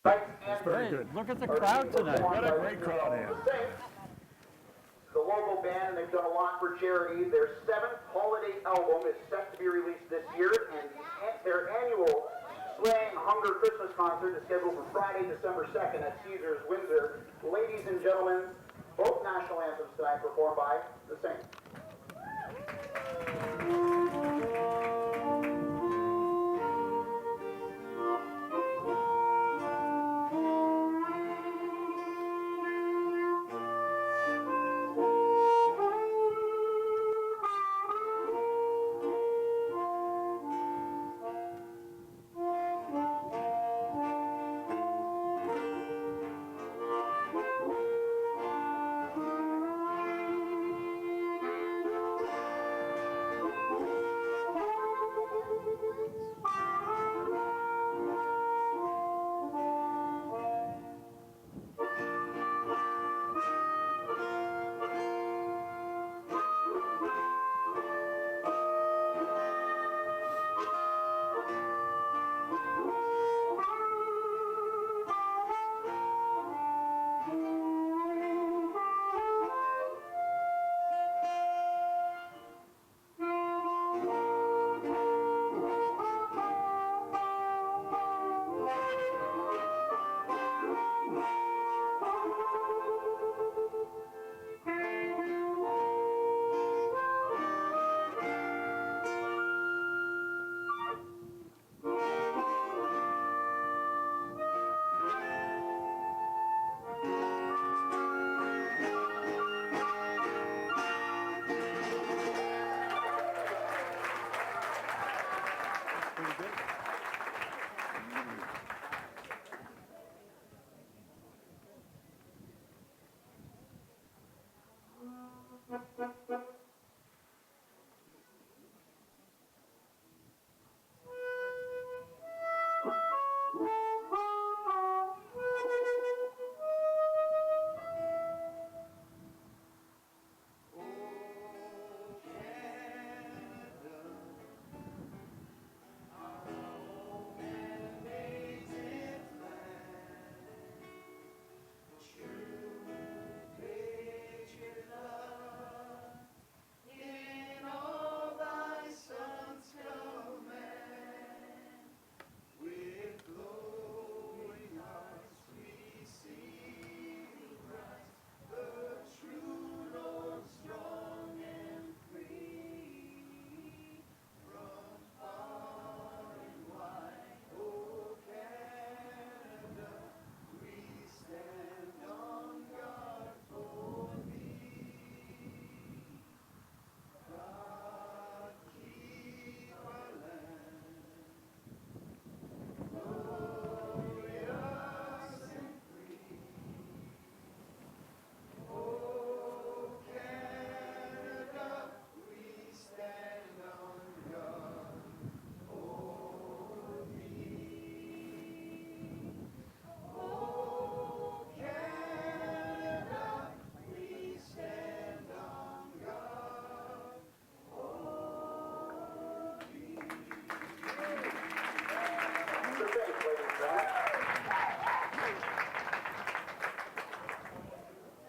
That's very good. Look at the crowd tonight. What a great crowd here. The local band, and they've done a lot for charity. Their 7th holiday album is set to be released this year, and their annual Slaying Hunger Christmas concert is scheduled for Friday, December 2nd at Caesars, Windsor. Ladies and gentlemen, both national anthems tonight performed by the Saints.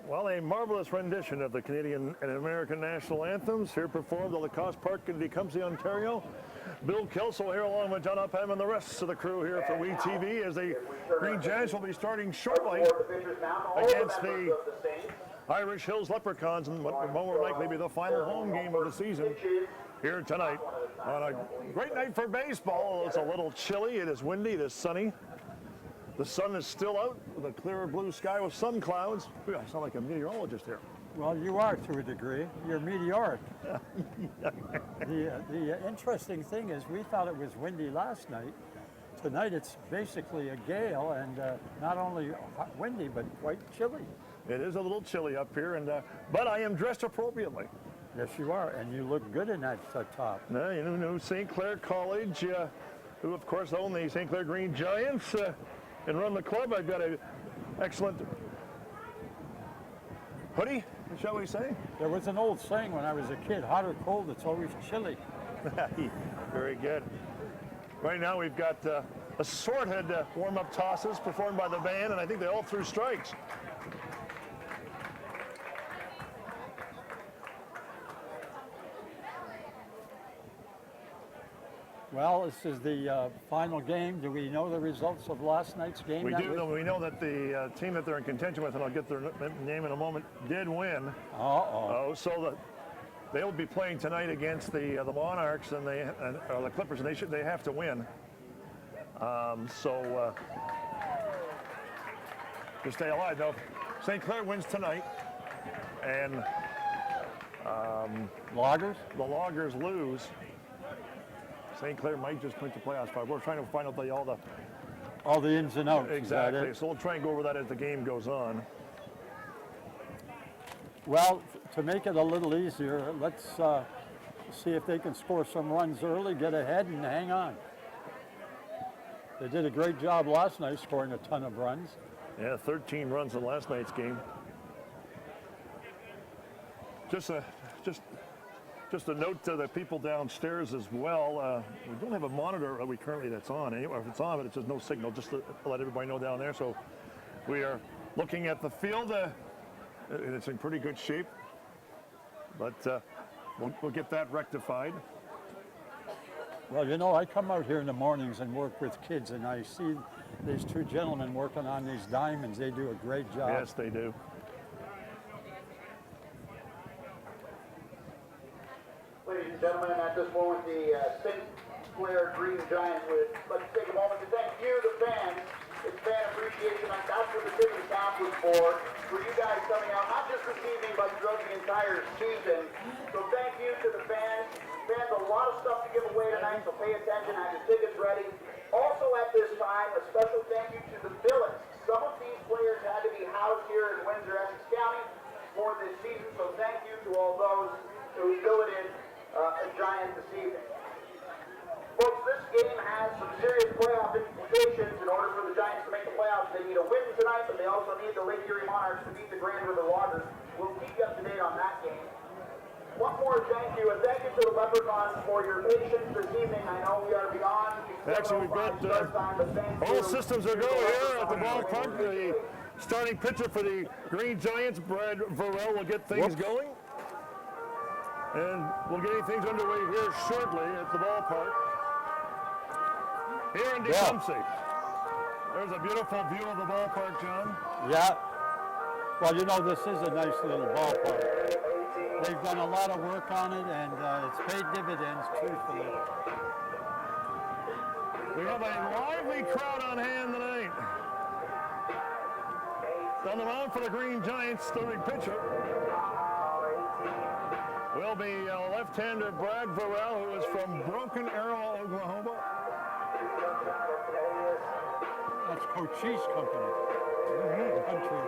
Well, a marvelous rendition of the Canadian and American national anthems here performed at Lacoste Park in Tecumseh, Ontario. Bill Kelso here along with John Upham and the rest of the crew here for WeTV as the Green Giants will be starting shortly against the Irish Hills Leprechauns in what will more likely be the final home game of the season here tonight on a great night for baseball. It's a little chilly, it is windy, it is sunny. The sun is still out with a clear blue sky with some clouds. I sound like a meteorologist here. Well, you are to a degree. You're meteoric. The interesting thing is we thought it was windy last night. Tonight it's basically a gale and not only windy but quite chilly. It is a little chilly up here, and but I am dressed appropriately. Yes, you are, and you look good in that top. You know, St. Clair College, who of course own the St. Clair Green Giants and run the club. I've got an excellent hoodie, shall we say? There was an old saying when I was a kid, hot or cold, it's always chilly. Very good. Right now we've got assorted warm-up tosses performed by the band, and I think they all threw strikes. Well, this is the final game. Do we know the results of last night's game? We do. We know that the team that they're in contention with, and I'll get their name in a moment, did win. So they'll be playing tonight against the Monarchs and or the Clippers, and they have to win. To stay alive. Now, St. Clair wins tonight, and the Loggers lose. St. Clair might just clinch the playoff spot. We're trying to find out all the ins and outs. Exactly. So we'll try and go over that as the game goes on. Well, to make it a little easier, let's see if they can score some runs early, get ahead, and hang on. They did a great job last night, scoring a ton of runs. Yeah, 13 runs in last night's game. Just a note to the people downstairs as well. We don't have a monitor that's on. Anyway, if it's on, but it's just no signal. Just to let everybody know down there. So we are looking at the field. And it's in pretty good shape. But we'll get that rectified. Well, you know, I come out here in the mornings and work with kids, and I see these two gentlemen working on these diamonds. They do a great job. Yes, they do. Ladies and gentlemen, at this moment, the St. Clair Green Giants would like to take a moment to thank you, the fans. It's fan appreciation night. That's what the tip of the cap was for you guys coming out, not just this evening, but throughout the entire season. So thank you to the fans. Fans, a lot of stuff to give away tonight, so pay attention, have your tickets ready. Also at this time, a special thank you to the Billets. Some of these players had to be housed here in Windsor, Essex County for this season, so thank you to all those who billeted a Giant this evening. Folks, this game has some serious playoff implications. In order for the Giants to make the playoffs, they need a win tonight, but they also need the Lake Erie Monarchs to beat the Grand River Loggers. We'll keep you up to date on that game. One more thank you, and thank you to the Leprechauns for your patience this evening. I know we are beyond. Actually, we've got all systems are go here at the ballpark. The starting pitcher for the Green Giants, Brad Varel, will get things going. And we'll get things underway here shortly at the ballpark. Here in Tecumseh. There's a beautiful view of the ballpark, John. Yeah. Well, you know, this is a nice little ballpark. They've done a lot of work on it, and it's paid dividends, truthfully. We have a lively crowd on hand tonight. On the mound for the Green Giants, starting pitcher will be left-hander Brad Varel, who is from Broken Arrow, Oklahoma. That's Cochise Company. Country.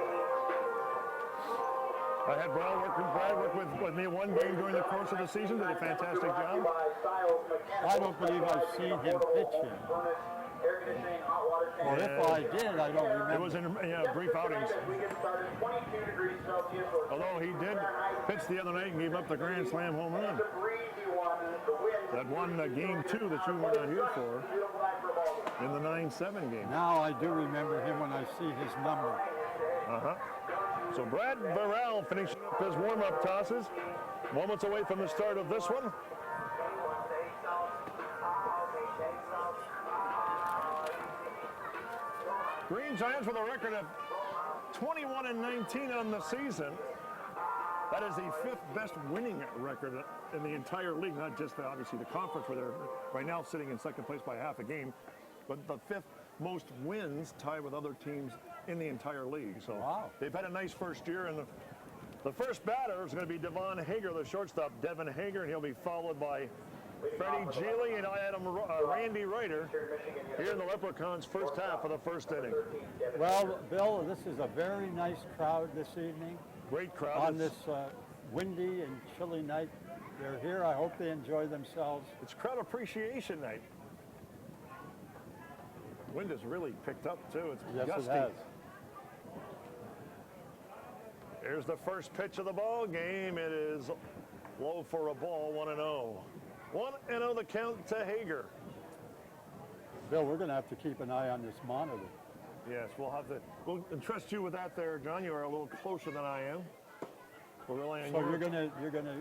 I had Brad work with me one game during the course of the season. Did a fantastic job. I don't believe I've seen him pitching. Or if I did, I don't remember. It was in brief outings. Although he did pitch the other night and gave up the Grand Slam home run. That won game 2 that you were not here for in the 9-7 game. Now I do remember him when I see his number. So Brad Varel finishing up his warm-up tosses. Moments away from the start of this one. Green Giants with a record of 21-19 on the season. That is the 5th best winning record in the entire league, not just obviously the conference where they're right now sitting in second place by half a game, but the 5th most wins tied with other teams in the entire league. So They've had a nice first year, and the first batter is going to be Devon Hager, the shortstop, Devin Hager, and he'll be followed by Freddie Geely and Randy Ryder here in the Leprechauns' first half of the first inning. Well, Bill, this is a very nice crowd this evening. Great crowd. On this windy and chilly night. They're here. I hope they enjoy themselves. It's crowd appreciation night. Wind has really picked up, too. It's gusty. It has. Here's the first pitch of the ball game. It is low for a ball, 1-0. 1-0 the count to Hager. Bill, we're going to have to keep an eye on this monitor. Yes, we'll entrust you with that there, John. You are a little closer than I am. We'll rely on So your... you're gonna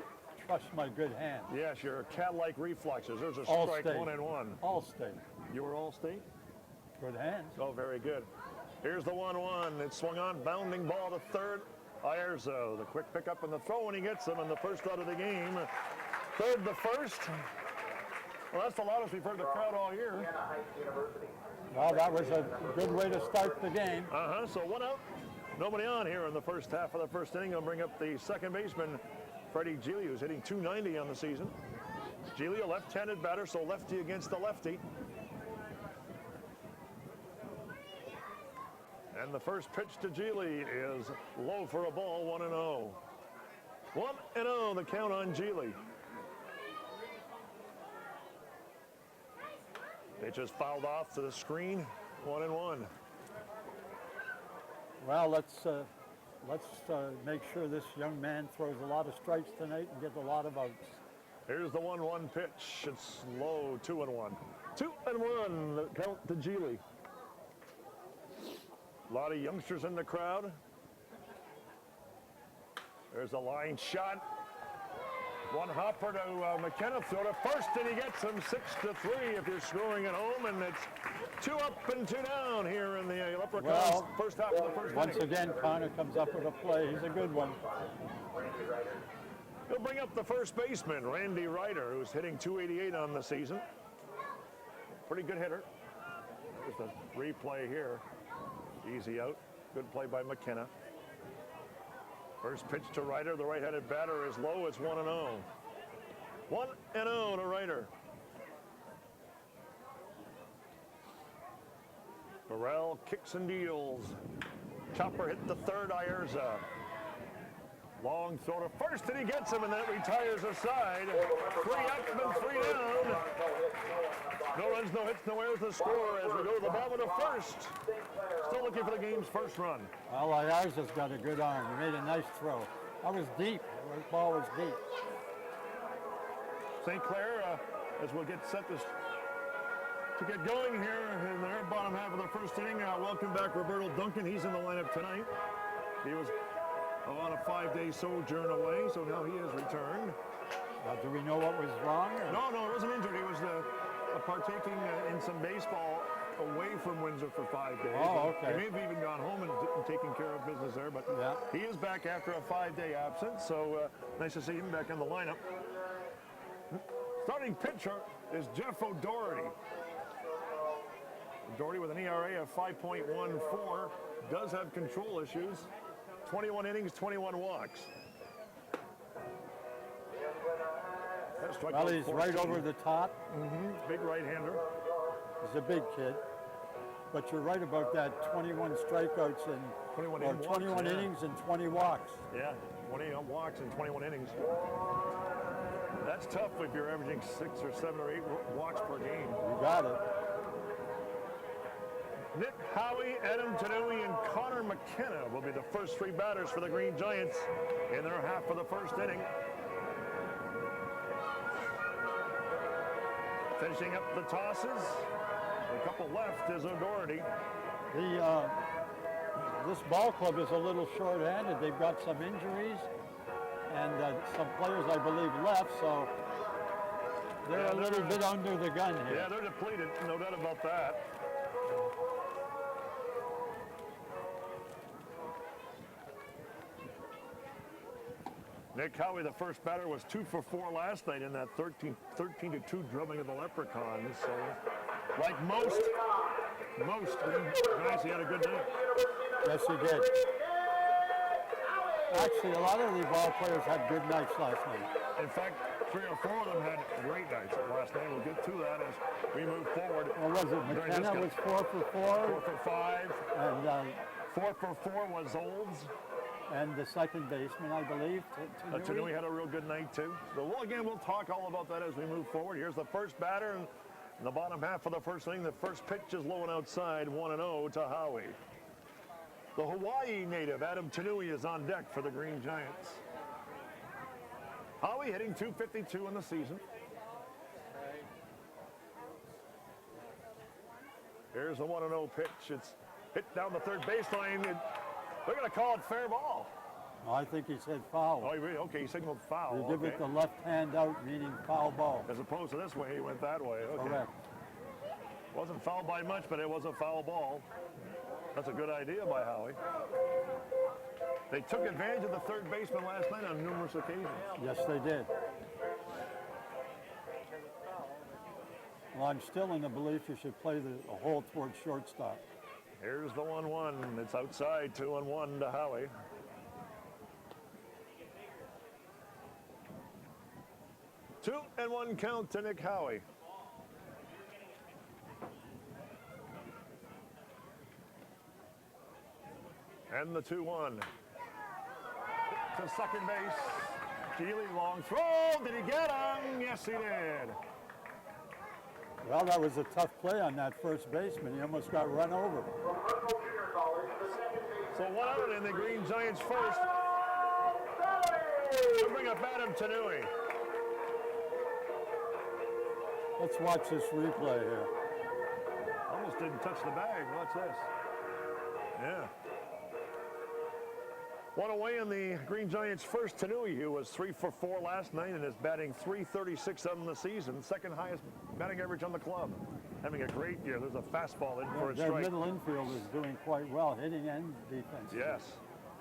trust my good hand. Yes, your cat-like reflexes. There's a All strike, state. 1-1. All state. You were all state? Good hands. Oh, very good. Here's the 1-1. It's swung on, bounding ball to third. Ayerzo, the quick pickup and the throw, and he gets him in the first out of the game. Third the first. Well, that's the loudest we've heard the crowd all year. Well, that was a good way to start the game. So 1 out. Nobody on here in the first half of the first inning. I'll bring up the second baseman, Freddie Gili, who's hitting .290 on the season. Gili, a left-handed batter, so lefty against the lefty. And the first pitch to Gili is low for a ball, 1-0. 1-0, the count on Gili. Pitch is fouled off to the screen, 1-1. Well, let's make sure this young man throws a lot of strikes tonight and gets a lot of outs. Here's the 1-1 pitch. It's low, 2-1. 2-1, the count to Gili. A lot of youngsters in the crowd. There's a line shot. One hopper to McKenna, throw to first, and he gets him 6-3 if you're scoring at home, and it's 2 up and 2 down here in the Leprechauns. Well, first half of the first once inning. again, Connor comes up with a play. He's a good one. He'll bring up the first baseman, Randy Ryder, who's hitting .288 on the season. Pretty good hitter. Just a replay here. Easy out. Good play by McKenna. First pitch to Ryder. The right-handed batter is low. It's 1-0. 1-0 to Ryder. Burrell kicks and deals. Chopper hit the third, Ayerza. Long throw to first, and he gets him, and that retires aside. 3 up and 3 down. No runs, no hits, no errors. The score as we go to the bottom of the first. Still looking for the game's first run. Well, Ayerza's got a good arm. He made a nice throw. That was deep. The ball was deep. St. Clair, as we'll get set to get going here in the bottom half of the first inning. Welcome back Roberto Duncan. He's in the lineup tonight. He was on a 5-day sojourn away, so now he has returned. Do we know what was wrong? Or? No, it wasn't injured. He was partaking in some baseball away from Windsor for 5 days. Oh, okay. He may have even gone home and taken care of business there, but yeah. He is back after a 5-day absence, so nice to see him back in the lineup. Starting pitcher is Jeff O'Doherty. O'Doherty with an ERA of 5.14, does have control issues. 21 innings, 21 walks. Well, he's right over the top. Big right-hander. He's a big kid. But you're right about that 21 strikeouts and 21 innings and 20 walks. Yeah, 20 walks and 21 innings. That's tough if you're averaging 6 or 7 or 8 walks per game. You got it. Nick Howie, Adam Tanui, and Connor McKenna will be the first 3 batters for the Green Giants in their half of the first inning. Finishing up the tosses, a couple left is O'Doherty. This ball club is a little short-handed. They've got some injuries and some players, I believe, left, so they're a little bit under the gun here. Yeah, they're depleted, no doubt about that. Nick Howie, the first batter, was 2 for 4 last night in that 13-2 drubbing of the Leprechauns. So, like most, guys, he had a good night. Yes, he did. Actually, a lot of the ball players had good nights last night. In fact, 3 or 4 of them had great nights last night. We'll get to that as we move forward. Well, was it McKenna was 4 for 4? 4 for 5. And 4 for 4 was Olds. And the second baseman, I believe, Tanui had a real good night, too. So, again, we'll talk all about that as we move forward. Here's the first batter in the bottom half of the first inning. The first pitch is low and outside, 1-0 to Howie. The Hawaii native, Adam Tanui, is on deck for the Green Giants. Howie hitting .252 in the season. Here's the 1-0 pitch. It's hit down the third baseline. They're going to call it fair ball. No, I think he said foul. Oh, okay, he signaled foul. You give Okay. it the left hand out, meaning foul ball. As opposed to this way, he went that way. Okay. Correct. Wasn't fouled by much, but it was a foul ball. That's a good idea by Howie. They took advantage of the third baseman last night on numerous occasions. Yes, they did. Well, I'm still in the belief you should play the hole towards shortstop. Here's the 1-1. It's outside, 2-1 to Howie. Two and one count to Nick Howie. And the 2-1. To second base. Keeley, long throw. Did he get him? Yes, he did. Well, that was a tough play on that first baseman. He almost got run over. So 1 out and the Green Giants first. They'll bring up Adam Tanui. Let's watch this replay here. Almost didn't touch the bag. Watch this. Yeah. One away in the Green Giants' first. Tanui, who was 3 for 4 last night and is batting .336 on the season, second highest batting average on the club. Having a great year. There's a fastball in for a Their strike. middle infield is doing quite well, hitting and defense. Yes.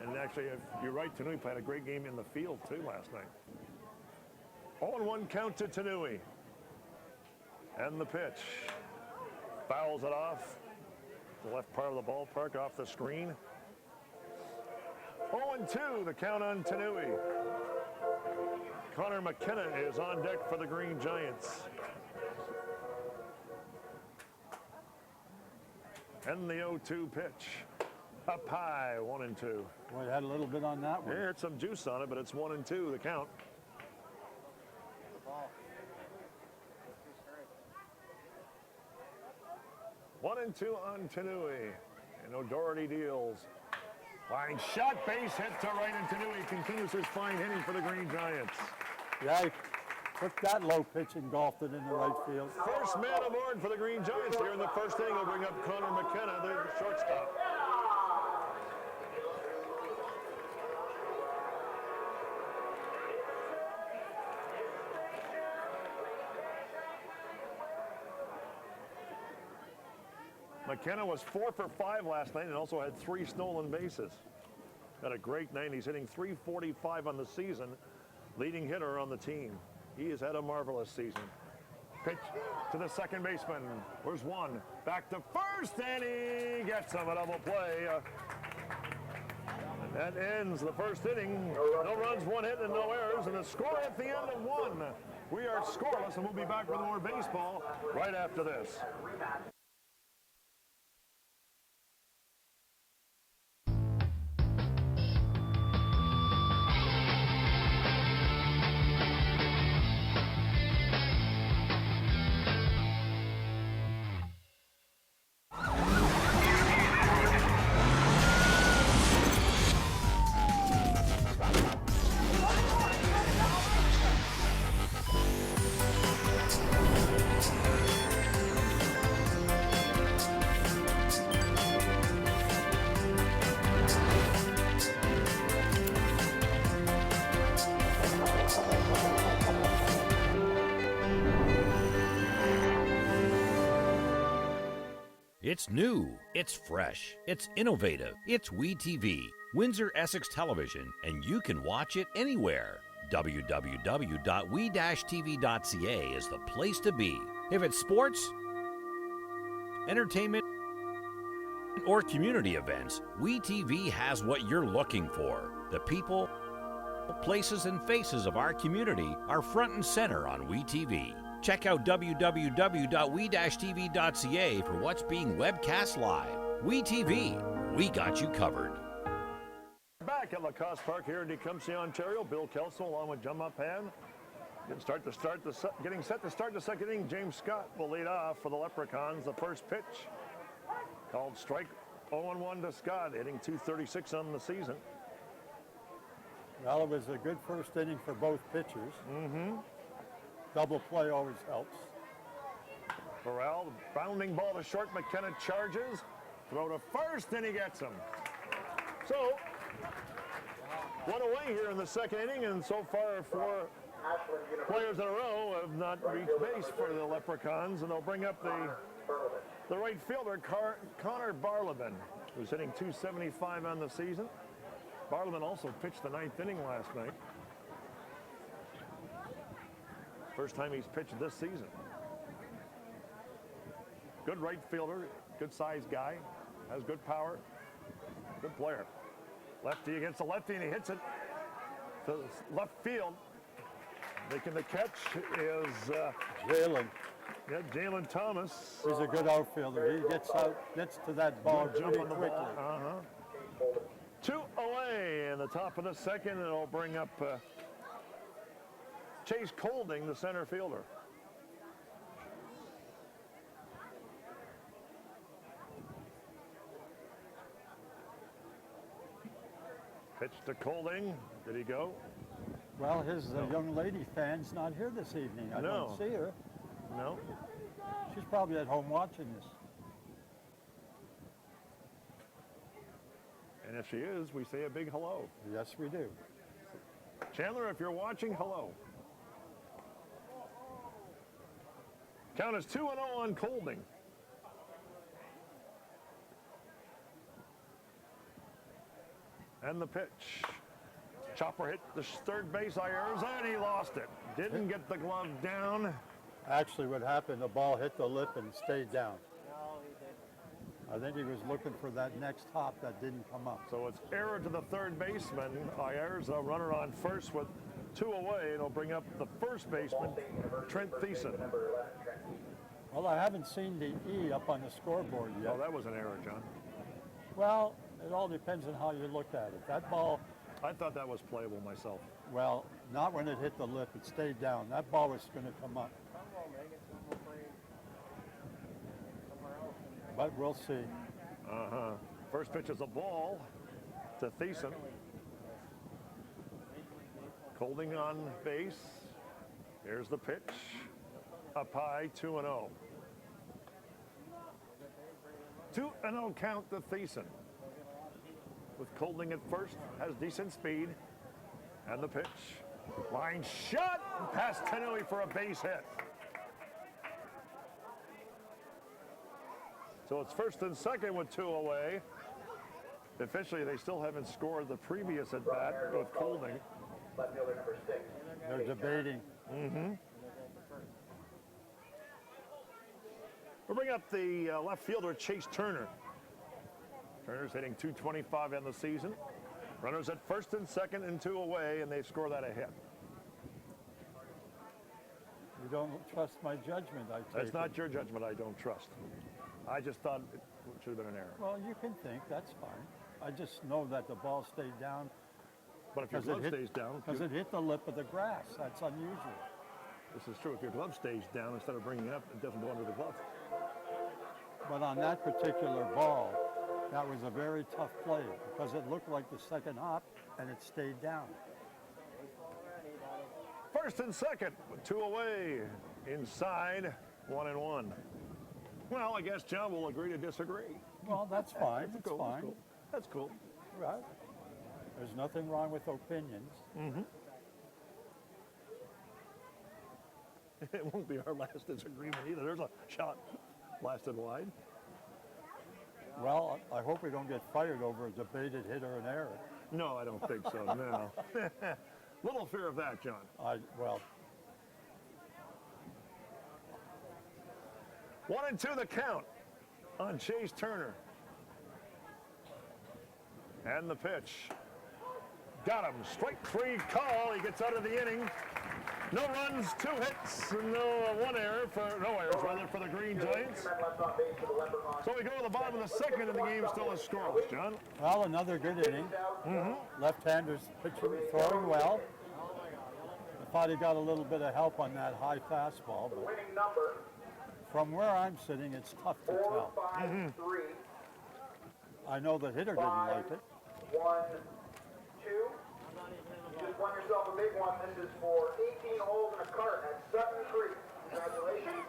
And actually, if you're right, Tanui played a great game in the field, too, last night. 0-1 count to Tanui. And the pitch. Fouls it off. The left part of the ballpark off the screen. 0-2, the count on Tanui. Connor McKenna is on deck for the Green Giants. And the 0-2 pitch. Up high, 1-2. Well, you had a little bit on that one. Yeah, it's some juice on it, but it's 1-2, the count. One and two on Tanui. And O'Doherty deals. Line shot, base hit to right, and Tanui continues his fine hitting for the Green Giants. Yeah, he took that low pitch and golfed it in the right field. First man aboard for the Green Giants here in the first inning. Will bring up Connor McKenna, the shortstop. McKenna was 4 for 5 last night and also had 3 stolen bases. Had a great night. He's hitting .345 on the season, leading hitter on the team. He has had a marvelous season. Pitch to the second baseman. Where's one? Back to first, and he gets him a double play. And that ends the first inning. No runs, 1 hit, and no errors. And the score at the end of 1. We are scoreless, and we'll be back with more baseball right after this. It's new, it's fresh, it's innovative, it's WeTV, Windsor Essex Television, and you can watch it anywhere. www.we-tv.ca is the place to be. If it's sports, entertainment, or community events, WeTV has what you're looking for. The people, places, and faces of our community are front and center on WeTV. Check out www.we-tv.ca for what's being webcast live. WeTV, we got you covered. Back at Lacoste Park here in Tecumseh, Ontario. Bill Kelso along with John Mapan. Getting set to start the second inning. James Scott will lead off for the Leprechauns. The first pitch called strike. 0-1 to Scott, hitting .236 on the season. Well, it was a good first inning for both pitchers. Double play always helps. Burrell, the bounding ball to short. McKenna charges. Throw to first, and he gets him. So, one away here in the second inning, and so far 4 players in a row have not reached base for the Leprechauns, and they'll bring up the right fielder, Connor Barleben, who's hitting .275 on the season. Barleben also pitched the 9th inning last night. First time he's pitched this season. Good right fielder, good sized guy, has good power, good player. Lefty against the lefty, and he hits it to left field. Making the catch is Jalen. yeah, Jalen Thomas. He's a good outfielder. He gets to that ball Good jump pretty on the quickly. ball. 2 away in the top of the second, and it'll bring up Chase Colding, the center fielder. Pitch to Colding. Did he go? Well, his young lady fan's not here this evening. I No. don't see her. No. She's probably at home watching this. And if she is, we say a big hello. Yes, we do. Chandler, if you're watching, hello. Count is 2-0 on Colding. And the pitch. Chopper hit the third base Ayers, and he lost it. Didn't get the glove down. Actually, what happened, the ball hit the lip and stayed down. I think he was looking for that next hop that didn't come up. So it's error to the third baseman. Ayers, a runner on first with 2 away, and it'll bring up the first baseman, Trent Thiessen. Well, I haven't seen the E up on the scoreboard yet. Oh, that was an error, John. Well, it all depends on how you look at it. That ball, I thought that was playable myself. well, not when it hit the lip. It stayed down. That ball was going to come up. But we'll see. First pitch is a ball to Thiessen. Colding on base. Here's the pitch. Up high, 2-0. 2-0 count to Thiessen. With Colding at first, has decent speed. And the pitch. Line shot, past Tenui for a base hit. So it's first and second with 2 away. Officially, they still haven't scored the previous at bat with Colding. Left fielder number 6. They're debating. We'll bring up the left fielder, Chase Turner. Turner's hitting .225 in the season. Runners at first and second and 2 away, and they score that a hit. You don't trust my judgment, I take That's it. not your judgment I don't trust. I just thought it should have been an error. Well, you can think, that's fine. I just know that the ball stayed down. But if your glove stays down, Because it hit the lip of the grass. That's unusual. this is true. If your glove stays down, instead of bringing it up, it doesn't go under the glove. But on that particular ball, that was a very tough play because it looked like the second hop and it stayed down. First and second with 2 away. Inside, 1-1. Well, I guess John will agree to disagree. Well, that's fine. That's It's cool. fine. That's cool. Right. There's nothing wrong with opinions. It won't be our last disagreement either. There's a shot blasted wide. Well, I hope we don't get fired over a debated hit or an error. No, I don't think so, no. Little fear of that, John. Well, 1-2 the count on Chase Turner. And the pitch. Got him. Strike 3 call. He gets out of the inning. No runs, 2 hits, and no error for the Green Giants. 2 men left on base for the Leprechauns. So we go to the bottom of the second, and the game still is scoreless, John. well, another good inning. Left-handers pitching, throwing well. I thought he got a little bit of help on that high fastball, but Winning number from where I'm sitting, it's tough to tell. 4-5-3. I know the hitter didn't like it. 1-2. You just won yourself a big one. This is for 18 holes in a cart at Sutton Creek. Congratulations.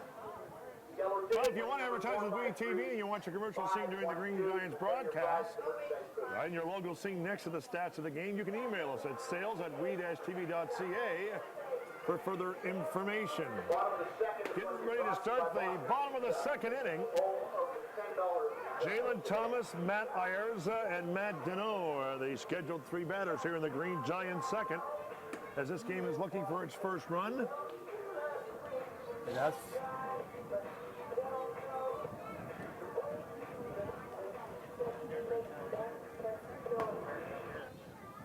Yellow if you want to advertise with WeTV and you want your commercial seen during the Green Giants broadcast, right, and your logo seen next to the stats of the game, you can email us at sales@we-tv.ca for further information. Getting ready to start the bottom of the second inning. Jalen Thomas, Matt Ayerza, and Matt Deneau are the scheduled three batters here in the Green Giants second, as this game is looking for its first run. Yes.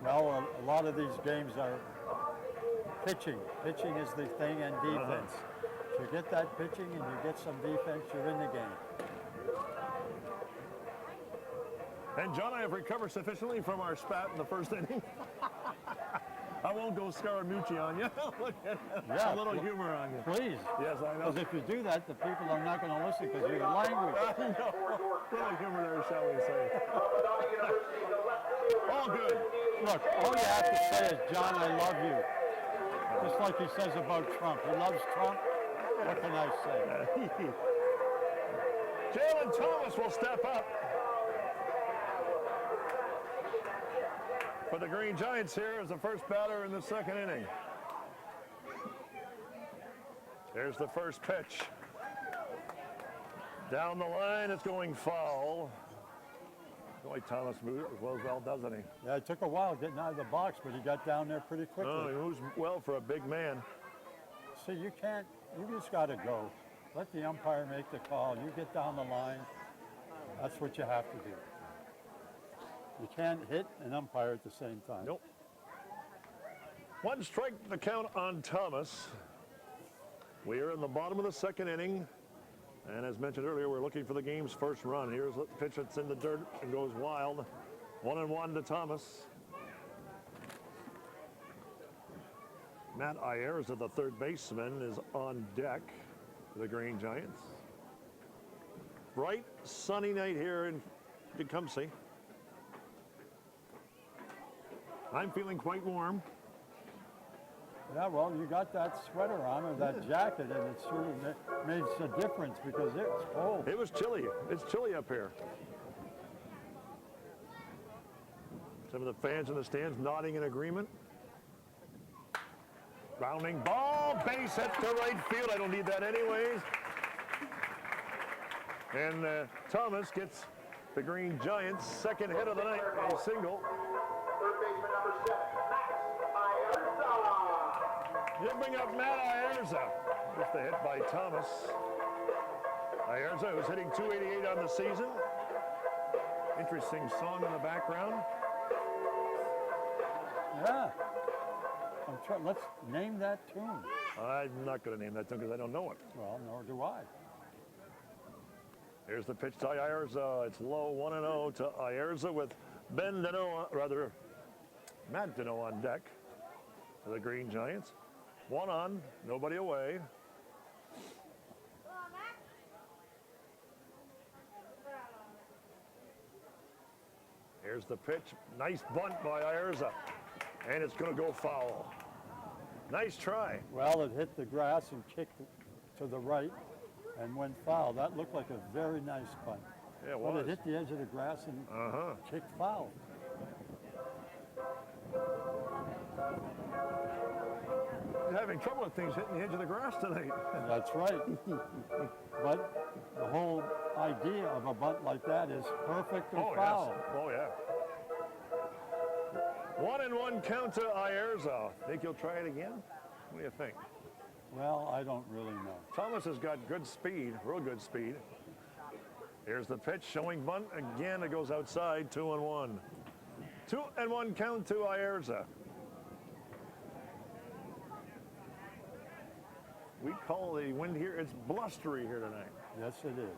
Well, a lot of these games are pitching. Pitching is the thing, and defense. If you get that pitching and you get some defense, you're in the game. And John, I have recovered sufficiently from our spat in the first inning. I won't go Scaramucci on you. Yeah, a little humor on you. Please. Yes, I know. Because if you do that, the people are not going to listen because of your language. No, little humor there, shall we say. All good. Look, all you have to say is, John, I love you. Just like he says about Trump. He loves Trump. What can I say? Jalen Thomas will step up for the Green Giants here as the first batter in the second inning. There's the first pitch. Down the line, it's going foul. Boy, Thomas moves well, doesn't he? Yeah, it took a while getting out of the box, but he got down there pretty quickly. Oh, he moves well for a big man. See, you just got to go. Let the umpire make the call. You get down the line. That's what you have to do. You can't hit an umpire at the same time. Nope. One strike the count on Thomas. We are in the bottom of the second inning. And as mentioned earlier, we're looking for the game's first run. Here's the pitch that's in the dirt and goes wild. 1-1 to Thomas. Matt Ayerza, the third baseman, is on deck for the Green Giants. Bright, sunny night here in Tecumseh. I'm feeling quite warm. Yeah, well, you got that sweater on or that jacket, and it sort of makes a difference because it's cold. It was chilly. It's chilly up here. Some of the fans in the stands nodding in agreement. Rounding ball, base hit to right field. I don't need that anyways. And Thomas gets the Green Giants' second hit of the night, a single. Third baseman number 7, Max Ayerza. You bring up Matt Ayerza. Just a hit by Thomas. Ayerza, who's hitting .288 on the season. Interesting song in the background. Yeah. Let's name that tune. I'm not going to name that tune because I don't know it. Well, nor do I. Here's the pitch to Ayerza. It's low, 1-0 to Ayerza with Matt Deneau on deck for the Green Giants. One on, nobody away. Here's the pitch. Nice bunt by Ayerza. And it's going to go foul. Nice try. Well, it hit the grass and kicked to the right and went foul. That looked like a very nice bunt. Yeah, it But was. it hit the edge of the grass and kicked foul. You're having trouble with things hitting the edge of the grass tonight. That's right. But the whole idea of a bunt like that is perfect or foul. Yes. Oh, yeah. 1-1 count to Ayerza. Think he'll try it again? What do you think? Well, I don't really know. Thomas has got good speed, real good speed. Here's the pitch, showing bunt. Again, it goes outside, 2-1. 2-1 count to Ayerza. We call the wind here, it's blustery here tonight. Yes, it is.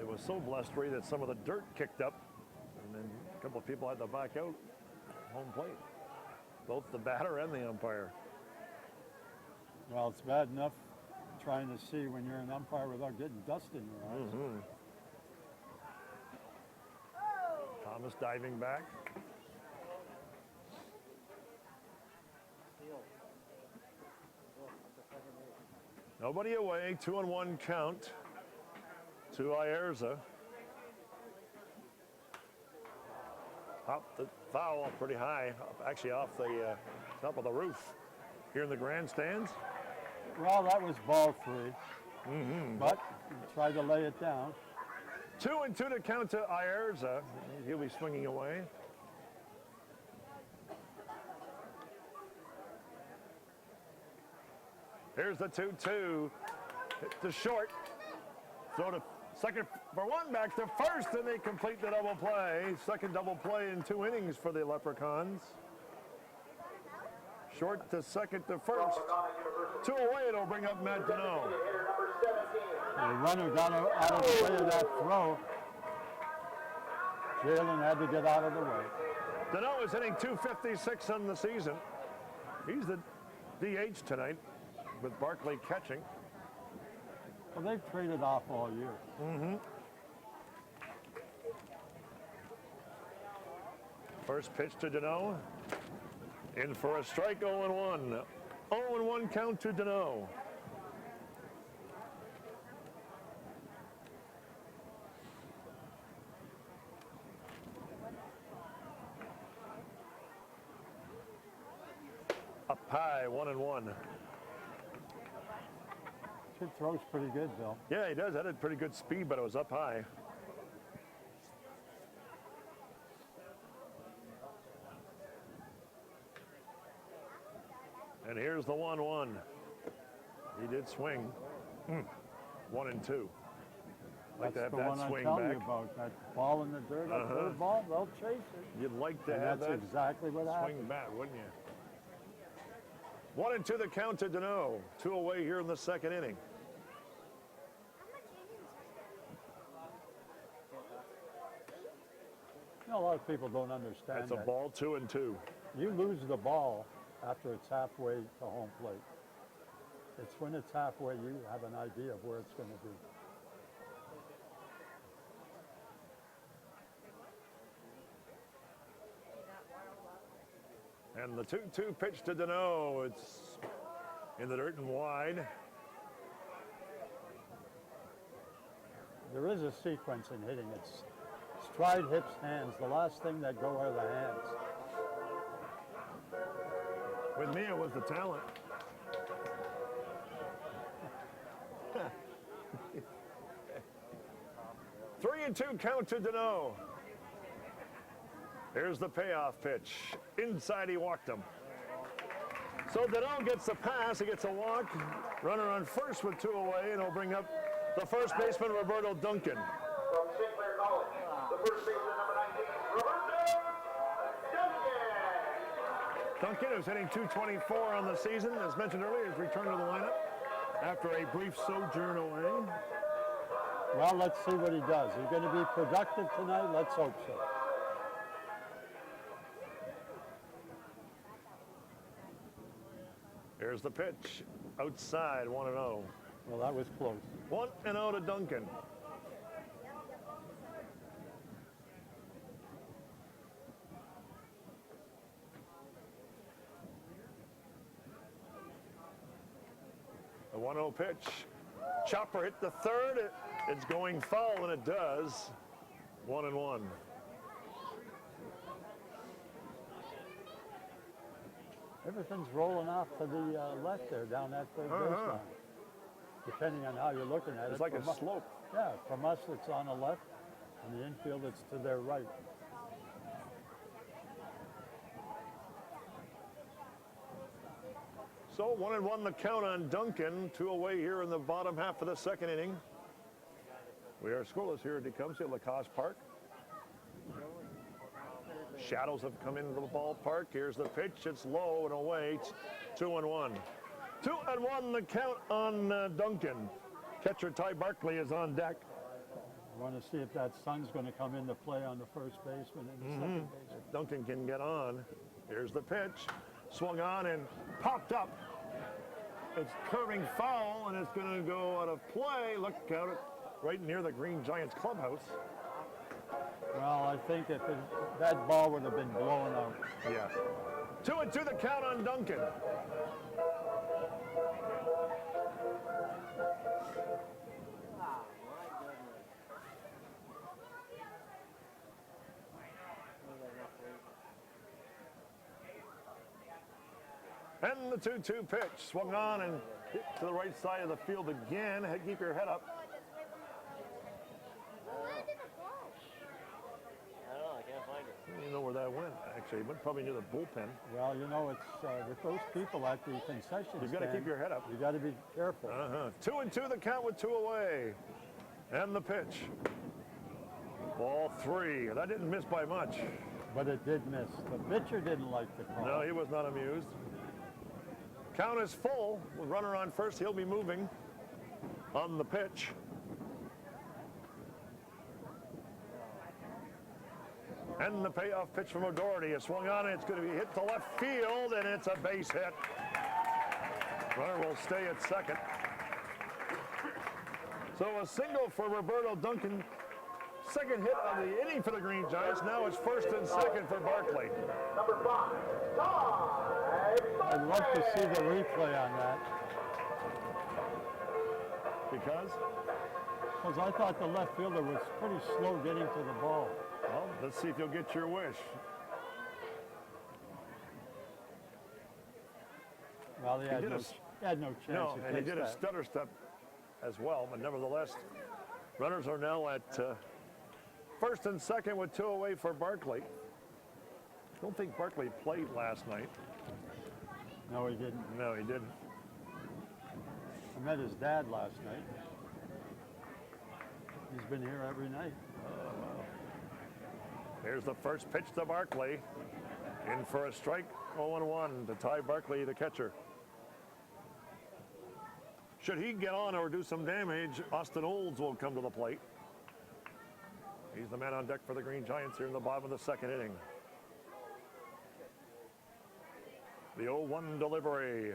It was so blustery that some of the dirt kicked up, and then a couple of people had to back out home plate. Both the batter and the umpire. Well, it's bad enough trying to see when you're an umpire without getting dust in your eyes. Thomas diving back. Nobody away, 2-1 count to Ayerza. Up the foul pretty high, actually off the top of the roof here in the grandstands. Well, that was ball 3. But he tried to lay it down. 2-2 to count to Ayerza. He'll be swinging away. Here's the 2-2. Hit to short. Throw to second for one, back to first, and they complete the double play. Second double play in 2 innings for the Leprechauns. Short to second to first. 2 away, it'll bring up Matt Deneau. The runner got out of the way of that throw. Jalen had to get out of the way. Deneau is hitting .256 on the season. He's the DH tonight with Barkley catching. Well, they've traded off all year. First pitch to Deneau. In for a strike, 0-1. 0-1 count to Deneau. Up high, 1-1. Kid throws pretty good, Bill. Yeah, he does. That had pretty good speed, but it was up high. And here's the 1-1. He did swing. 1-2. Like That's to have the that one I swing tell back. you about. That ball in the dirt, that third ball, they'll chase it. You'd like to And have that's that exactly what happened. swing back, wouldn't you? 1-2 the count to Deneau. 2 away here in the second inning. You know, a lot of people don't understand That's a that. ball, 2-2. You lose the ball after it's halfway to home plate. It's when it's halfway you have an idea of where it's going to be. And the 2-2 pitch to Deneau. It's in the dirt and wide. There is a sequence in hitting. It's stride, hips, hands. The last thing that go are the hands. With me, it was the talent. Three and two count to Deneau. Here's the payoff pitch. Inside, he walked him. So Deneau gets the pass. He gets a walk. Runner on first with 2 away, and he'll bring up the first baseman, Roberto Duncan. From St. Clair College, the first baseman, number 19, Roberto Duncan. Duncan, who's hitting .224 on the season, as mentioned earlier, has returned to the lineup after a brief sojourn away. Well, let's see what he does. He's going to be productive tonight. Let's hope so. Here's the pitch. Outside, 1-0. Well, that was close. 1-0 to Duncan. The 1-0 pitch. Chopper hit the third. It's going foul, and it does. 1-1. Everything's rolling off to the left there, down that third baseline. Depending on how you're looking at it. It's like a From us- slope. Yeah, from us it's on the left, and the infield it's to their right. So 1-1 the count on Duncan. 2 away here in the bottom half of the second inning. We are scoreless here at Tecumseh at Lacoste Park. Shadows have come into the ballpark. Here's the pitch. It's low and away. It's 2-1. 2-1 the count on Duncan. Catcher Ty Barkley is on deck. I want to see if that sun's going to come into play on the first baseman and the second baseman. Duncan can get on. Here's the pitch. Swung on and popped up. It's curving foul, and it's going to go out of play. Look out, right near the Green Giants clubhouse. Well, I think if that ball would have been blown out. Yeah. 2-2 the count on Duncan. And the 2-2 pitch swung on and hit to the right side of the field again. Keep your head up. I don't know, I can't find it. I don't even know where that went, actually. It went probably near the bullpen. Well, you know, it's with those people at the concession stand. You've got to keep your head up. You got to be careful. 2-2 the count with 2 away. And the pitch. Ball 3. That didn't miss by much. But it did miss. The pitcher didn't like the call. No, he was not amused. Count is full. With runner on first, he'll be moving on the pitch. And the payoff pitch from O'Doherty is swung on. It's going to be hit to left field, and it's a base hit. Runner will stay at second. So a single for Roberto Duncan. Second hit of the inning for the Green Giants. Now it's first and second for Barkley. Number 5, I'd love to see the replay on that. Because? Because I thought the left fielder was pretty slow getting to the ball. Well, let's see if you'll get your wish. Well, he had no chance No, to and he catch did a that. stutter step as well, but nevertheless, runners are now at first and second with 2 away for Barkley. Don't think Barkley played last night. No, he didn't. No, he didn't. I met his dad last night. He's been here every night. Here's the first pitch to Barkley. In for a strike, 0-1 to tie Barkley, the catcher. Should he get on or do some damage, Austin Olds will come to the plate. He's the man on deck for the Green Giants here in the bottom of the second inning. The 0-1 delivery.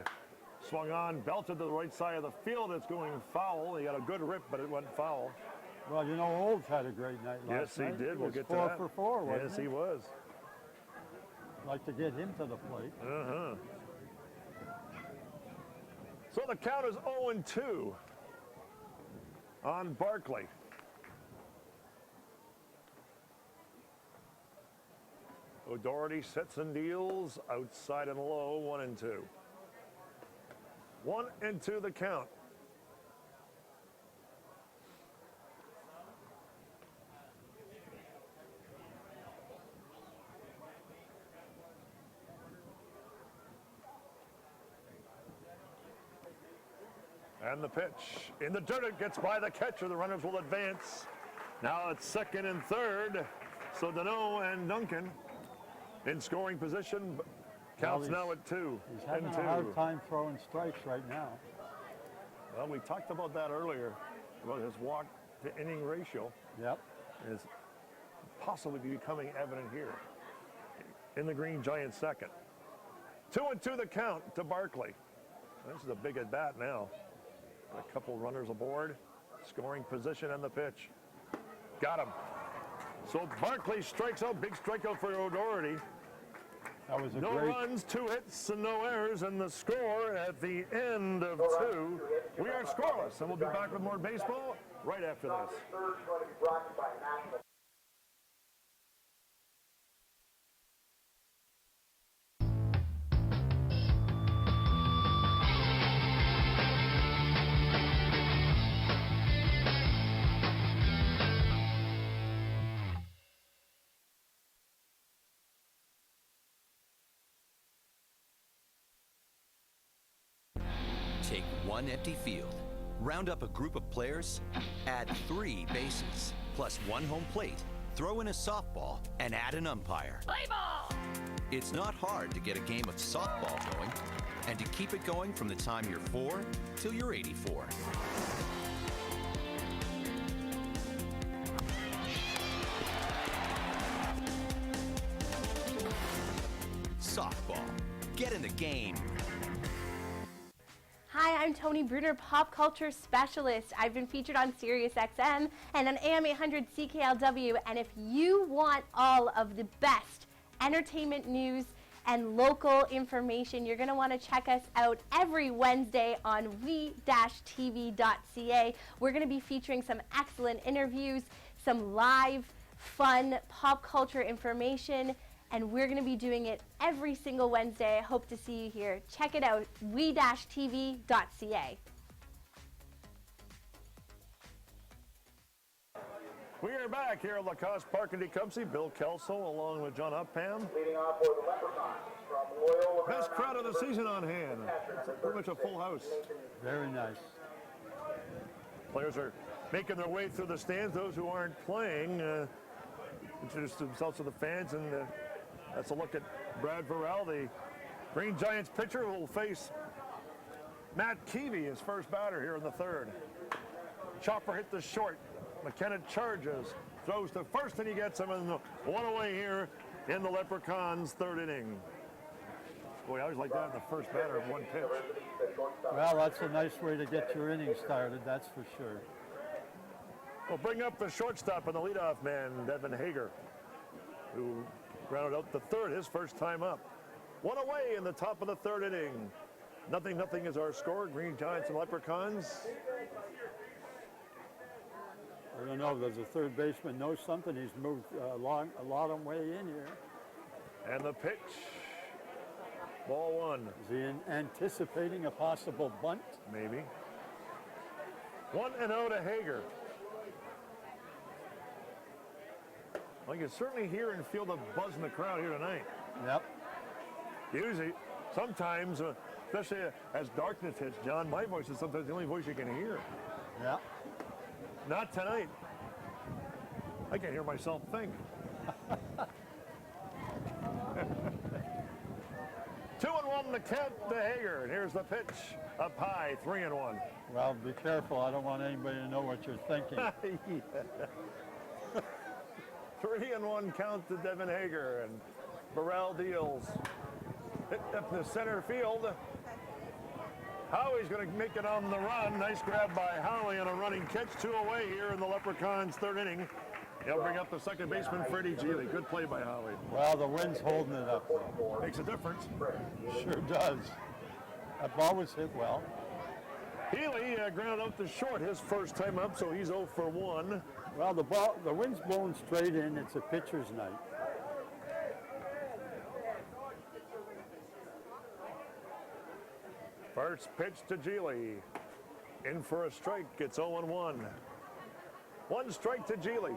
Swung on, belted to the right side of the field. It's going foul. He got a good rip, but it went foul. Well, you know, Olds had a great night Yes, last night. he did. We'll was get to 4 that. for 4, wasn't Yes, he was. Like to get him to the plate. So the count is 0-2 on Barkley. O'Doherty sets and deals outside and low, 1-2. 1-2 the count. And the pitch. In the dirt, it gets by the catcher. The runners will advance. Now it's second and third. So Deneau and Duncan in scoring position. Counts now at 2 He's having and a 2. hard time throwing strikes right now. Well, we talked about that earlier, about his walk to inning ratio Yep. is possibly becoming evident here in the Green Giants second. 2-2 the count to Barkley. This is a big at bat now. A couple runners aboard, scoring position and the pitch. Got him. So Barkley strikes out, big strikeout for O'Doherty. That was a No great. runs, 2 hits, and no errors, and the score at the end of 2. We are scoreless, and we'll be back with more baseball right after this. Third is going to be brought to you by National. Take one empty field, round up a group of players, add 3 bases, plus 1 home plate, throw in a softball, and add an umpire. Play ball! It's not hard to get a game of softball going, and to keep it going from the time you're 4 till you're 84. Softball. Get in the game. Hi, I'm Tony Bruner, pop culture specialist. I've been featured on Sirius XM and on AM 800 CKLW. And if you want all of the best entertainment news and local information, you're going to want to check us out every Wednesday on we-tv.ca. We're going to be featuring some excellent interviews, some live, fun pop culture information, and we're going to be doing it every single Wednesday. I hope to see you here. Check it out, we-tv.ca. We are back here at Lacoste Park in Tecumseh. Bill Kelso along with John Upham. Leading off for the Leprechauns from Loyal. Best crowd of the season on hand. It's pretty much a full house. Very nice. Players are making their way through the stands. Those who aren't playing introduce themselves to the fans, and that's a look at Brad Burrell, the Green Giants pitcher, who will face Matt Keevy, his first batter here in the third. Chopper hit the short. McKenna charges, throws to first, and he gets him, and one away here in the Leprechauns' third inning. Boy, I always like that in the first batter of one pitch. Well, that's a nice way to get your inning started, that's for sure. We'll bring up the shortstop and the leadoff man, Devin Hager, who grounded out the third, his first time up. One away in the top of the third inning. 0-0 is our score. Green Giants and Leprechauns. I don't know, does the third baseman know something? He's moved a lot of way in here. And the pitch. Ball one. Is he anticipating a possible bunt? Maybe. 1-0 to Hager. Well, you can certainly hear and feel the buzz in the crowd here tonight. Yep. Usually, sometimes, especially as darkness hits, John, my voice is sometimes the only voice you can hear. Yeah. Not tonight. I can't hear myself think. 2-1 to count to Hager. And here's the pitch. Up high, 3-1. Well, be careful. I don't want anybody to know what you're thinking. 3-1 count to Devin Hager, and Burrell deals. Hit up the center field. Howie's going to make it on the run. Nice grab by Howie on a running catch. 2 away here in the Leprechauns' third inning. He'll bring up the second baseman, Freddie Geely. Good play by Howie. Well, the wind's holding it up. Makes a difference. Sure does. That ball was hit well. Healy grounded out the short his first time up, so he's 0 for 1. Well, the wind's blowing straight in. It's a pitcher's night. First pitch to Geely. In for a strike. It's 0-1. One strike to Geely.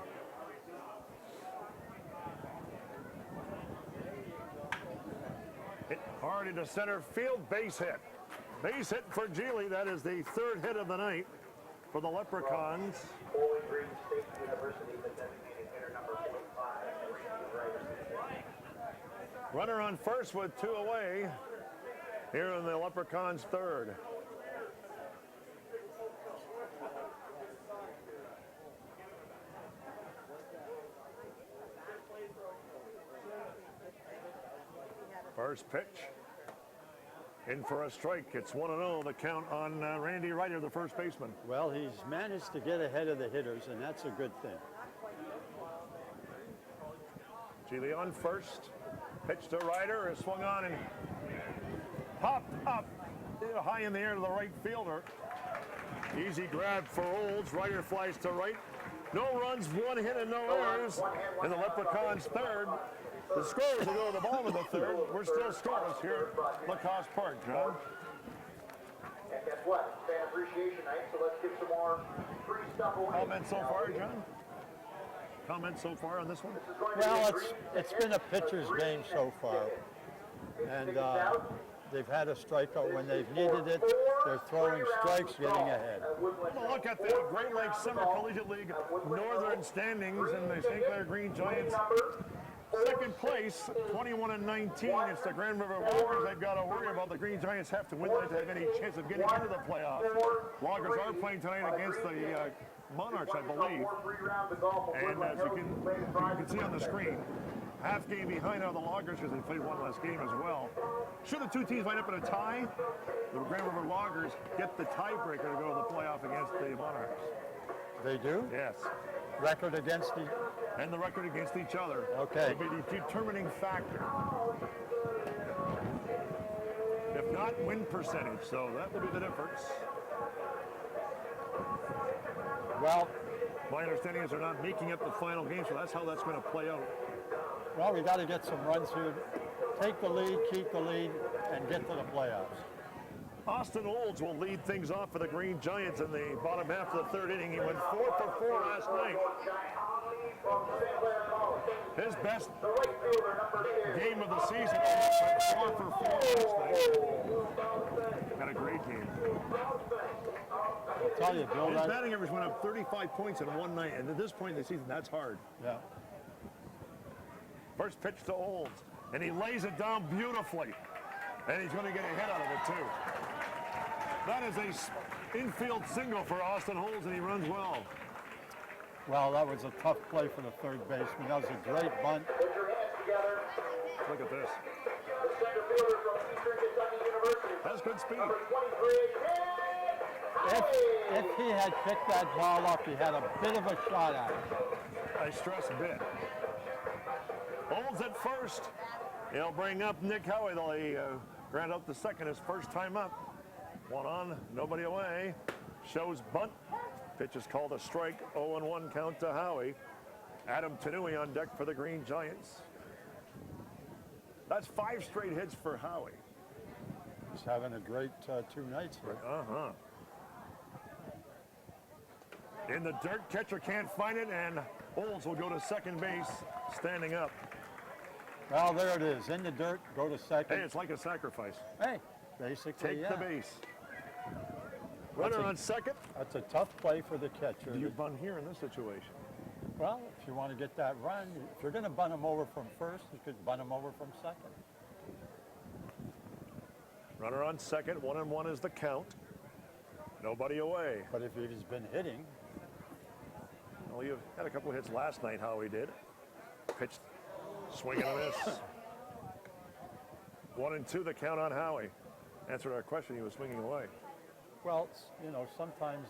Hit hard into center field. Base hit. Base hit for Geely. That is the third hit of the night for the Leprechauns. Bowling Green State University, the designated hitter number 45. Runner on first with 2 away here in the Leprechauns' third. First pitch. In for a strike. It's 1-0. The count on Randy Ryder, the first baseman. Well, he's managed to get ahead of the hitters, and that's a good thing. Geely on first. Pitch to Ryder is swung on and popped up high in the air to the right fielder. Easy grab for Olds. Ryder flies to right. No runs, 1 hit, and no errors. And the Leprechauns' third. The scorers will go to the bottom of the third. We're still scoreless here at Lacoste Park, John. And guess what? Fan appreciation night, so let's get some more free stuff away. Comments so far, John? Comments so far on this one? Well, it's been a pitcher's game so far. And they've had a strikeout when they've needed it. They're throwing strikes, getting ahead. We'll look at the Great Lakes Summer Collegiate League Northern standings in the St. Clair Green Giants. Second place, 21-19. It's the Grand River Loggers. They've got to worry about the Green Giants have to win tonight to have any chance of getting into the playoffs. Loggers are playing tonight against the Monarchs, I believe. And as you can see on the screen, half game behind are the Loggers because they played one less game as well. Should the two teams wind up in a tie, the Grand River Loggers get the tiebreaker to go to the playoff against the Monarchs. They do? Yes. Record against and the record against each other. Okay. Will be the determining factor. not win percentage, so that will be the difference. Well, My understanding is they're not making up the final game, so that's how that's going to play out. we got to get some runs here. Take the lead, keep the lead, and get to the playoffs. Austin Olds will lead things off for the Green Giants in the bottom half of the third inning. He went 4 for 4 last night. His best game of the season. He went 4 for 4 last night. Got a great game. I'll tell you, Bill, His batting average went up 35 points in one night, and at this point in the season, that's hard. yeah. First pitch to Olds, and he lays it down beautifully. And he's going to get a hit out of it, too. That is a infield single for Austin Olds, and he runs well. Well, that was a tough play for the third baseman. That was a great bunt. Look at this. The center fielder from Eastern Kentucky University. That's good speed. Number 23, If he had picked that ball up, he had a bit of a shot at it. I stress a bit. Olds at first. He'll bring up Nick Howie. They'll grant out the second, his first time up. One on, nobody away. Shows bunt. Pitch is called a strike. 0-1 count to Howie. Adam Tanui on deck for the Green Giants. That's 5 straight hits for Howie. He's having a great 2 nights here. In the dirt, catcher can't find it, and Olds will go to second base, standing up. Well, there it is. In the dirt, go to second. Hey, it's like a sacrifice. Hey, basically, Take yeah. the base. Runner on second. That's a tough play for the catcher. Do you bunt here in this situation? Well, if you want to get that run, if you're going to bunt him over from first, you could bunt him over from second. Runner on second. 1-1 is the count. Nobody away. But if he's been hitting, Well, you had a couple of hits last night, Howie did. Pitched, swing and a miss. 1-2 the count on Howie. Answered our question, he was swinging away. well, you know, sometimes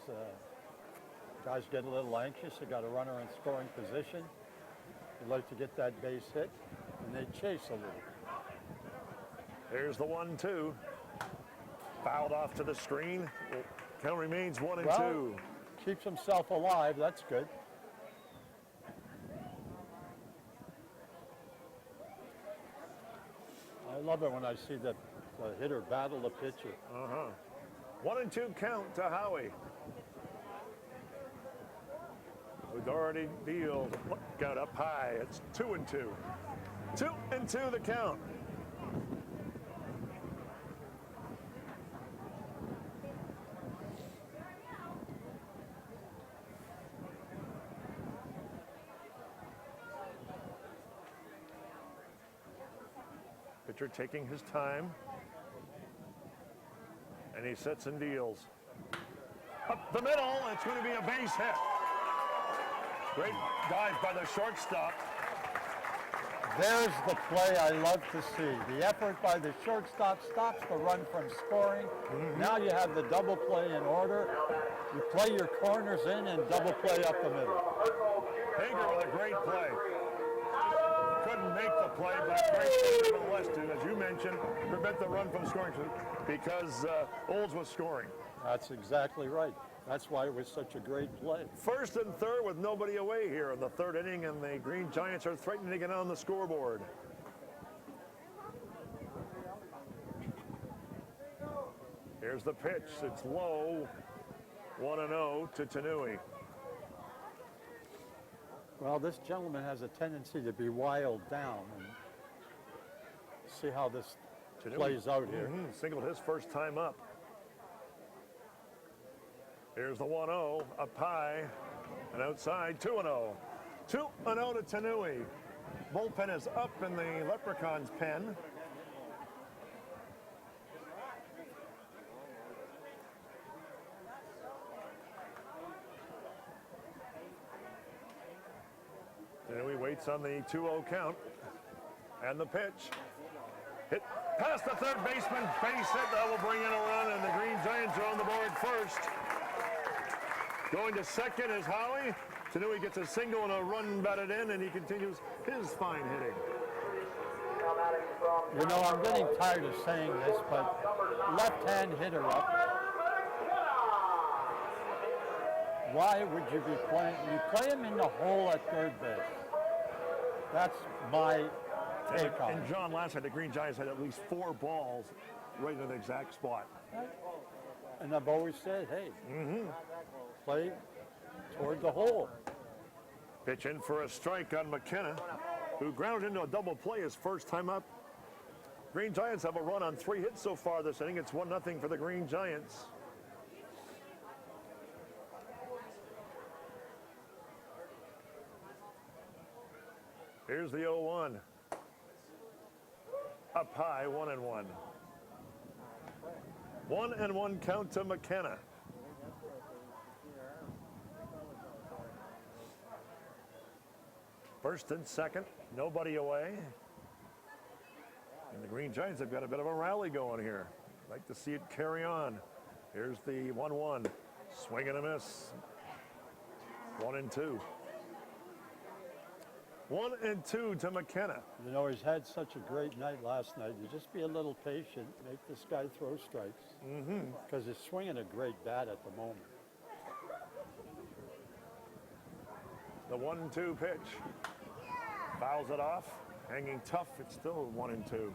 guys get a little anxious. They got a runner in scoring position. They like to get that base hit, and they chase a little. Here's the 1-2. Fouled off to the screen. Count remains 1-2. Well, keeps himself alive. That's good. I love it when I see the hitter battle the pitcher. 1-2 count to Howie. O'Doherty deals. Look out up high. It's 2-2. 2-2 the count. Pitcher taking his time. And he sits and deals. Up the middle, it's going to be a base hit. Great dive by the shortstop. There's the play I love to see. The effort by the shortstop stops the run from scoring. Now you have the double play in order. You play your corners in and double play up the middle. Hager with a great play. Couldn't make the play, but great play nevertheless to, as you mentioned, prevent the run from scoring because Olds was scoring. That's exactly right. That's why it was such a great play. First and third with nobody away here in the third inning, and the Green Giants are threatening to get on the scoreboard. Here's the pitch. It's low. 1-0 to Tanui. Well, this gentleman has a tendency to be wild down. And see how this plays out here. Singled his first time up. Here's the 1-0, up high and outside, 2-0. 2-0 to Tanui. Bullpen is up in the Leprechaun's pen. Tanui waits on the 2-0 count. And the pitch. Hit past the third baseman, base hit. That will bring in a run, and the Green Giants are on the board first. Going to second is Howie. Tanui gets a single and a run batted in, and he continues his fine hitting. batting from You know, I'm getting tired of saying this, but left-hand hitter up. Why would you be playing? You play him in the hole at third base. That's my take on And it. John, last night the Green Giants had at least 4 balls right in the exact spot. And I've always said, hey, play toward the hole. Pitch in for a strike on McKenna, who grounded into a double play his first time up. Green Giants have a run on 3 hits so far this inning. It's 1-0 for the Green Giants. Here's the 0-1. Up high, 1-1. 1-1 count to McKenna. First and second, nobody away. And the Green Giants have got a bit of a rally going here. Like to see it carry on. Here's the 1-1. Swing and a miss. 1-2. 1-2 to McKenna. You know, he's had such a great night last night. You just be a little patient, make this guy throw strikes. Because he's swinging a great bat at the moment. The 1-2 pitch. Fouls it off. Hanging tough. It's still 1-2.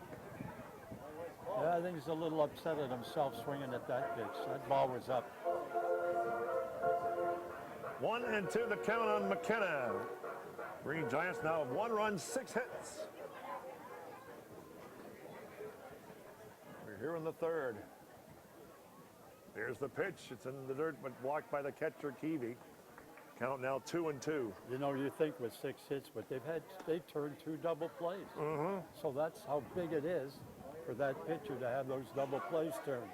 Yeah, I think he's a little upset at himself swinging at that pitch. That ball was up. 1-2 the count on McKenna. Green Giants now have 1 run, 6 hits. We're here in the third. Here's the pitch. It's in the dirt, but blocked by the catcher, Keevy. Count now 2-2. You know, you think with 6 hits, but they've turned 2 double plays. So that's how big it is for that pitcher to have those double plays turned.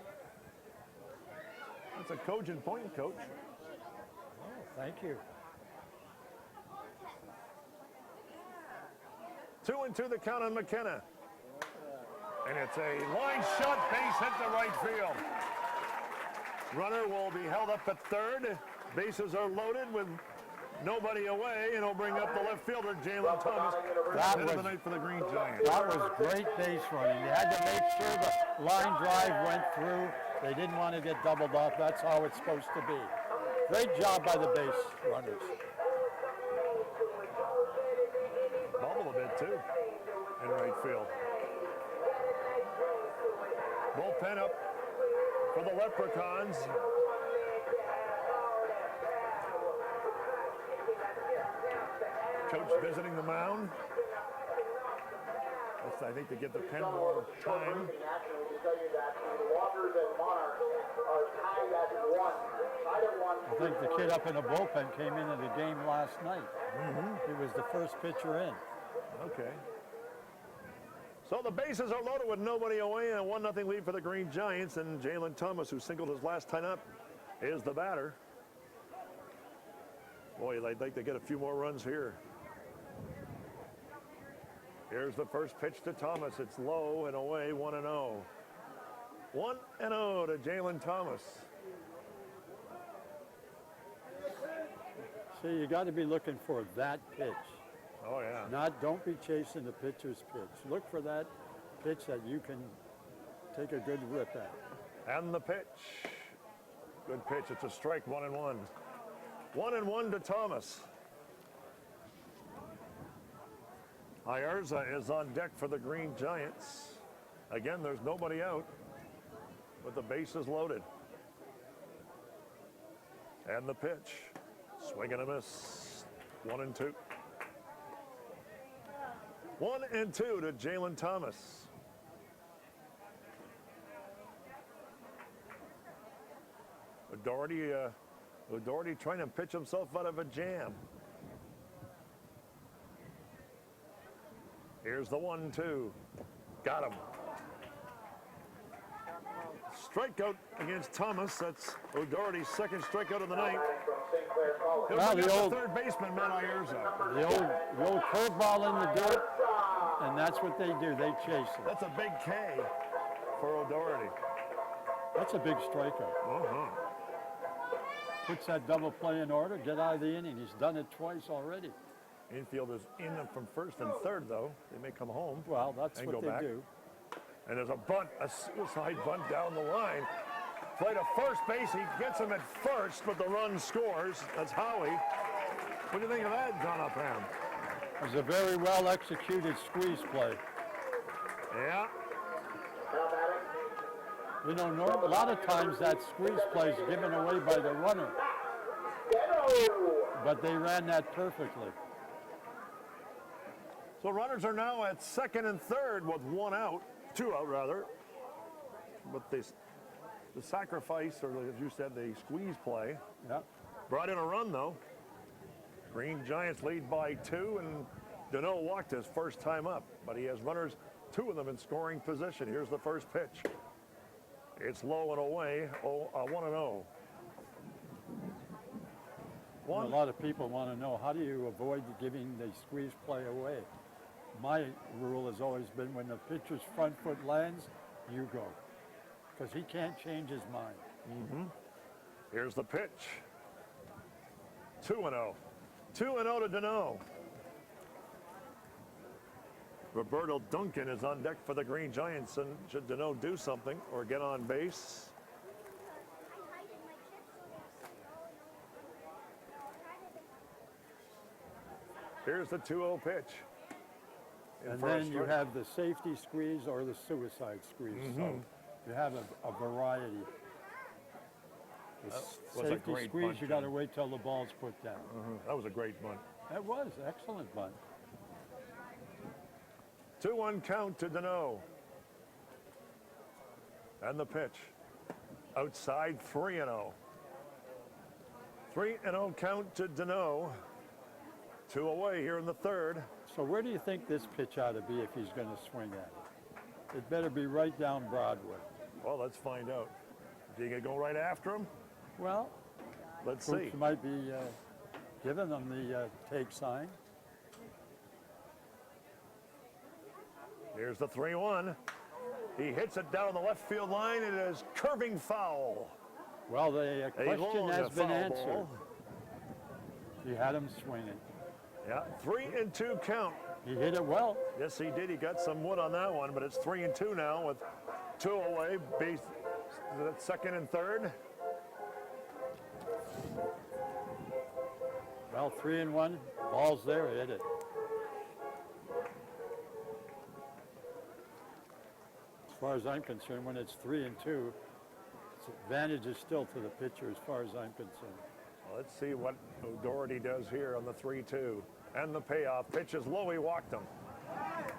That's a cogent point, Coach. Thank you. 2-2 the count on McKenna. And it's a line shot, base hit to right field. Runner will be held up at third. Bases are loaded with nobody away, and he'll bring up the left fielder, Jalen Thomas. That Hit of the was- night for the Green Giants. That was great base running. They had to make sure the line drive went through. They didn't want to get doubled off. That's how it's supposed to be. Great job by the base runners. Bobble a bit, too, in right field. Bullpen up for the Leprechauns. Coach visiting the mound. That's, I think, to give the pen more time. Nationally to tell you that the Walkers and Monarchs are tied at 1. Tied at 1. I think the kid up in the bullpen came into the game last night. He was the first pitcher in. Okay. So the bases are loaded with nobody away and a 1-0 lead for the Green Giants. And Jalen Thomas, who singled his last time up, is the batter. Boy, they'd like to get a few more runs here. Here's the first pitch to Thomas. It's low and away, 1-0. 1-0 to Jalen Thomas. See, you got to be looking for that pitch. Oh, yeah. Don't be chasing the pitcher's pitch. Look for that pitch that you can take a good rip at. And the pitch. Good pitch. It's a strike, 1-1. 1-1 to Thomas. Ayerza is on deck for the Green Giants. Again, there's nobody out, but the base is loaded. And the pitch. Swing and a miss. 1-2. 1-2 to Jalen Thomas. O'Doherty trying to pitch himself out of a jam. Here's the 1-2. Got him. Strikeout against Thomas. That's O'Doherty's second strikeout of the night. He'll Well, bring the up old- the third baseman, Matt Ayerza. The old curveball in the dirt, and that's what they do. They chase it. That's a big K for O'Doherty. That's a big strikeout. Puts that double play in order, get out of the inning. He's done it twice already. Infield is in from first and third, though. They may come home. Well, that's and what go they back. do. And there's a bunt, a suicide bunt down the line. Play to first base. He gets him at first, but the run scores. That's Howie. What do you think of that, John Upham? It was a very well executed squeeze play. Yeah. You know, a lot of times that squeeze play is given away by the runner. But they ran that perfectly. So runners are now at second and third with two out rather. But the sacrifice, or as you said, the squeeze play, Yeah. brought in a run though. Green Giants lead by 2, and Deneau walked his first time up, but he has runners, 2 of them in scoring position. Here's the first pitch. It's low and away, 1-0. A lot of people want to know, how do you avoid giving the squeeze play away? My rule has always been, when the pitcher's front foot lands, you go. Because he can't change his mind. Here's the pitch. 2-0. 2-0 to Deneau. Roberto Duncan is on deck for the Green Giants, and should Deneau do something or get on base? Here's the 2-0 pitch. And then you have the safety squeeze or the suicide squeeze. So you have a variety. The was a safety great squeeze, bunt, you got to Jim. wait till the ball's put down. That was a great bunt. That was excellent bunt. 2-1 count to Deneau. And the pitch. Outside, 3-0. 3-0 count to Deneau. 2 away here in the third. So where do you think this pitch ought to be if he's going to swing at it? It better be right down Broadway. Well, let's find out. Is he going to go right after him? Well, Let's see. Coach might be giving them the take sign. Here's the 3-1. He hits it down the left field line. It is curving foul. Well, the question long has been foul answered. ball. You had him swinging. Yeah, 3-2 count. He hit it well. Yes, he did. He got some wood on that one, but it's 3-2 now with 2 away. Base, second and third. Well, 3-1. Ball's there. Hit it. As far as I'm concerned, when it's 3-2, its advantage is still to the pitcher as far as I'm concerned. Well, let's see what O'Doherty does here on the 3-2. And the payoff. Pitch is low. He walked him.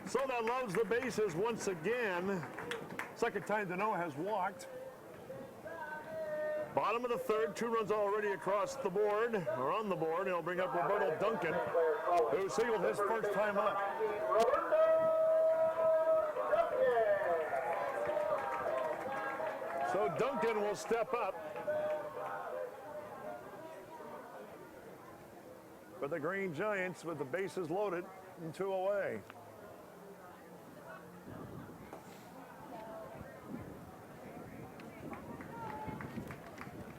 So that loads the bases once again. Second time Deneau has walked. Bottom of the third, 2 runs already across the board, or on the board. He'll bring up Roberto Duncan, who sealed his first time up. So Duncan will step up for the Green Giants with the bases loaded and 2 away.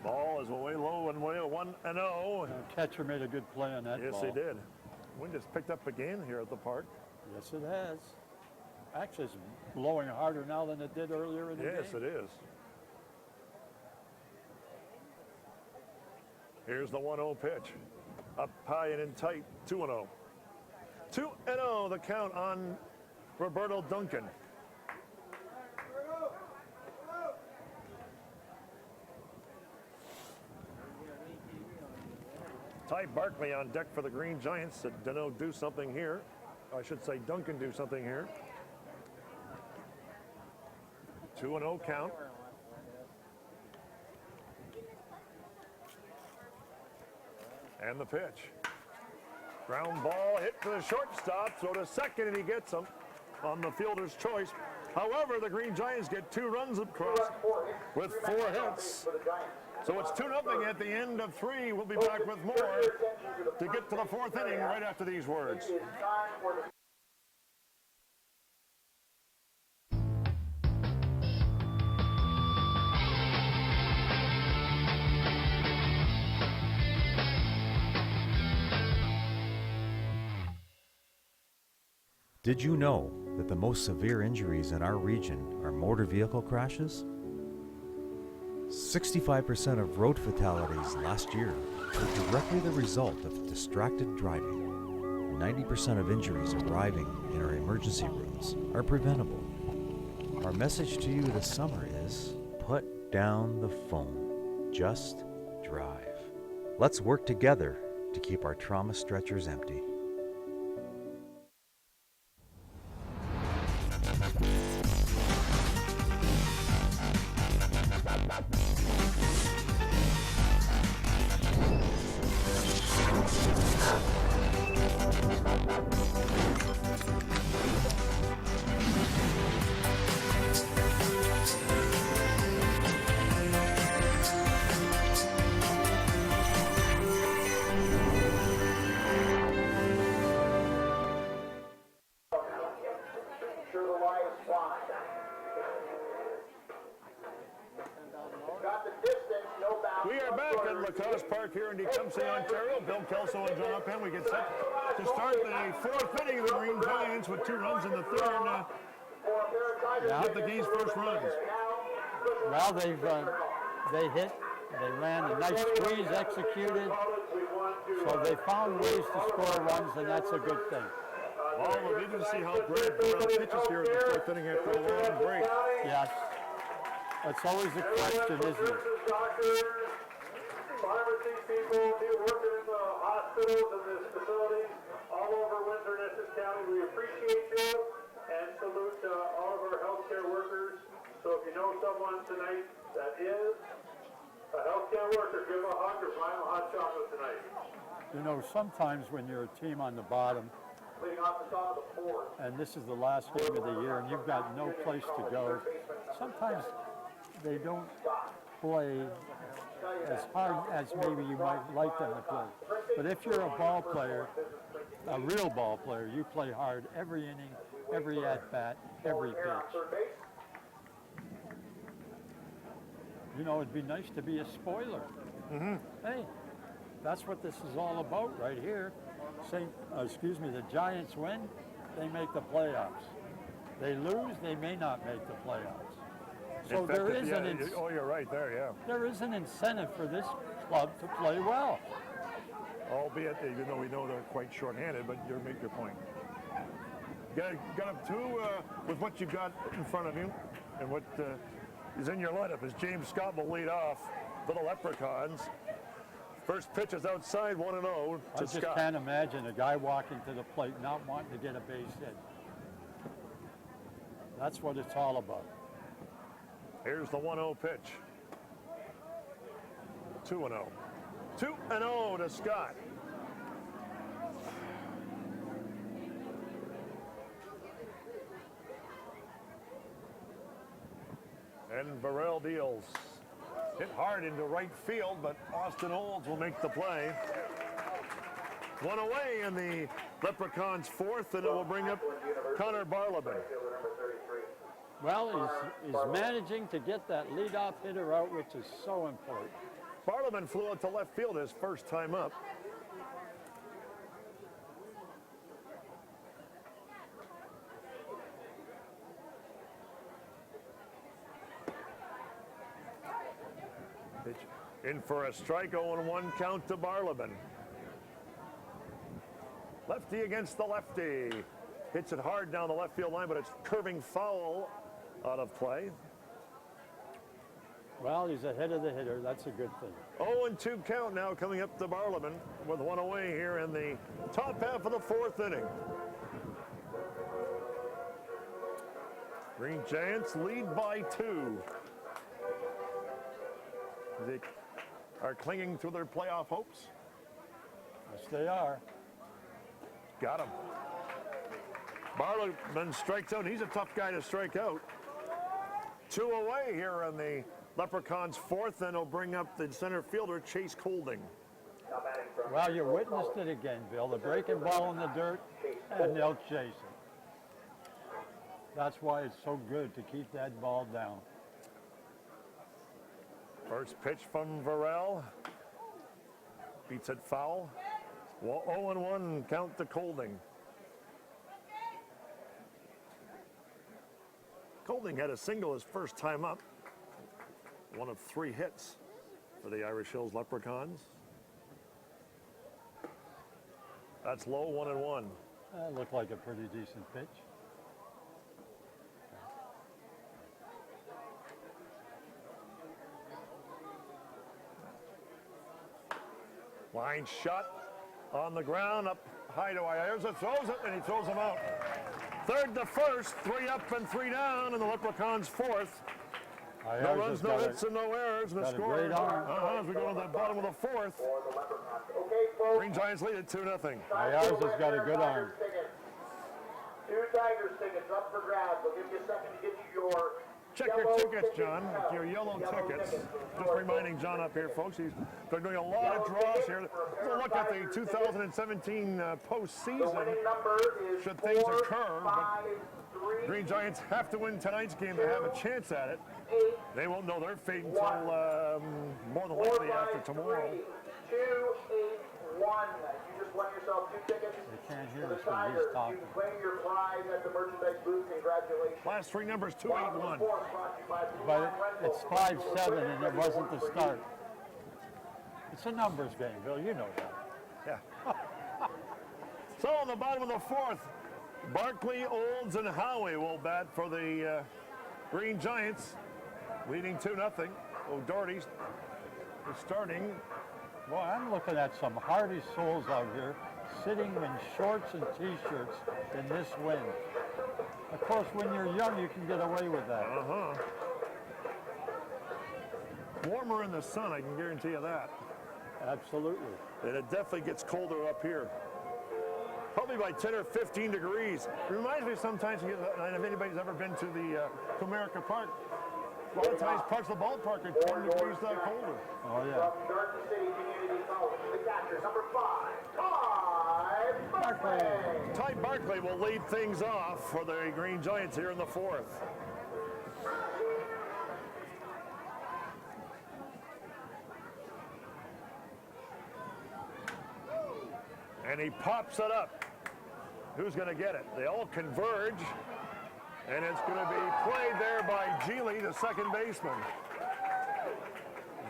Ball is way low and way 1-0. Catcher made a good play on that Yes, ball. he did. Wind has picked up again here at the park. Yes, it has. Actually, it's blowing harder now than it did earlier in the game. Yes, it is. Here's the 1-0 pitch. Up high and in tight, 2-0. 2-0 the count on Roberto Duncan. Ty Barkley on deck for the Green Giants. Said Deneau do something here. I should say Duncan do something here. 2-0 count. And the pitch. Ground ball hit to the shortstop, so to second, and he gets him on the fielder's choice. However, the Green Giants get 2 runs across with 4 hits. So it's 2-0 at the end of 3. We'll be back with more to get to the 4th inning right after these words. Did you know that the most severe injuries in our region are motor vehicle crashes? 65% of road fatalities last year were directly the result of distracted driving. 90% of injuries arriving in our emergency rooms are preventable. Our message to you this summer is, put down the phone. Just drive. Let's work together to keep our trauma stretchers empty. Sure the lie is fine. Got the distance, no bounce. We are back in Lacoste Park here in Tecumseh, Ontario. Bill Kelso and John Upham. We get set to start the fourth inning of the Green Giants with 2 runs in the third. Get the Geese' first runs. Well, they hit, they ran a nice squeeze executed, so they found ways to score runs, and that's a good thing. Well, we didn't see how Brad Burrell pitches here in the fourth inning after a long break. Yes, that's always a question, isn't it? Pharmacy people, people working in the hospitals and the facilities all over Windsor and Essex County, we appreciate you and salute all of our healthcare workers. So if you know someone tonight that is a healthcare worker, give them a hug or buy them a hot chocolate tonight. You know, sometimes when you're a team on the bottom, Leading off the top of the fourth. and this is the last game of the year, and you've got no place to go, sometimes they don't play as hard as maybe you might like them to play. But if you're a ball player, a real ball player, you play hard every inning, every at-bat, every pitch. You know, it'd be nice to be a spoiler. Hey, that's what this is all about right here. The Giants win, they make the playoffs. They lose, they may not make the playoffs. So In fact, there is oh, you're right there, yeah. there is an incentive for this club to play well. Albeit, even though we know they're quite short-handed, but you make your point. Got up two with what you got in front of you, and what is in your lineup is James Scott will lead off for the Leprechauns. First pitch is outside, 1-0 to I just Scott. can't imagine a guy walking to the plate not wanting to get a base hit. That's what it's all about. Here's the 1-0 pitch. 2-0. 2-0 to Scott. And Burrell deals. Hit hard into right field, but Austin Olds will make the play. One away in the Leprechauns' fourth, and it will bring up Connor Barleben. Well, he's managing to get that leadoff hitter out, which is so important. Barleben flew out to left field his first time up. Pitch in for a strike, 0-1 count to Barleben. Lefty against the lefty. Hits it hard down the left field line, but it's curving foul out of play. Well, he's ahead of the hitter. That's a good thing. 0-2 count now coming up to Barleben with one away here in the top half of the fourth inning. Green Giants lead by 2. They are clinging to their playoff hopes. Yes, they are. Got him. Barleben strikes out. He's a tough guy to strike out. 2 away here in the Leprechauns' fourth, and he'll bring up the center fielder, Chase Colding. Well, you witnessed it again, Bill. The breaking ball in the dirt, and they'll chase it. That's why it's so good to keep that ball down. First pitch from Varel. Beats it foul. Well, 0-1 count to Colding. Colding had a single his first time up. One of 3 hits for the Irish Hills Leprechauns. That's low, 1-1. That looked like a pretty decent pitch. Line shot on the ground, up high to Ayerza, throws it, and he throws him out. Third to first, 3 up and 3 down, and the Leprechauns fourth. No runs, no hits, and no errors, and the score as we go to the bottom of the fourth. Green Giants lead at 2-0. Ayerza's got a good arm. 2 Tigers tickets up for grabs. We'll give you a second to get you your Check your tickets, John, your yellow tickets. Just reminding John up here, folks, they're doing a lot of draws here. We'll look at the 2017 postseason, should things occur, but Green Giants have to win tonight's game to have a chance at it. They won't know their fate until more than likely after tomorrow. 281. You just won yourself 2 tickets. They can't hear to the us when Tigers. he's talking. You can claim your prize at the merchandise booth. Congratulations. Last 3 numbers, 281. But it's 5-7, and it wasn't the start. It's a numbers game, Bill. You know that. Yeah. So on the bottom of the fourth, Barkley, Olds, and Howie will bat for the Green Giants, leading 2-0. O'Doherty is starting. Well, I'm looking at some hardy souls out here sitting in shorts and T-shirts in this wind. Of course, when you're young, you can get away with that. Warmer in the sun, I can guarantee you that. Absolutely. And it definitely gets colder up here. Probably by 10 or 15 degrees. Reminds me sometimes, if anybody's ever been to the Comerica Park, a lot of times parts of the ballpark are 10 degrees colder. Oh, yeah. From Garden City Community College, the catcher, number 5, Ty Barkley. Ty Barkley will lead things off for the Green Giants here in the fourth. And he pops it up. Who's going to get it? They all converge. And it's going to be played there by Geely, the second baseman.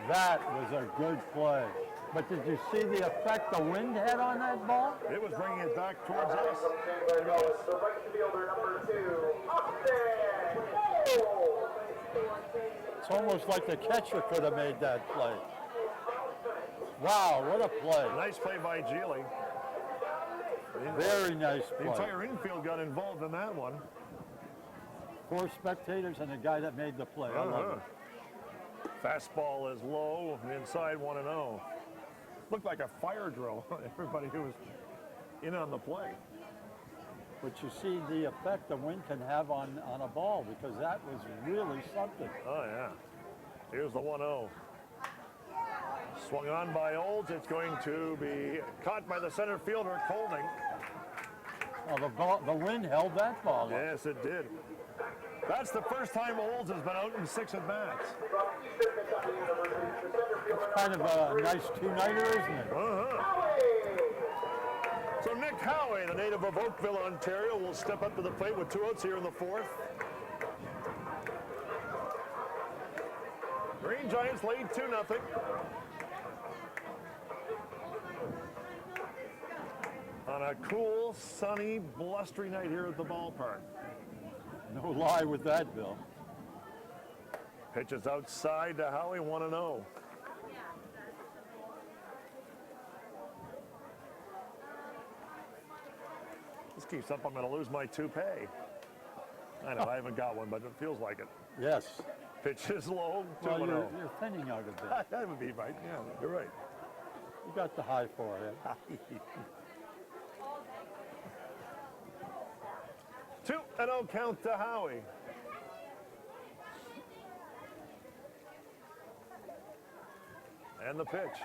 That was a good play. But did you see the effect the wind had on that ball? It was bringing it back towards us. The right fielder, number 2, Austin. It's almost like the catcher could have made that play. Wow, what a play. Nice play by Geely. Very nice The play. entire infield got involved in that one. 4 spectators and a guy that made the play. I love it. Fastball is low, and inside 1-0. Looked like a fire drill. Everybody who was in on the play. But you see the effect the wind can have on a ball, because that was really something. Oh, yeah. Here's the 1-0. Swung on by Olds. It's going to be caught by the center fielder, Colding. Well, the wind held that ball up. Yes, it did. That's the first time Olds has been out in 6 at-bats. It's kind of a nice two-nighter, isn't it? So Nick Howie, the native of Oakville, Ontario, will step up to the plate with 2 outs here in the fourth. Green Giants lead 2-0. On a cool, sunny, blustery night here at the ballpark. No lie with that, Bill. Pitches outside to Howie, 1-0. This keeps up, I'm going to lose my toupee. I know, I haven't got one, but it feels like it. Yes. Pitch is low, 2-0. Well, you're thinning out a bit. That would be right, yeah, you're right. You got the high forehead. 2-0 count to Howie. And the pitch,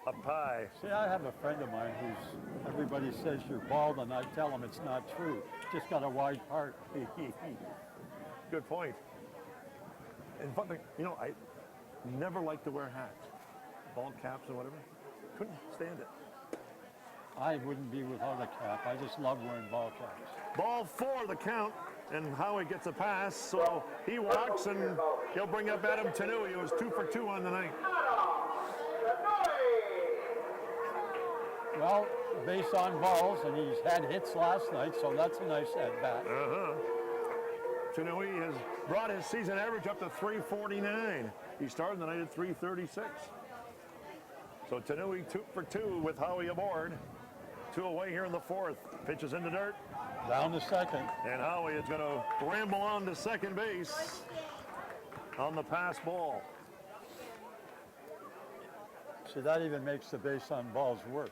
up high. See, I have a friend of mine who's, everybody says you're bald, and I tell him it's not true. Just got a wide part. Good point. And fun thing, you know, I never liked to wear hats, bald caps or whatever. Couldn't stand it. I wouldn't be without a cap. I just love wearing ball caps. Ball 4, the count, and Howie gets a pass, so he walks, and he'll bring up Adam Tanui, who was 2 for 2 on the night. Well, base on balls, and he's had hits last night, so that's a nice at-bat. Tanui has brought his season average up to 349. He started the night at 336. So Tanui 2 for 2 with Howie aboard. 2 away here in the 4th. Pitches into dirt. Down to second. And Howie is going to ramble on to second base on the pass ball. See, that even makes the base on balls work.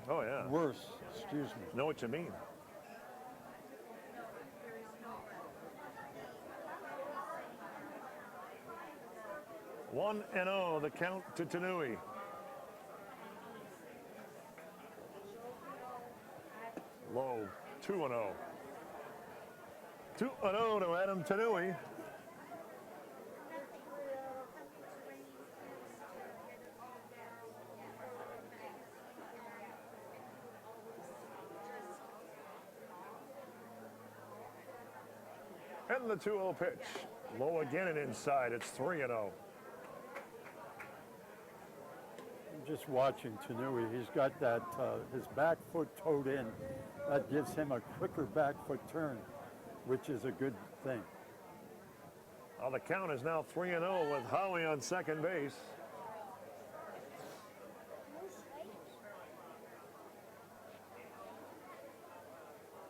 Oh, yeah. Worse, excuse me. Know what you mean. One and 0, the count to Tanui. Low, 2 and 0. 2 and 0 to Adam Tanui. And the 2-0 pitch. Low again and inside. It's 3 and 0. Just watching Tanui, he's got that, his back foot towed in. That gives him a quicker back foot turn, which is a good thing. Well, the count is now 3 and 0 with Howie on second base.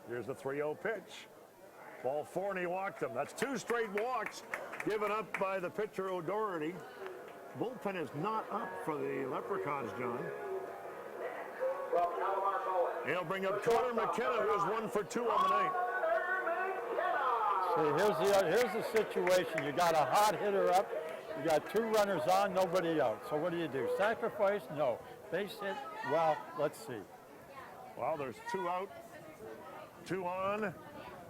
Here's the 3-0 pitch. Ball 4, and he walked him. That's 2 straight walks given up by the pitcher O'Doherty. Bullpen is not up for the Leprechauns, John. He'll bring up Connor McKenna, who is 1 for 2 on the night. See, here's the situation. You got a hot hitter up. You got 2 runners on, nobody out. So what do you do? Sacrifice? No. Base hit? Well, let's see. Well, there's 2 out, 2 on.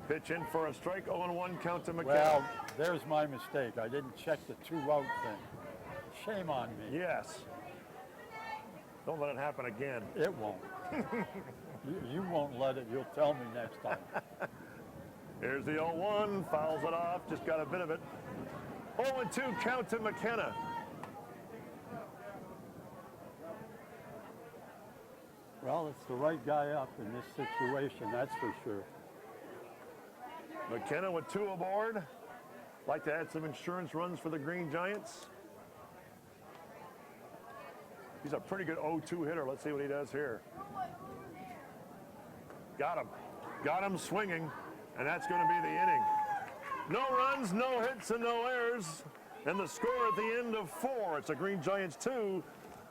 Pitch in for a strike, 0-1 count to McKenna. Well, there's my mistake. I didn't check the 2 out thing. Shame on me. Yes. Don't let it happen again. It won't. you won't let it. You'll tell me next time. Here's the 0-1, fouls it off, just got a bit of it. 0-2 count to McKenna. Well, it's the right guy up in this situation, that's for sure. McKenna with 2 aboard. Like to add some insurance runs for the Green Giants. He's a pretty good 0-2 hitter. Let's see what he does here. Got him. Got him swinging, and that's going to be the inning. No runs, no hits, and no errors. And the score at the end of 4. It's the Green Giants 2.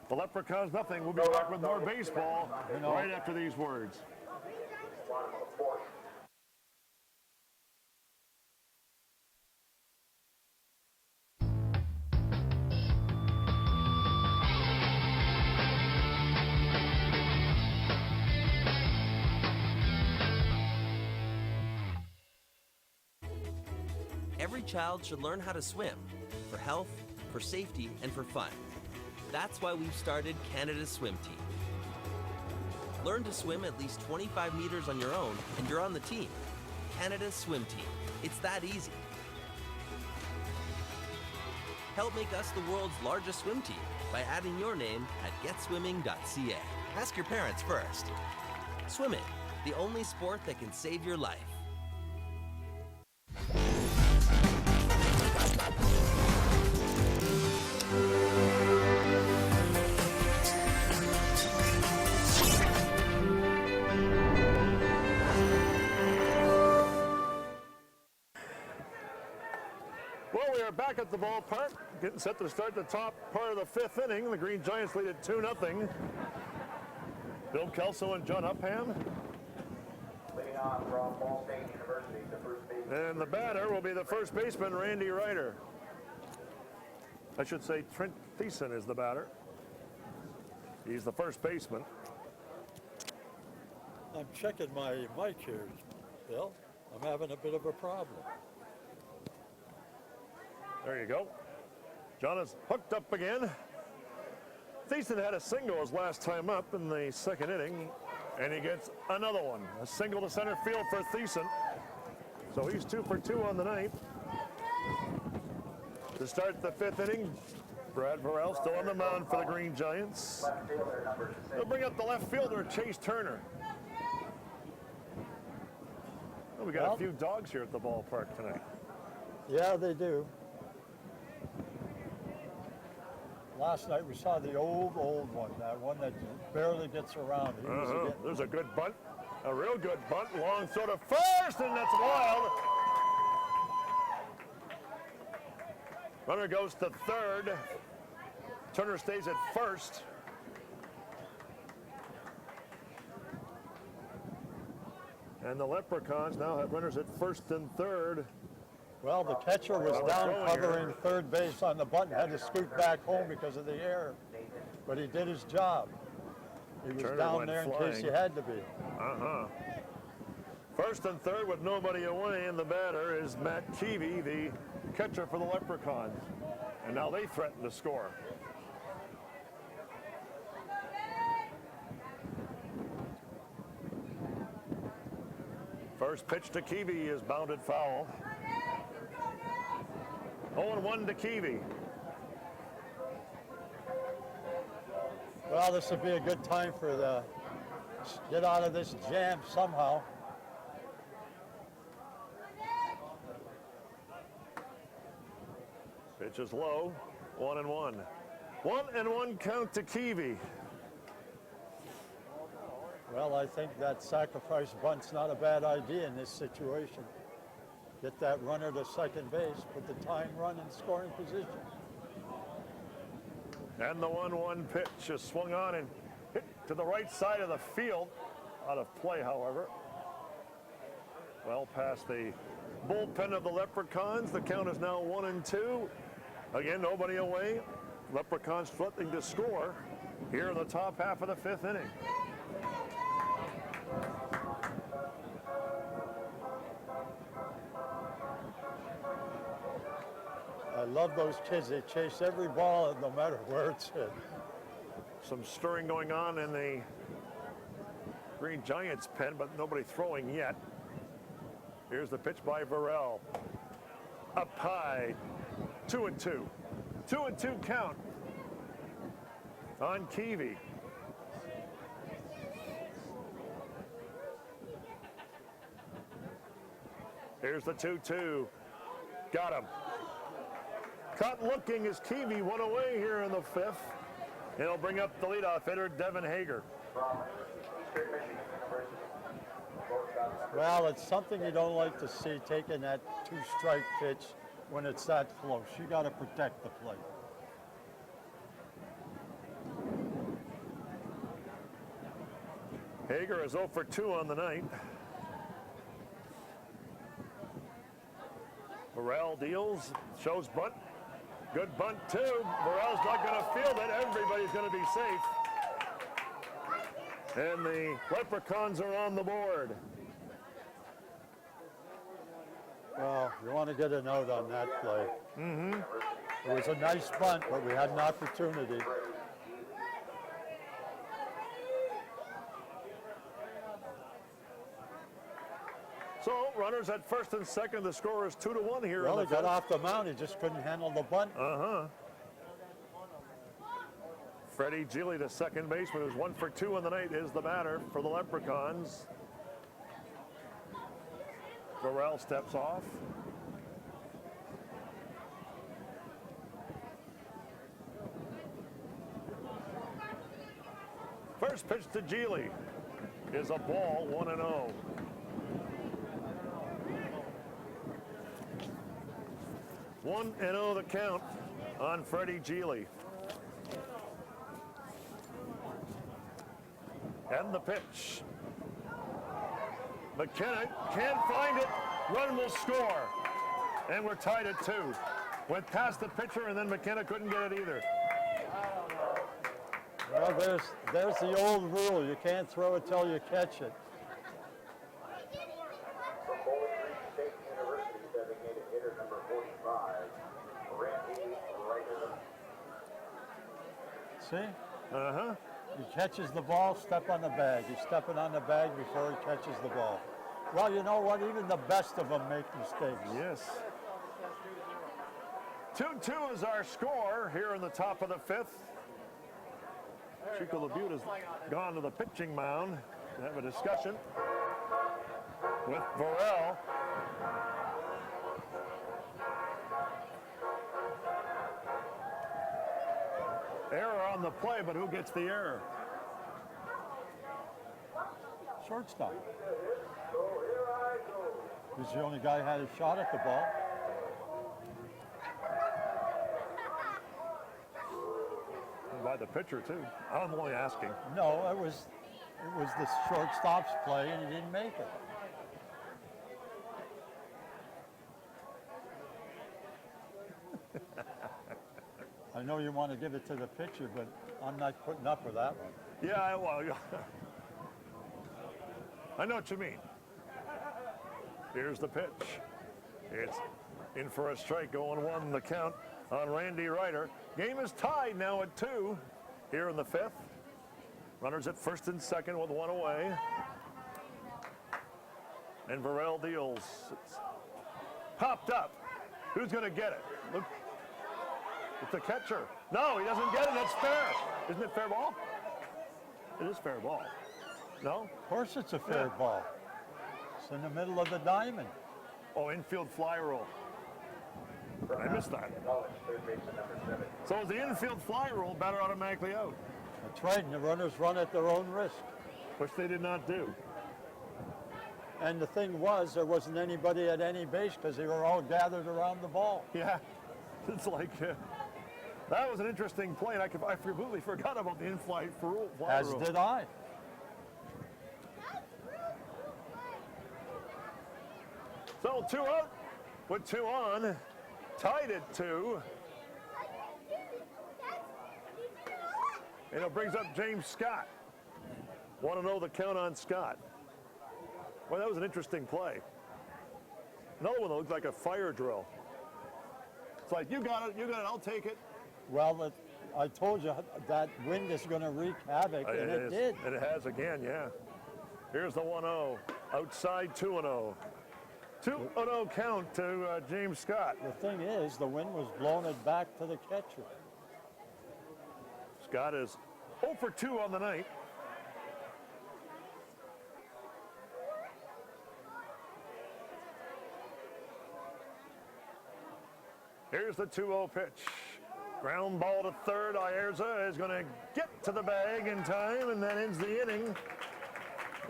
The Leprechauns nothing. We'll be back with more baseball right after these words. Every child should learn how to swim, for health, for safety, and for fun. That's why we've started Canada's Swim Team. Learn to swim at least 25 meters on your own, and you're on the team. Canada's Swim Team. It's that easy. Help make us the world's largest swim team by adding your name at getswimming.ca. Ask your parents first. Swimming, the only sport that can save your life. Well, we are back at the ballpark, getting set to start the top part of the 5th inning. The Green Giants lead at 2-0. Bill Kelso and John Upham. Leading on from Ball State University, the first baseman. And the batter will be the first baseman, Randy Ryder. I should say Trent Thiessen is the batter. He's the first baseman. I'm checking my mic here, Bill. I'm having a bit of a problem. There you go. John is hooked up again. Thiessen had a single his last time up in the 2nd inning, and he gets another one. A single to center field for Thiessen. So he's 2 for 2 on the night. To start the 5th inning, Brad Burrell still on the mound for the Green Giants. They'll bring up the left fielder, Chase Turner. Well, we got a few dogs here at the ballpark tonight. Yeah, they do. Last night we saw the old one, that one that barely gets around. There's a good bunt, a real good bunt, long throw to first, and that's wild. Runner goes to third. Turner stays at first. And the Leprechauns now have runners at first and third. Well, the catcher was down covering third base on the bunt, had to scoot back home because of the air. But he did his job. He was down there in case he had to be. First and third with nobody away, and the batter is Matt Keevy, the catcher for the Leprechauns. And now they threaten to score. First pitch to Keevy is bounded foul. 0-1 to Keevy. Well, this would be a good time for the get out of this jam somehow. Pitch is low, 1-1. 1-1 count to Keevy. Well, I think that sacrifice bunt's not a bad idea in this situation. Get that runner to second base, put the tying run in scoring position. And the 1-1 pitch is swung on and hit to the right side of the field. Out of play, however. Well past the bullpen of the Leprechauns. The count is now 1-2. Again, nobody away. Leprechauns threatening to score here in the top half of the 5th inning. I love those kids. They chase every ball no matter where it's hit. Some stirring going on in the Green Giants pen, but nobody throwing yet. Here's the pitch by Varel. Up high, 2-2. 2-2 count on Keevy. Here's the 2-2. Got him. Caught looking as Keevy went away here in the 5th. It'll bring up the leadoff hitter, Devin Hager. Well, it's something you don't like to see, taking that 2-strike pitch when it's that close. You got to protect the plate. Hager is 0 for 2 on the night. Burrell deals, shows bunt. Good bunt too. Burrell's not going to field it. Everybody's going to be safe. And the Leprechauns are on the board. Well, you want to get a note on that play. It was a nice bunt, but we had an opportunity. So, runners at first and second. The score is 2-1 here. Well, he got off the mound. He just couldn't handle the bunt. Freddie Geely, the second baseman, who's 1 for 2 on the night, is the batter for the Leprechauns. Burrell steps off. First pitch to Geely is a ball, 1-0. One and 0 the count on Freddie Geely. And the pitch. McKenna can't find it. Run will score. And we're tied at 2. Went past the pitcher, and then McKenna couldn't get it either. Well, there's the old rule. You can't throw it till you catch it. See? He catches the ball, step on the bag. He's stepping on the bag before he catches the ball. Well, you know what? Even the best of them make mistakes. Yes. 2-2 is our score here in the top of the fifth. Chico Labute has gone to the pitching mound to have a discussion with Burrell. Error on the play, but who gets the error? Shortstop. He's the only guy who had a shot at the ball. By the pitcher, too. I'm only asking. No, it was the shortstop's play, and he didn't make it. I know you want to give it to the pitcher, but I'm not putting up with that one. Yeah, well, I know what you mean. Here's the pitch. It's in for a strike, 0-1 the count on Randy Ryder. Game is tied now at 2 here in the fifth. Runners at first and second with one away. And Burrell deals. It's popped up. Who's going to get it? Look, it's the catcher. No, he doesn't get it. That's fair. Isn't it fair ball? It is fair ball. No? Of course it's a fair ball. It's in the middle of the diamond. Oh, infield fly rule. I missed that. So is the infield fly rule batter automatically out? That's right, and the runners run at their own risk. Which they did not do. And the thing was, there wasn't anybody at any base because they were all gathered around the ball. Yeah, it's like, that was an interesting play, and I completely forgot about the in-flight fly As rule. did I. So 2 out with 2 on, tied at 2. And it brings up James Scott. Want to know the count on Scott? Well, that was an interesting play. Another one that looked like a fire drill. It's like, you got it, I'll take it. Well, I told you that wind is going to wreak havoc, and it did. And it has again, yeah. Here's the 1-0. Outside 2-0. 2-0 count to James Scott. The thing is, the wind was blowing it back to the catcher. Scott is 0 for 2 on the night. Here's the 2-0 pitch. Ground ball to third. Ayerza is going to get to the bag in time, and that ends the inning.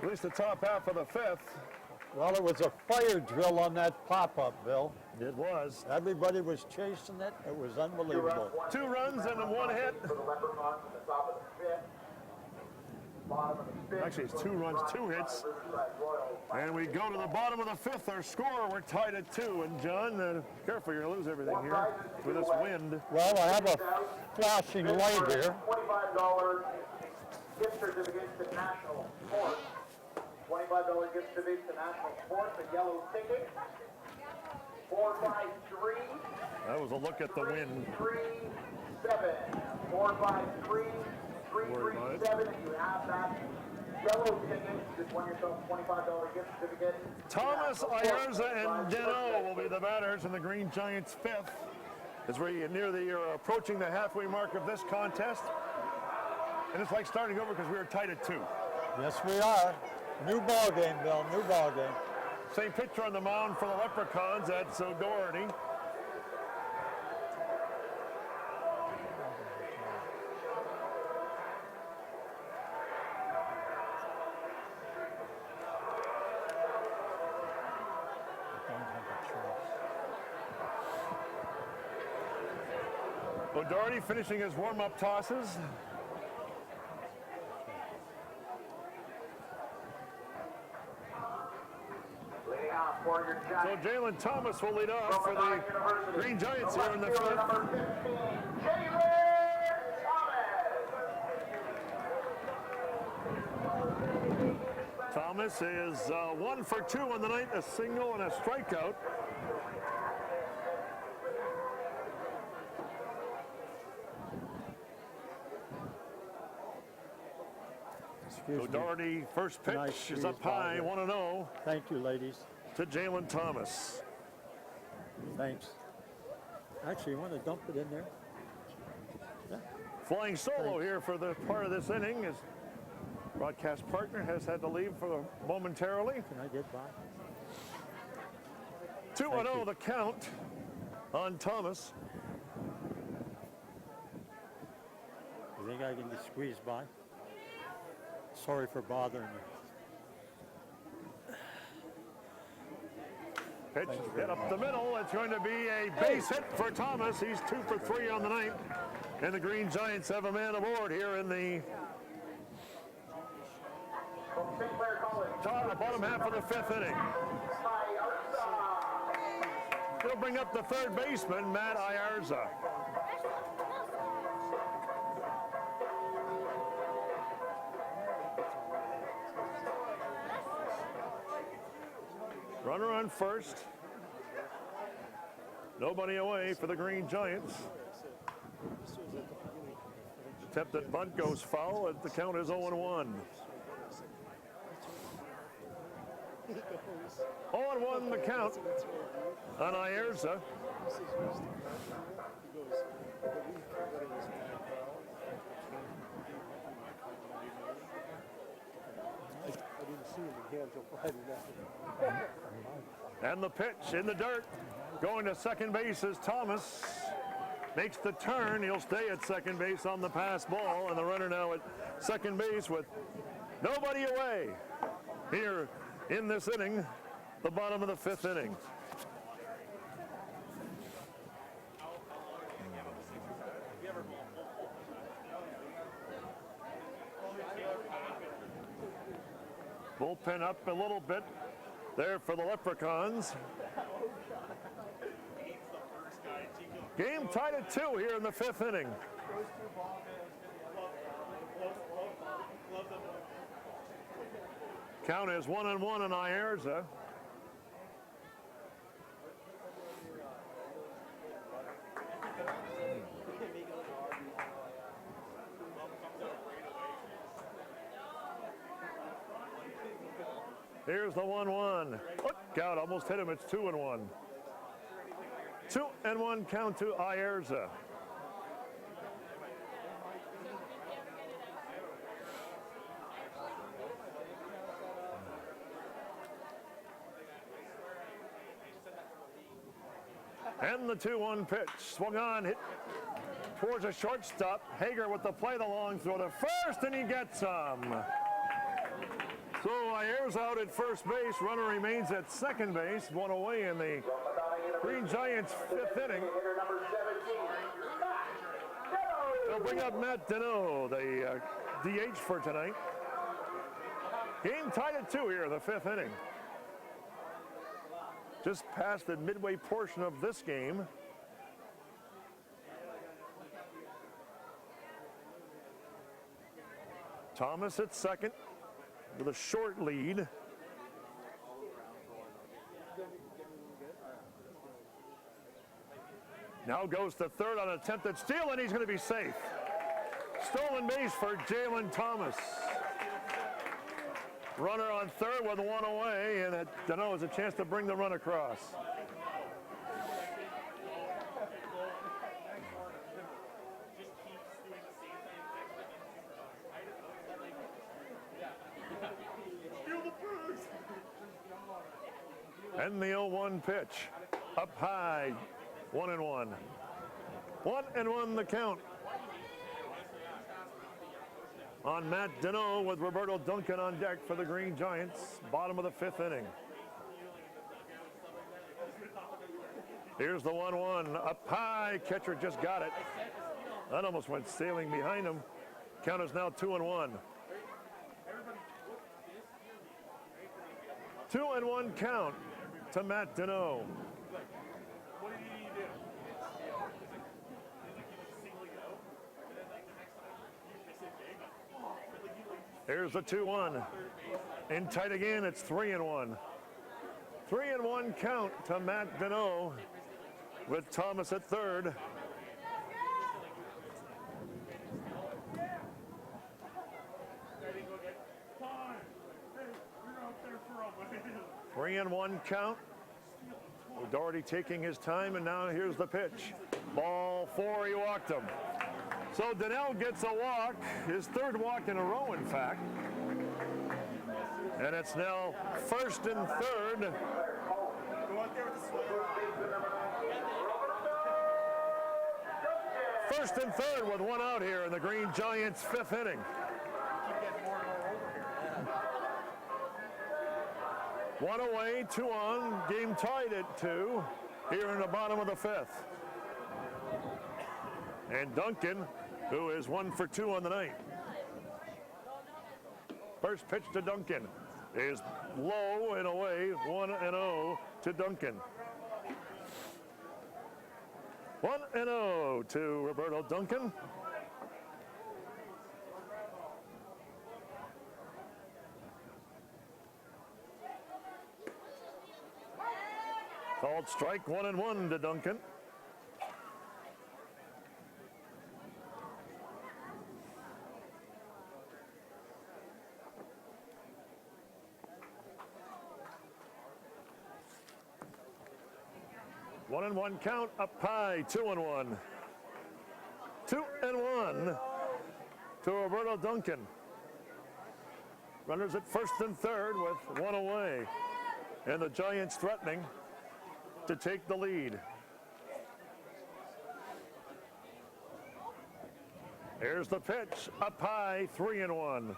At least the top half of the fifth. Well, it was a fire drill on that pop-up, Bill. It was. Everybody was chasing it. It was unbelievable. 2 runs and 1 hit. Actually, it's 2 runs, 2 hits. And we go to the bottom of the fifth. Our score, we're tied at 2. And John, careful, you're going to lose everything here with this wind. Well, I have a flashing light here. $25 gift certificate to National Sports. $25 gift certificate to National Sports. A yellow ticket. 453. That was a look at the wind. 337. 453. 337. If you have that yellow ticket, you just won yourself a $25 gift certificate. Thomas, Ayerza, and Deno will be the batters in the Green Giants' fifth. As we are approaching the halfway mark of this contest. And it's like starting over because we were tied at 2. Yes, we are. New ball game, Bill. New ball game. Same pitcher on the mound for the Leprechauns. That's O'Doherty. O'Doherty finishing his warm-up tosses. So Jalen Thomas will lead off for the Green Giants here in the fifth. Thomas is 1 for 2 on the night, a single and a strikeout. Excuse me. Doherty, first Nice pitch is squeeze up by high, there. 1-0 Thank you, ladies. to Jalen Thomas. Thanks. Actually, you want to dump it in there? Yeah. Flying solo Thanks. here for the part of this inning. His broadcast partner has had to leave for momentarily. Can I get by? 2-0 the count on Thomas. You think I can just squeeze by? Sorry for bothering you. Pitch hit up the middle. It's going to be a base hit for Thomas. He's 2 for 3 on the night. And the Green Giants have a man aboard here in the St. Clair College. bottom half of the 5th inning. He'll bring up the third baseman, Matt Ayarza. Runner on first. Nobody away for the Green Giants. Attempted bunt goes foul. The count is 0-1. 0-1 the count on Ayarza. And the pitch in the dirt. Going to second base is Thomas. Makes the turn. He'll stay at second base on the pass ball. And the runner now at second base with nobody away here in this inning, the bottom of the 5th inning. Bullpen up a little bit there for the Leprechauns. Game tied at 2 here in the 5th inning. Count is 1-1 on Ayarza. Here's the 1-1. Look out, almost hit him. It's 2-1. 2-1 count to Ayarza. And the 2-1 pitch. Swung on, hit towards a shortstop. Hager with the play, the long throw to first, and he gets some. So Ayarza out at first base. Runner remains at second base. One away in the Green Giants' 5th inning. They'll bring up Matt Deneau, the DH for tonight. Game tied at 2 here in the 5th inning. Just past the midway portion of this game. Thomas at second with a short lead. Now goes to third on attempted steal, and he's going to be safe. Stolen base for Jalen Thomas. Runner on third with one away, and Deneau has a chance to bring the run across. And the 0-1 pitch. Up high, 1-1. 1-1 the count on Matt Deneau with Roberto Duncan on deck for the Green Giants. Bottom of the 5th inning. Here's the 1-1. Up high, catcher just got it. That almost went sailing behind him. Count is now 2-1. 2-1 count to Matt Deneau. Here's the 2-1. In tight again, it's 3-1. 3-1 count to Matt Deneau with Thomas at third. 3-1 count. Doherty taking his time, and now here's the pitch. Ball 4, he walked him. So Donnell gets a walk, his third walk in a row, in fact. And it's now first and third. First and third with one out here in the Green Giants' 5th inning. One away, 2 on, game tied at 2 here in the bottom of the 5th. And Duncan, who is 1 for 2 on the night. First pitch to Duncan is low and away, 1-0 to Duncan. 1-0 to Roberto Duncan. Called strike 1-1 to Duncan. One and one count, up high, 2-1. 2-1 to Roberto Duncan. Runners at first and third with one away. And the Giants threatening to take the lead. Here's the pitch, up high, 3-1.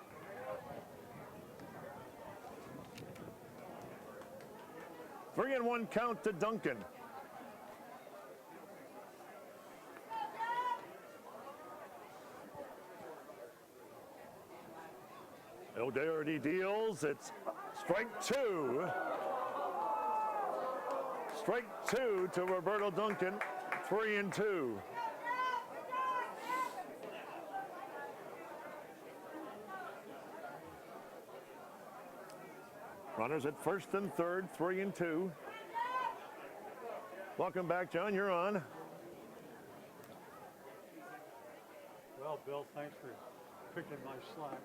Three and one count to Duncan. O'Doherty deals, it's strike 2. Strike 2 to Roberto Duncan, 3-2. Runners at first and third, 3-2. Welcome back, John, you're on. Well, Bill, thanks for picking up my slack.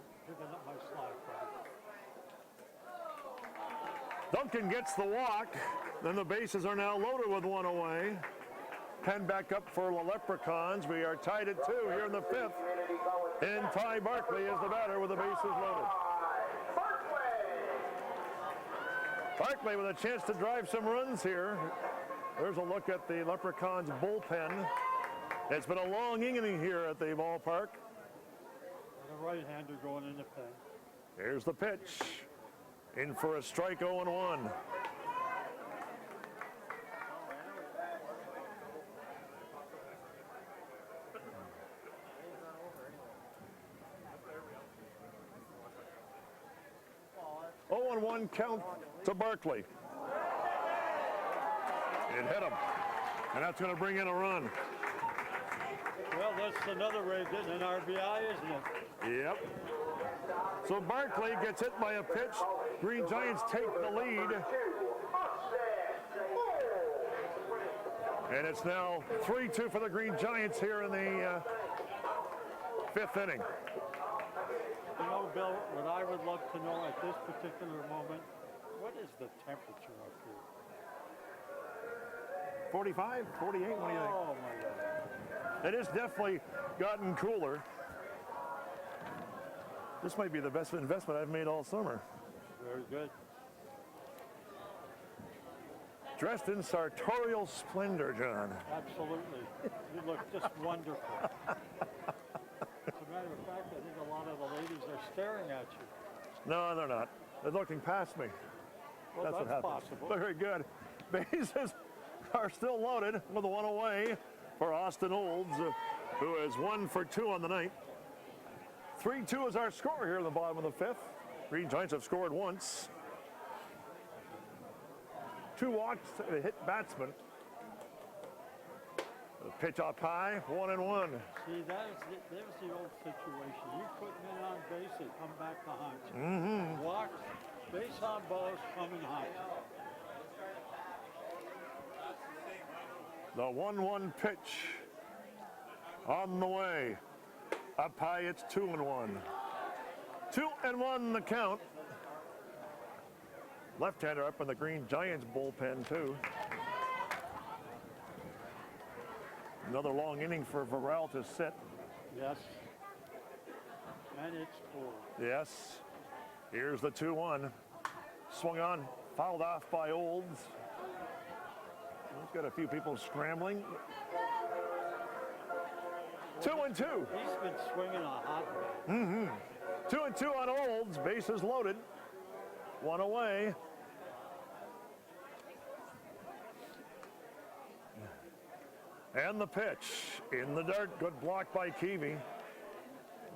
Duncan gets the walk. Then the bases are now loaded with one away. Pen back up for the Leprechauns. We are tied at 2 here in the 5th. And Ty Barkley is the batter with the bases loaded. Barkley with a chance to drive some runs here. There's a look at the Leprechauns bullpen. It's been a long inning here at the ballpark. And a right-hander going in the pen. Here's the pitch. In for a strike, 0-1. One count to Barkley. It hit him, and that's going to bring in a run. Well, that's another way of getting an RBI, isn't it? Yep. So Barkley gets hit by a pitch. Green Giants take the lead. And it's now 3-2 for the Green Giants here in the 5th inning. You know, Bill, what I would love to know at this particular moment, what is the temperature up here? 45, 48, what do you think? Oh, my God. It has definitely gotten cooler. This might be the best investment I've made all summer. Very good. Dressed in sartorial splendor, John. Absolutely. You look just wonderful. As a matter of fact, I think a lot of the ladies are staring at you. No, they're not. They're looking past me. Well, that's what happens. Possible. Very good. Bases are still loaded with a one away for Austin Olds, who is 1 for 2 on the night. 3-2 is our score here in the bottom of the 5th. Green Giants have scored once. 2 walks to hit batsman. The pitch up high, 1-1. See, that was the old situation. You put men on base, they come back to haunt you. Mm-hmm. Walks, base on balls, come and haunt you. The 1-1 pitch on the way. Up high, it's 2-1. 2-1 the count. left-hander up in the Green Giants bullpen, too. Another long inning for Varel to sit. Yes. And it's full. Yes. Here's the 2-1. Swung on, fouled off by Olds. He's got a few people scrambling. 2-2. He's been swinging a hot one. 2-2 on Olds. Bases loaded. One away. And the pitch in the dirt. Good block by Keevy.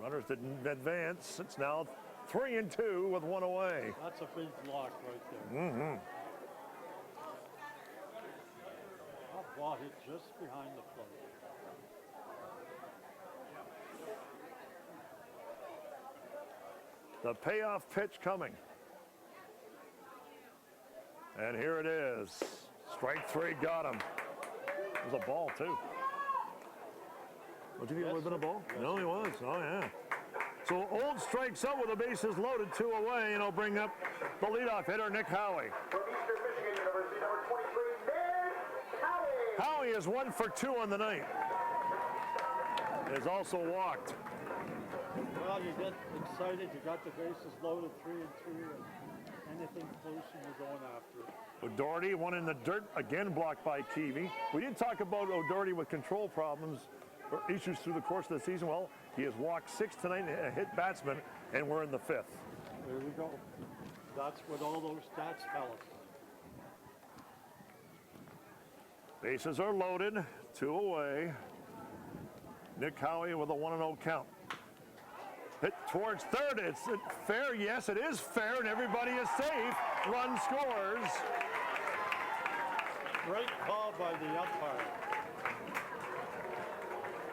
Runners didn't advance. It's now 3-2 with one away. That's a big block right there. That ball hit just behind the plate. The payoff pitch coming. And here it is. Strike three, got him. It was a ball, too. What, do you think it would have been a ball? No, he was. Oh, yeah. So Old strikes out with the bases loaded, two away, and he'll bring up the leadoff hitter, Nick Howie. From Eastern Michigan University, number 23, Nick Howie. Howie is 1 for 2 on the night. Is also walked. Well, you get excited. You got the bases loaded, 3-2, and anything close and you're going after it. O'Doherty, one in the dirt, again blocked by Keevy. We did talk about O'Doherty with control problems or issues through the course of the season. Well, he has walked 6 tonight and a hit batsman, and we're in the 5th. There we go. That's what all those stats tell us. Bases are loaded, 2 away. Nick Howie with a 1-0 count. Hit towards third. It's fair. Yes, it is fair, and everybody is safe. Run scores. Great call by the umpire.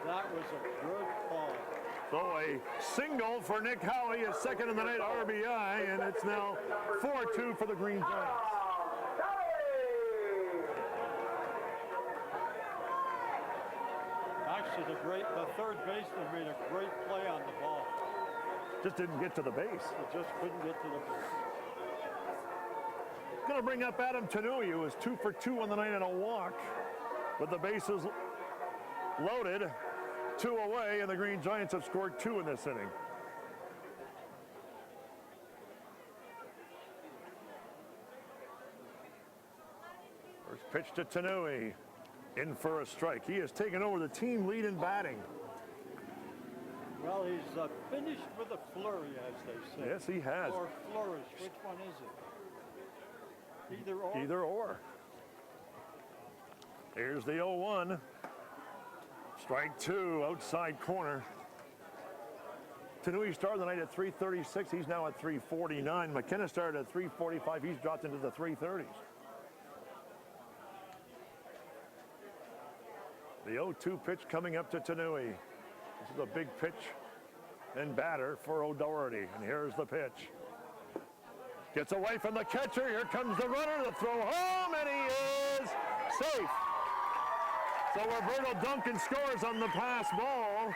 That was a good call. So a single for Nick Howie, his second in the night RBI, and it's now 4-2 for the Green Giants. Actually, the third baseman made a great play on the ball. Just didn't get to the base. He just couldn't get to the base. Going to bring up Adam Tanui, who is 2 for 2 on the night and a walk. With the bases loaded, 2 away, and the Green Giants have scored 2 in this inning. First pitch to Tanui, in for a strike. He has taken over the team lead in batting. Well, he's finished with a flurry, as they say. Yes, he has. Or flourish. Which one is it? Either or? Either or. Here's the 0-1. Strike 2, outside corner. Tanui started the night at 336. He's now at 349. McKenna started at 345. He's dropped into the 330s. The 0-2 pitch coming up to Tanui. This is a big pitch and batter for O'Doherty. And here's the pitch. Gets away from the catcher. Here comes the runner. The throw home, and he is safe. So Roberto Duncan scores on the pass ball.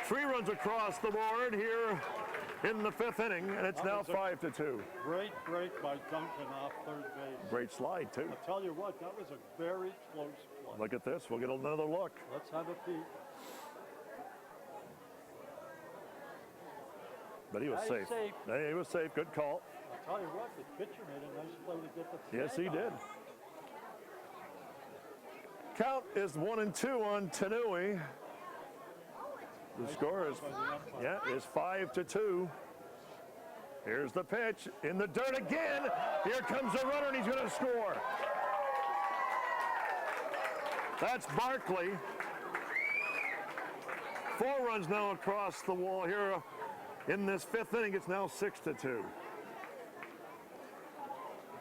3 runs across the board here in the 5th inning, and it's now 5-2. Great break by Duncan off third base. Great slide, too. I'll tell you what, that was a very close play. Look at this. We'll get another look. Let's have a peek. But he was safe. Hey, he was safe. Good call. I'll tell you what, the pitcher made a nice play to get the Yes, he did. Count is 1-2 on Tanui. The score is 5-2. Here's the pitch in the dirt again. Here comes the runner, and he's going to score. That's Barkley. 4 runs now across the wall here in this 5th inning. It's now 6-2.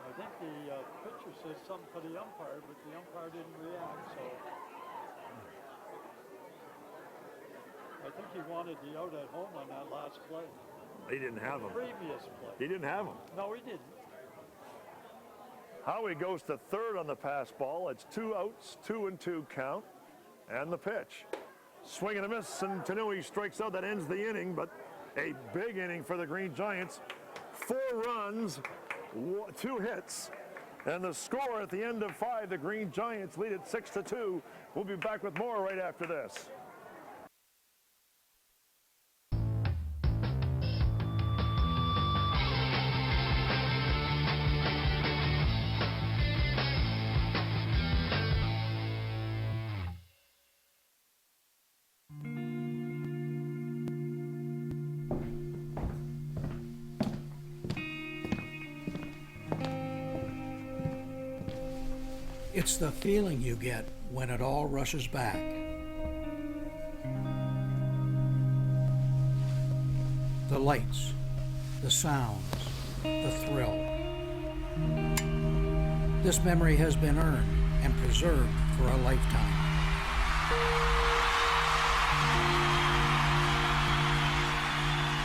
I think the pitcher said something to the umpire, but the umpire didn't react, so I think he wanted the out at home on that last play. He didn't have him. Previous play. He didn't have him. No, he didn't. Howie goes to third on the pass ball. It's 2 outs, 2-2 count, and the pitch. Swing and a miss, and Tanui strikes out. That ends the inning, but a big inning for the Green Giants. 4 runs 2 hits. And the score at the end of 5, the Green Giants lead it 6-2. We'll be back with more right after this. It's the feeling you get when it all rushes back. The lights, the sounds, the thrill. This memory has been earned and preserved for a lifetime.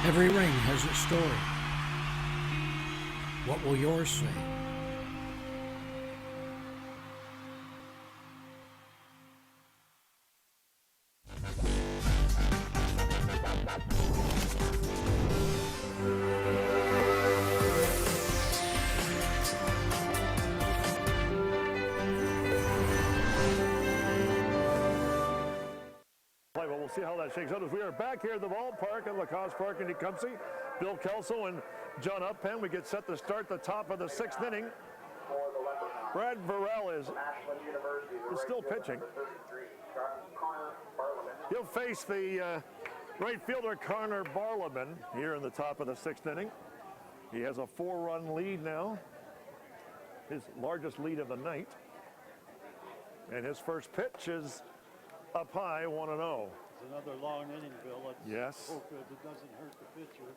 Every ring has its story. What will yours say? We'll see how that shakes out as we are back here at the ballpark at Lacoste Park in Tecumseh. Bill Kelso and John Upham. We get set to start the top of the 6th inning. Brad Varel is still pitching. He'll face the right fielder Connor Barlaman here in the top of the 6th inning. He has a 4-run lead now, his largest lead of the night. And his first pitch is up high, 1-0. It's another long inning, Bill. Let's yes. hope that it doesn't hurt the pitcher.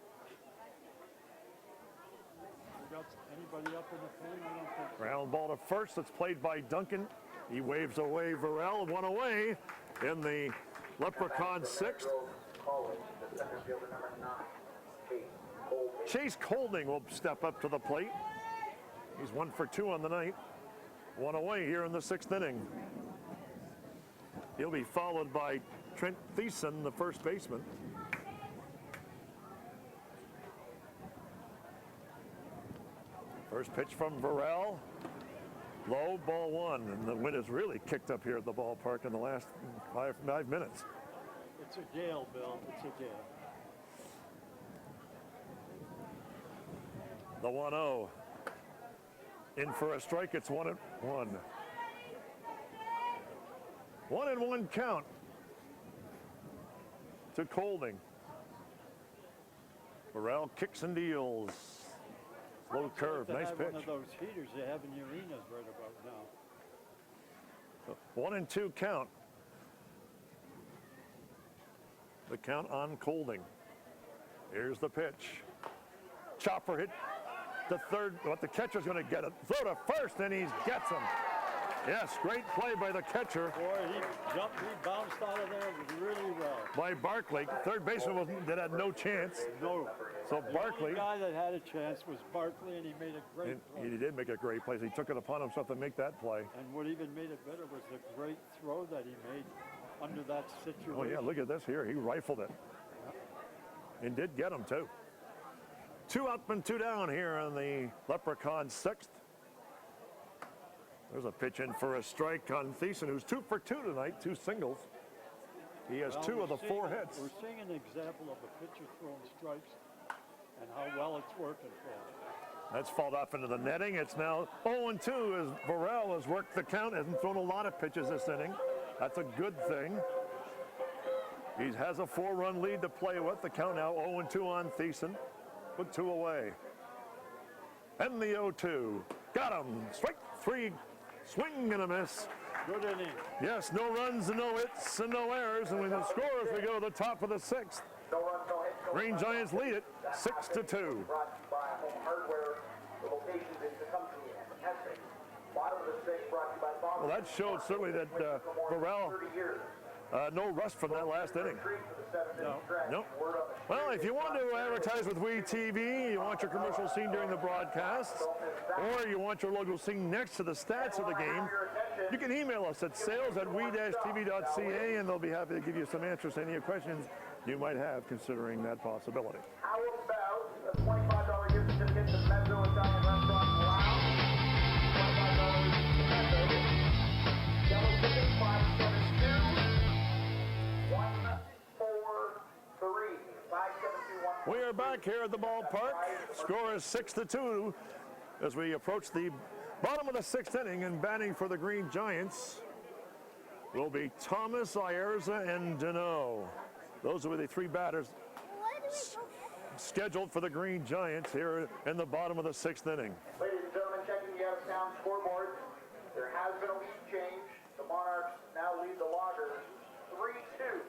We got anybody up in the pen? I don't think so. Ground ball to first. That's played by Duncan. He waves away Varel. 1 away in the Leprechaun 6th. Chase Colding will step up to the plate. He's 1 for 2 on the night. 1 away here in the 6th inning. He'll be followed by Trent Thiessen, the first baseman. First pitch from Varel. Low, ball 1. And the wind has really kicked up here at the ballpark in the last five minutes. It's a gale, Bill. It's a gale. The 1-0. In for a strike, it's 1-1. 1-1 count to Colding. Varel kicks and deals. Low curve, nice pitch. One of those heaters they have in the arenas right about now. 1-2 count. The count on Colding. Here's the pitch. Chopper hit to third, but the catcher's going to get it. Throw to first, and he gets him. Yes, great play by the catcher. Boy, he bounced out of there really well. By Barkley. Third baseman that had no chance. No. So Barkley. The only guy that had a chance was Barkley, and he made a great play. He did make a great play. He took it upon himself to make that play. And what even made it better was the great throw that he made under that situation. Oh, yeah, look at this here. He rifled it. And did get him, too. 2 up and 2 down here on the Leprechaun 6th. There's a pitch in for a strike on Thiessen, who's 2 for 2 tonight, 2 singles. He has 2 of the 4 hits. We're seeing an example of a pitcher throwing strikes and how well it's working for him. That's fouled off into the netting. It's now 0-2 as Varel has worked the count, hasn't thrown a lot of pitches this inning. That's a good thing. He has a 4-run lead to play with. The count now 0-2 on Thiessen, with 2 away. And the 0-2. Got him. Strike 3. Swing and a miss. Good inning. Yes, no runs and no hits and no errors. And with the score as we go to the top of the 6th. Green Giants lead it 6-2. Well, that showed certainly that Varel, no rust from that last inning. No. Well, if you want to advertise with WeTV, you want your commercial seen during the broadcasts, or you want your logo seen next to the stats of the game, you can email us at sales@we-tv.ca, and they'll be happy to give you some answers to any questions you might have considering that possibility. How about a $25 gift certificate to Mezzo Italian Restaurant? We are back here at the ballpark. Score is 6-2 as we approach the bottom of the 6th inning, and batting for the Green Giants will be Thomas, Ayerza, and Deneau. Those will be the 3 batters scheduled for the Green Giants here in the bottom of the 6th inning. Ladies and gentlemen, checking the out-of-town scoreboard. There has been a lead change. The Monarchs now lead the Loggers 3-2.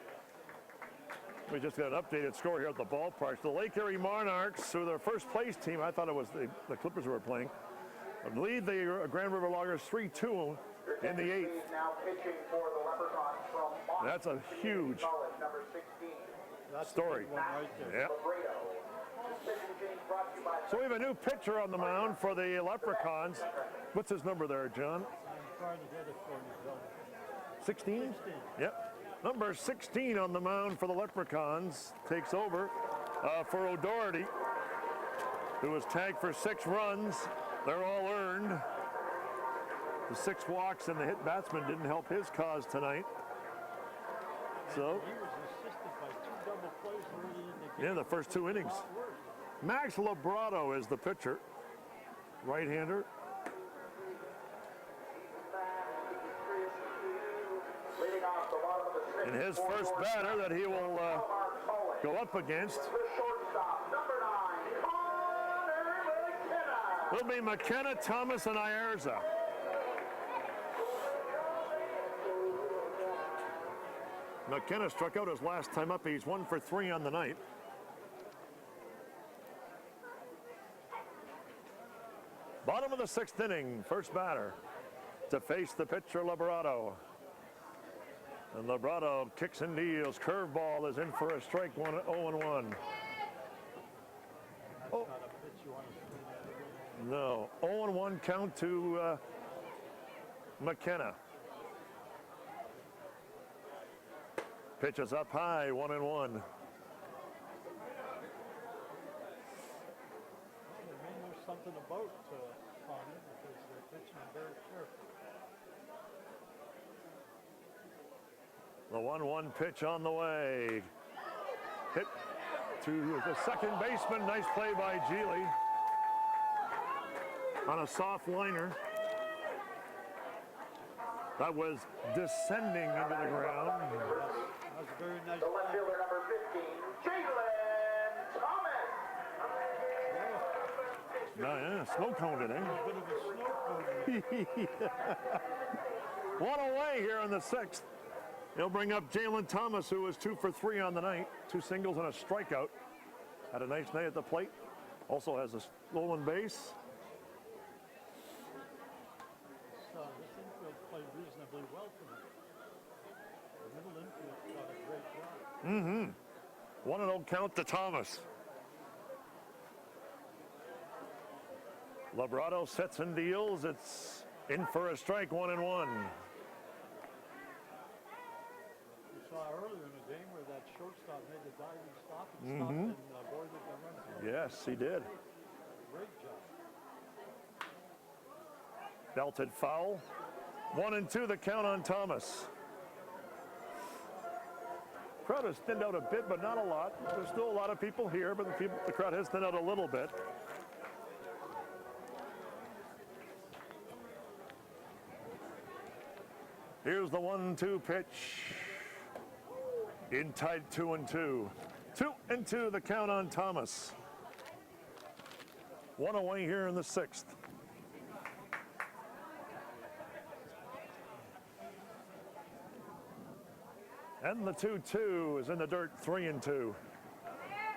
We just got an updated score here at the ballpark. The Lake Erie Monarchs, who are their first place team, I thought it was the Clippers who were playing, lead the Grand River Loggers 3-2 in the 8th. Now pitching for the Leprechauns from Moss. That's a huge College, number 16. story. Yeah. So we have a new pitcher on the mound for the Leprechauns. What's his number there, John? I'm trying to get it for you, Bill. 16? Yep. Number 16 on the mound for the Leprechauns takes over for O'Doherty, who was tagged for 6 runs. They're all earned. The 6 walks and the hit batsman didn't help his cause tonight. So, He was assisted by 2 double plays early in the game. yeah, the first 2 innings. Max Labrato is the pitcher, right-hander. And his first batter that he will go up against will be McKenna, Thomas, and Ayerza. McKenna struck out his last time up. He's 1 for 3 on the night. Bottom of the 6th inning, first batter to face the pitcher, Labrato. And Labrato kicks and deals. Curveball is in for a strike, 0-1. Oh, no. 0-1 count to McKenna. Pitch is up high, 1-1. Well, they may know something about Tommy because they're pitching very carefully. The 1-1 pitch on the way. Hit to the second baseman. Nice play by Geely on a soft liner. That was descending into the ground. That was a very nice The left fielder, number 15, Jalen Thomas. No, yeah, snow cone today. a bit of a snow cone. One away here in the 6th. He'll bring up Jalen Thomas, who was 2 for 3 on the night. 2 singles and a strikeout. Had a nice night at the plate. Also has a stolen base. So this infield played reasonably well for them. The middle infield got a great job. 1-0 count to Thomas. Labrato sets and deals. It's in for a strike, 1-1. We saw earlier in the game where that shortstop made the diving stop and stopped and avoided the run. Yes, he did. Great job. Belted foul. 1-2 the count on Thomas. Crowd has thinned out a bit, but not a lot. There's still a lot of people here, but the crowd has thinned out a little bit. Here's the 1-2 pitch. In tight 2-2. 2-2 the count on Thomas. 1 away here in the 6th. And the 2-2 is in the dirt, 3-2.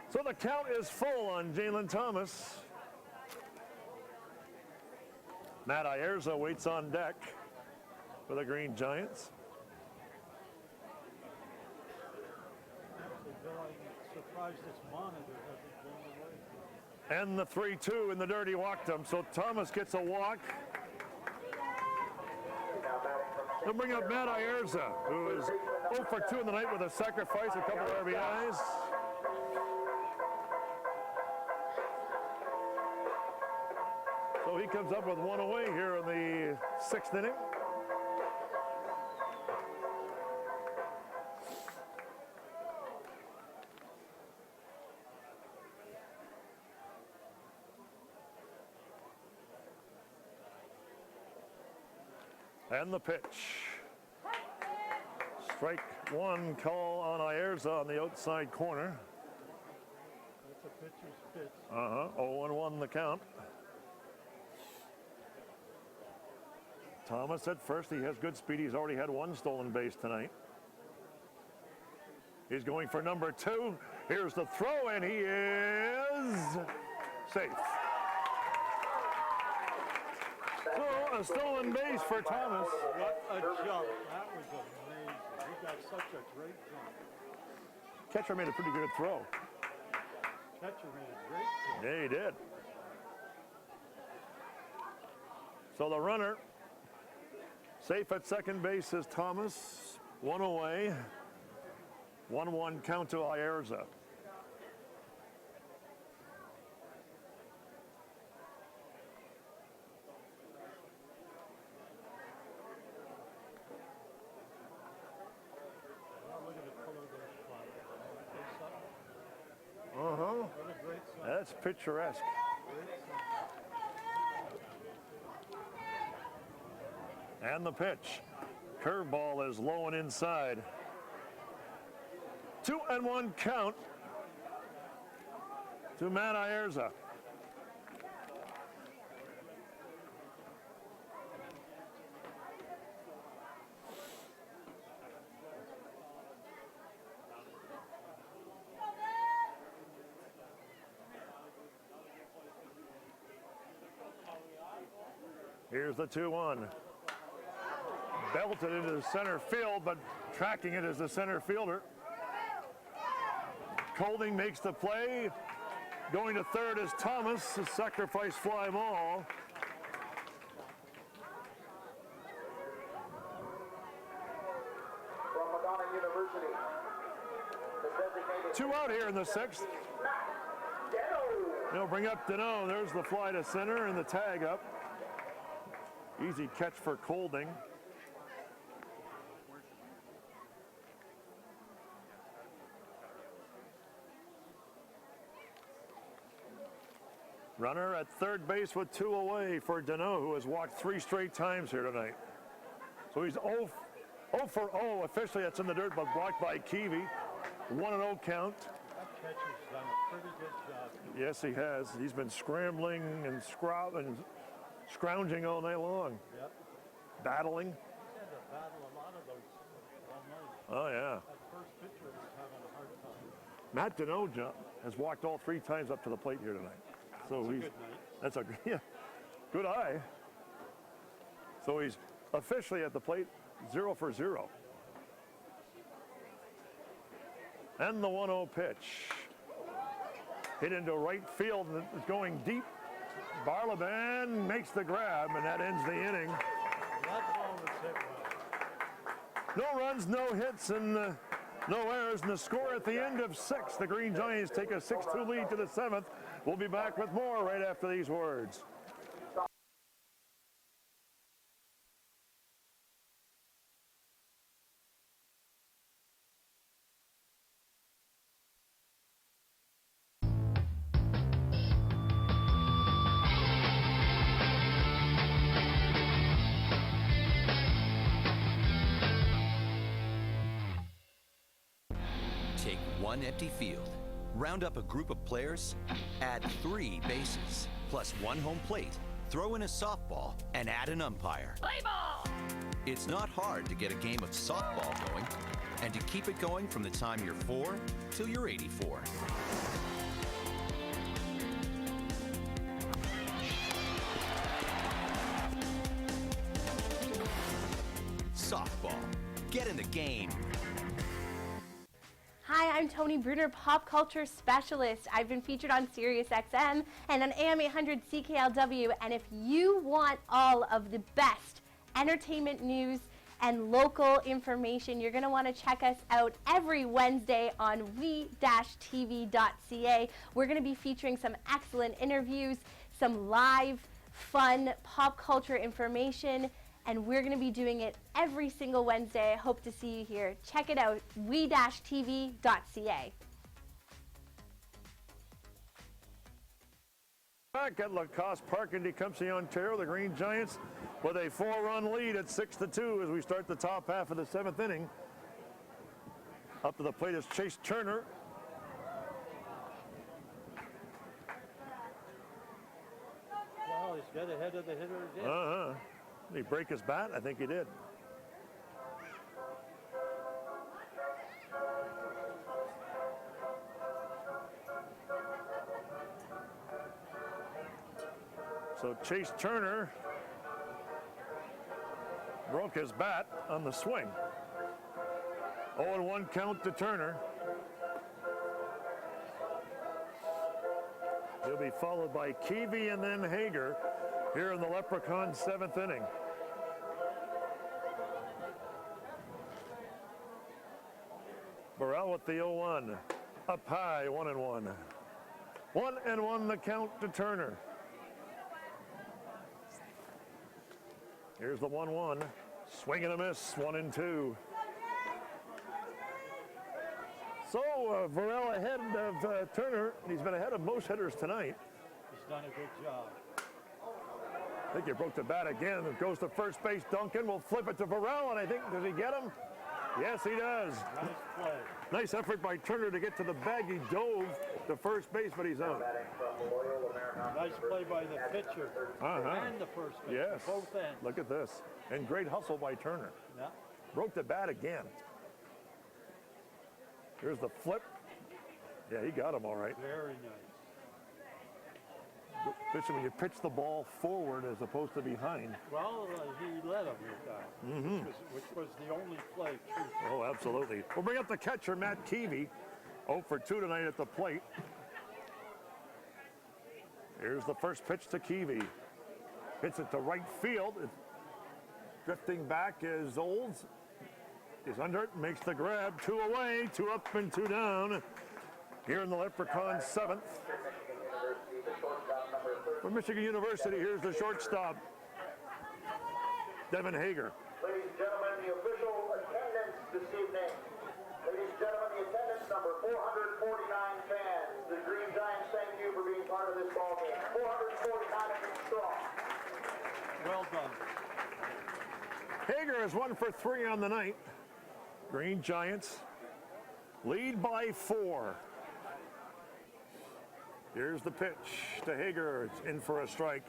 So the count is full on Jalen Thomas. Matt Ayerza waits on deck for the Green Giants. I'm surprised this monitor hasn't blown away. And the 3-2 in the dirt, he walked him. So Thomas gets a walk. They'll bring up Matt Ayerza, who is 0 for 2 in the night with a sacrifice, a couple of RBIs. So he comes up with 1 away here in the 6th inning. And the pitch. Strike one call on Ayerza on the outside corner. That's a pitcher's pitch. 0-1 the count. Thomas at first. He has good speed. He's already had one stolen base tonight. He's going for number 2. Here's the throw, and he is safe. So a stolen base for Thomas. What a jump. That was amazing. He got such a great jump. Catcher made a pretty good throw. Catcher made a great throw. Yeah, he did. So the runner safe at second base is Thomas. One away. 1-1 count to Ayerza. That's picturesque. And the pitch. Curveball is low and inside. 2-1 count to Matt Ayerza. Here's the 2-1. Belted into the center field, but tracking it as the center fielder. Colding makes the play. Going to third is Thomas, a sacrifice fly ball. From Madonna University, the designated 2 out here in the 6th. They'll bring up Deneau. There's the fly to center and the tag up. Easy catch for Colding. Runner at third base with 2 away for Deneau, who has walked 3 straight times here tonight. So he's 0 for 0 officially. That's in the dirt, but blocked by Keevy. 1-0 count. That catcher's done a pretty good job. Yes, he has. He's been scrambling and scrounging all night long. Yep. Battling. He's had to battle a lot of those all night. Oh, yeah. That first pitcher was having a hard time. Matt Deneau has walked all 3 times up to the plate here tonight. So That's a he's good night. that's a yeah, good eye. So he's officially at the plate 0 for 0. And the 1-0 pitch. Hit into right field and it's going deep. Barlaban makes the grab and that ends the inning. That ball was hit well. No runs, no hits, and no errors. And the score at the end of 6. The Green Giants take a 6-2 lead to the 7th. We'll be back with more right after these words. Take one empty field, round up a group of players, add 3 bases, plus 1 home plate, throw in a softball, and add an umpire. Play ball! It's not hard to get a game of softball going, and to keep it going from the time you're 4 till you're 84. Softball. Get in the game. Hi, I'm Tony Bruner, pop culture specialist. I've been featured on SiriusXM and on AM 800 CKLW. And if you want all of the best entertainment news and local information, you're going to want to check us out every Wednesday on we-tv.ca. We're going to be featuring some excellent interviews, some live, fun pop culture information, and we're going to be doing it every single Wednesday. I hope to see you here. Check it out, we-tv.ca. Back at Lacoste Park in Tecumseh, Ontario, the Green Giants with a 4-run lead at 6-2 as we start the top half of the 7th inning. Up to the plate is Chase Turner. Well, he's got ahead of the hitter again. Did he break his bat? I think he did. So Chase Turner broke his bat on the swing. 0-1 count to Turner. He'll be followed by Keevy and then Hager here in the Leprechaun 7th inning. Burrell with the 0-1. Up high, 1-1. 1-1 the count to Turner. Here's the 1-1. Swing and a miss, 1-2. So Burrell ahead of Turner. He's been ahead of most hitters tonight. He's done a good job. I think he broke the bat again. It goes to first base. Duncan will flip it to Burrell, and I think, does he get him? Yes, he does. Nice play. Nice effort by Turner to get to the bag. He dove to first base, but he's out. Nice play by the pitcher and the first base. Yes. Both ends. Look at this. And great hustle by Turner. Yeah. Broke the bat again. Here's the flip. Yeah, he got him all right. Very nice. Especially when you pitch the ball forward as opposed to behind. Well, he let him with that, which was the only play. Oh, absolutely. We'll bring up the catcher, Matt Keevy. 0 for 2 tonight at the plate. Here's the first pitch to Keevy. Hits it to right field. Drifting back is Olds. He's under it, makes the grab. 2 away, 2 up and 2 down. Here in the Leprechaun 7th. For Michigan University, here's the shortstop, Devin Hager. Ladies and gentlemen, the official attendance this evening. Ladies and gentlemen, the attendance number 449 fans. The Green Giants thank you for being part of this ball game. 449 strong. Well done. Hager is 1 for 3 on the night. Green Giants lead by 4. Here's the pitch to Hager. It's in for a strike.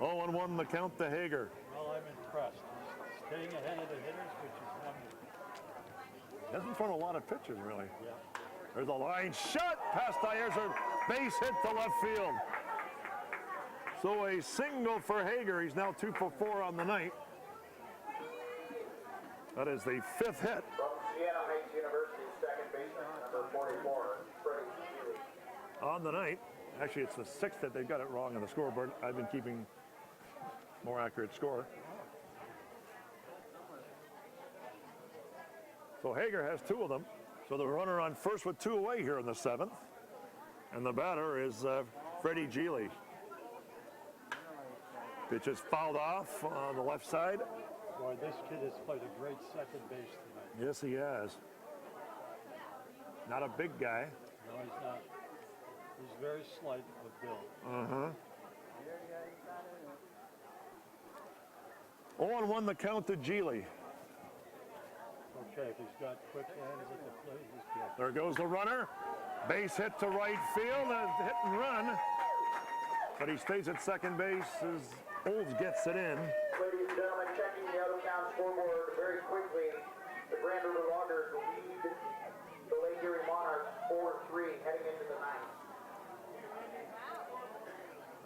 0-1 the count to Hager. Well, I'm impressed. He's staying ahead of the hitters, which is wonderful. Hasn't thrown a lot of pitches, really. Yeah. There's a line shot past Ayers, a base hit to left field. So a single for Hager. He's now 2 for 4 on the night. That is the 5th hit. From Siena Heights University, second baseman, number 44, Freddie Healy. On the night. Actually, it's the 6th that they've got it wrong on the scoreboard. I've been keeping more accurate score. So Hager has 2 of them. So the runner on first with 2 away here in the 7th. And the batter is Freddie Geely. Pitch is fouled off on the left side. Boy, this kid has played a great second base tonight. Yes, he has. Not a big guy. No, he's not. He's very slight of build. 0-1 the count to Geely. Okay, if he's got quick hands at the plate, he's good. There goes the runner. Base hit to right field. A hit and run. But he stays at second base as Olds gets it in. Ladies and gentlemen, checking the out-of-town scoreboard very quickly. The Grand River Loggers lead the Lake Erie Monarchs 4-3 heading into the 9th.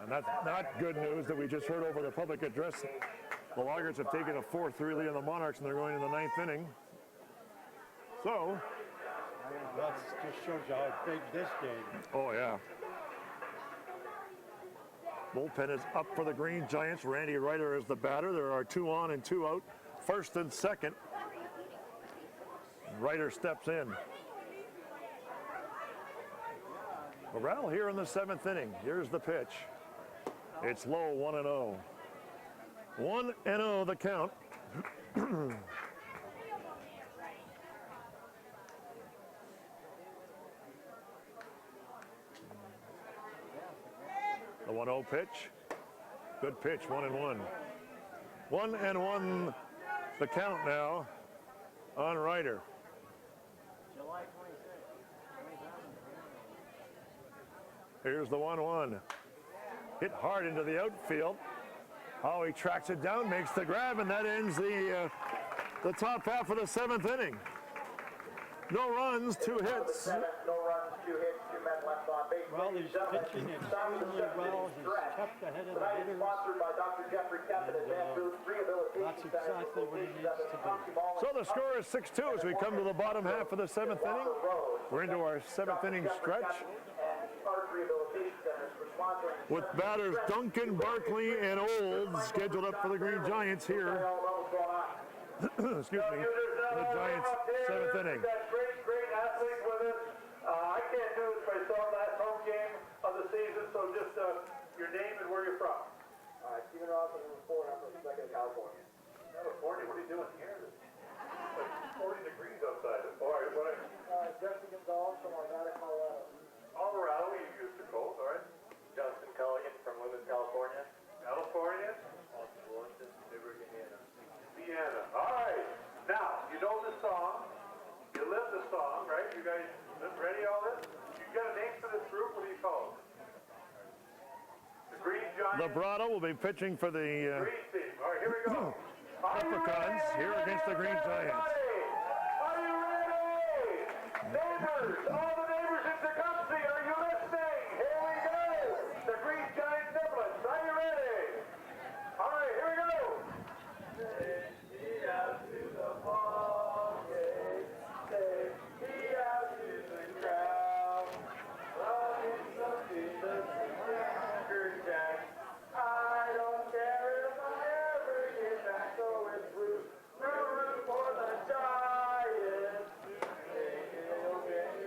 And that's not good news that we just heard over the public address. The Loggers have taken a 4-3 lead on the Monarchs, and they're going in the 9th inning. So, that just shows you how big this game is. oh yeah. Bullpen is up for the Green Giants. Randy Ryder is the batter. There are 2 on and 2 out. First and second. Ryder steps in. Morale here in the 7th inning. Here's the pitch. It's low, 1-0. 1-0 the count. The 1-0 pitch. Good pitch, 1-1. 1-1 the count now on Ryder. July 26th. Here's the 1-1. Hit hard into the outfield. Howie tracks it down, makes the grab, and that ends the top half of the 7th inning. No runs, 2 hits. No runs, 2 hits, 2 men left on base. Well, he's pitching extremely well. He's kept ahead of the Tonight is hitters. sponsored by Dr. Jeffrey Kemp and Advanced Rehabilitation That's exactly what he needs to do. So the score is 6-2 as we come to the bottom half of the 7th inning. We're into our 7th inning stretch with batters Duncan, Barkley, and Olds scheduled up for the Green Giants here. Excuse me, in the Giants' 7th inning. Great athletes with us. I can't do this myself. Last home game of the season, so just your name and where you're from. Stephen Ross, number 4, I'm from Second, California. California, what are you doing here? It's like 40 degrees outside. All right, what? Justin Gonzalez from Arvada, Colorado. Colorado, you used to cold, all right? Justin Culligan from Loomis, California. California? Los Angeles, Newburgh, Indiana. Indiana. All right. Now, you know the song. You live the song, right? You guys ready all this? You got a name for this group? What do you call it? The Green Giants? Labrado will be pitching for the Green team. All right, here we go. Leprechauns here against the Green Giants. Are you ready? Neighbors, all the neighbors in Tecumseh, are you listening? Here we go. The Green Giant Niblets. Are you ready? All right, here we go. Take me out to the ball game. Take me out to the crowd. Loving some Jesus and Cracker Jack. I don't care if I ever get back, so it's root for the Giants.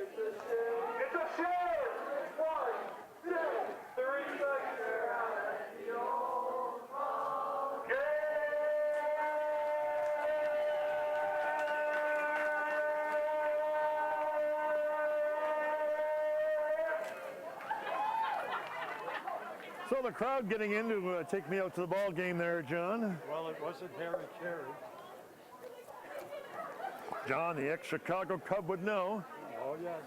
It's a shame! 1, 2, 3, touchdown at the old home game! So the crowd getting in to take me out to the ball game there, John. Well, it wasn't Harry Carey. John, the ex-Chicago Cub, would know. Oh, yes.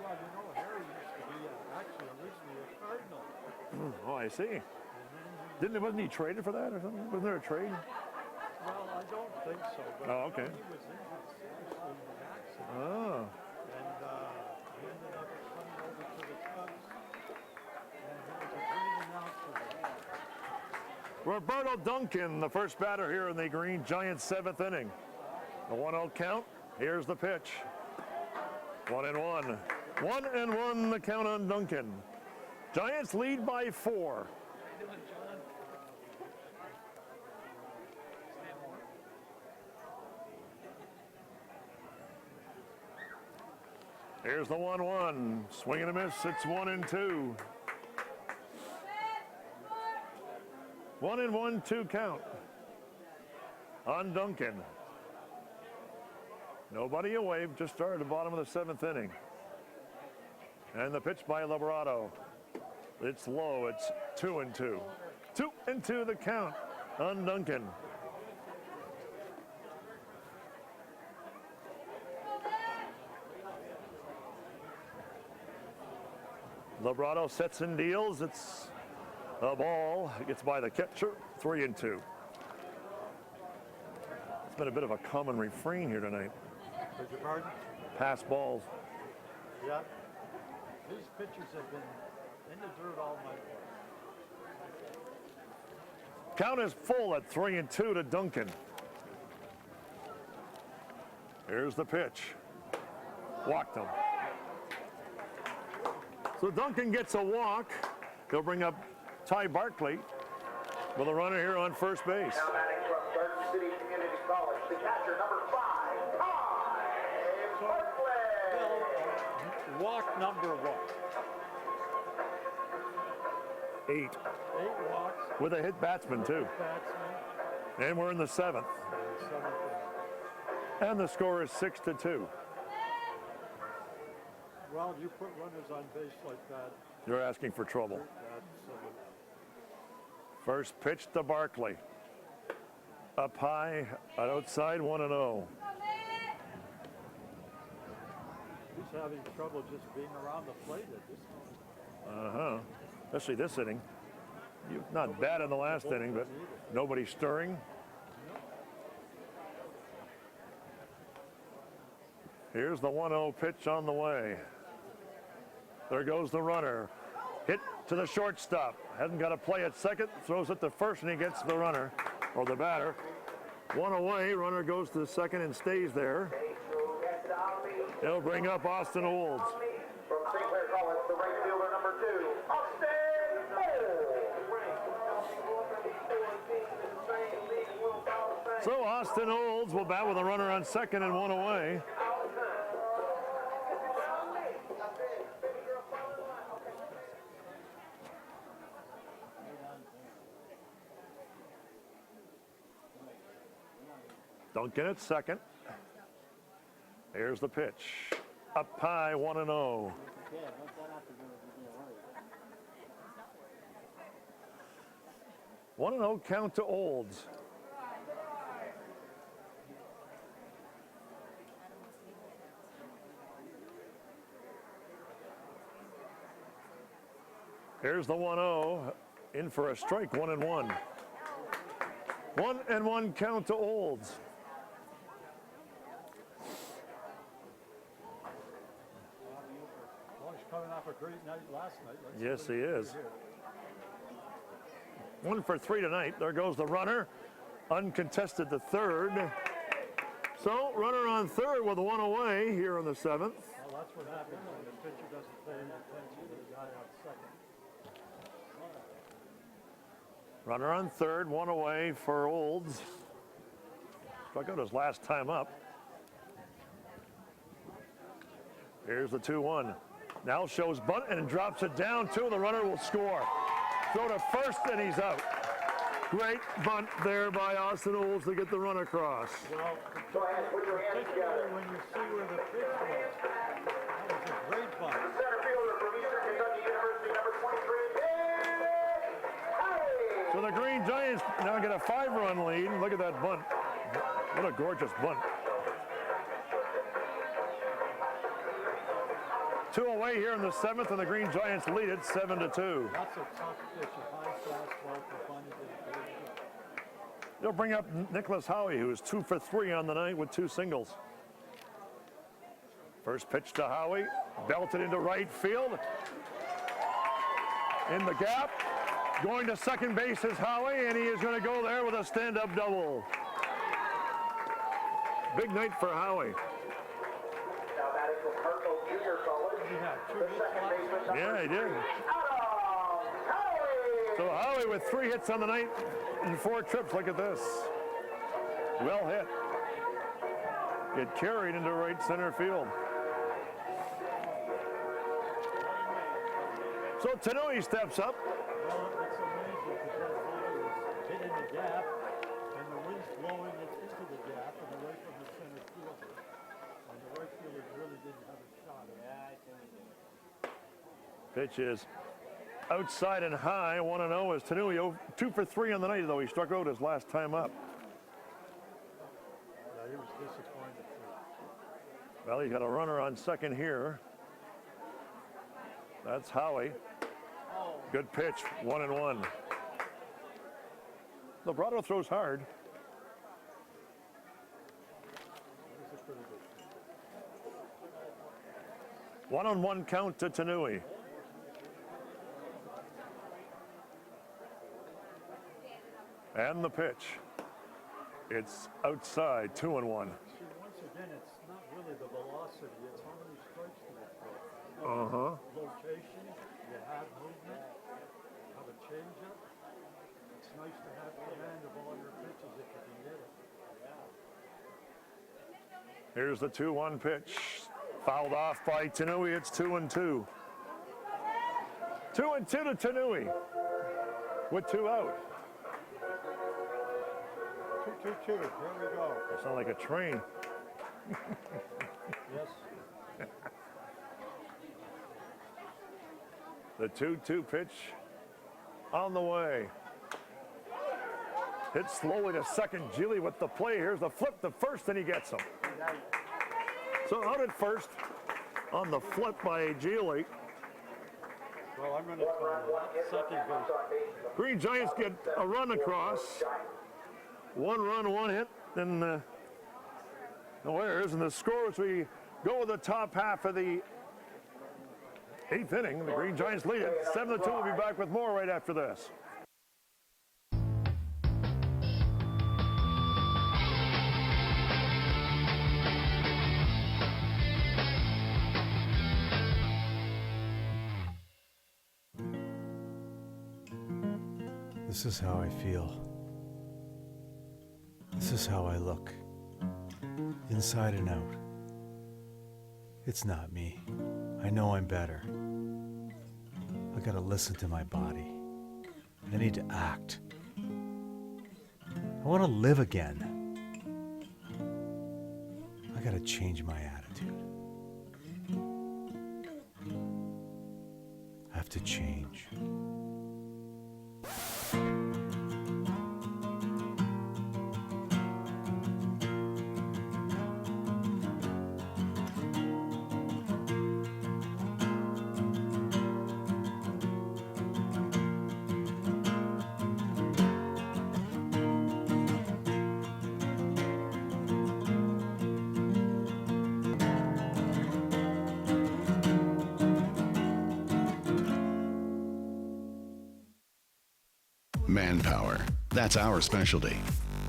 Well, you know, Harry used to be actually originally a Cardinal. Oh, I see. Wasn't he traded for that or something? Wasn't there a trade? Well, I don't think so. But Oh, okay. He was injured seriously in an accident. Oh. And he ended up coming over to the Cubs. And he was a great announcer. Roberto Duncan, the first batter here in the Green Giants' 7th inning. The 1-0 count. Here's the pitch. 1-1. 1-1 the count on Duncan. Giants lead by 4. Here's the 1-1. Swing and a miss. It's 1-2. 1-1, 2 count on Duncan. Nobody away, just started the bottom of the 7th inning. And the pitch by Labrado. It's low, it's 2-2. 2-2 the count on Duncan. Labrado sets and deals, it's a ball. It gets by the catcher, 3-2. It's been a bit of a common refrain here tonight. Beg your pardon? Pass balls. Yeah. These pitchers have been in the dirt all night. Count is full at 3-2 to Duncan. Here's the pitch. Walked him. So Duncan gets a walk. He'll bring up Ty Barkley with a runner here on first base. Now batting from Garden City Community College, the catcher, number 5, Ty Barkley. Walk number what? 8. 8 walks. With a hit batsman, too. Batsman. And we're in the 7th. And the score is 6-2. Well, you put runners on base like that. You're asking for trouble. That's, First pitch to Barkley. Up high, outside, 1-0. He's having trouble just being around the plate at this point. Especially this inning. Not bad in the last inning, but nobody stirring. Here's the 1-0 pitch on the way. There goes the runner. Hit to the shortstop. Hasn't got to play at second. Throws it to first, and he gets the runner, or the batter. One away. Runner goes to the second and stays there. He'll bring up Austin Olds. From St. Clair College, the right fielder number 2, Austin Olds. So Austin Olds will bat with a runner on second and one away. Duncan at second. Here's the pitch. Up high, 1-0. 1-0 count to Olds. Here's the 1-0. In for a strike, 1-1. 1-1 count to Olds. Well, he's coming off a great night last night. Yes, he is. 1 for 3 tonight. There goes the runner. Uncontested to third. So, runner on third with one away here in the 7th. Well, that's what happens when the pitcher doesn't pay any attention to the guy on second. Runner on third, one away for Olds. Struck out his last time up. Here's the 2-1. Now shows bunt and drops it down too. The runner will score. Throw to first and he's out. Great bunt there by Austin Olds to get the run across. Well, Go ahead, put your hands together. when you see where the pitch was, that was a great bunt. Center fielder from Eastern Kentucky University, number 23, So the Green Giants now get a 5-run lead. Look at that bunt. What a gorgeous bunt. 2 away here in the 7th, and the Green Giants lead it 7-2. That's a tough pitch, a high fastball for bunted. They'll bring up Nicholas Howie, who is 2 for 3 on the night with 2 singles. First pitch to Howie, belted into right field. In the gap, going to second base is Howie, and he is going to go there with a stand-up double. Big night for Howie. Now batting from Cardinal Junior College. The second baseman, Yeah, he did. Adam Howie. So Howie with 3 hits on the night and 4 trips. Look at this. Well hit. Get carried into right center field. So Tanui steps up. Well, it's amazing because that ball was hit in the gap, and the wind's blowing it into the gap and away from the center fielder. And the right fielder really didn't have a shot. Pitch is outside and high. 1-0 as Tanui 2 for 3 on the night, though he struck out his last time up. Yeah, he was disappointed too. Well, he's got a runner on second here. That's Howie. Good pitch, 1-1. Lobrato throws hard. That was a pretty good pitch. 1-1 count to Tanui. And the pitch. It's outside, 2-1. See, once again, it's not really the velocity, it's how many strikes do you throw. Location, you have movement, have a changeup. It's nice to have command of all your pitches if you can get it. Here's the 2-1 pitch. Fouled off by Tanui. It's 2-2. 2-2 to Tanui with 2 out. 2-2, here we go. You sound like a train. Yes. The 2-2 pitch on the way. Hit slowly to second. Gili with the play. Here's the flip to first, and he gets him. So out at first on the flip by Gili. Well, I'm going to second base. Green Giants get a run across. 1 run, 1 hit, and no errors. And the score as we go with the top half of the 8th inning. The Green Giants lead it 7-2. We'll be back with more right after this. This is how I feel. This is how I look. Inside and out. It's not me. I know I'm better. I gotta listen to my body. I need to act. I want to live again. I gotta change my attitude. I have to change. Manpower. That's our specialty.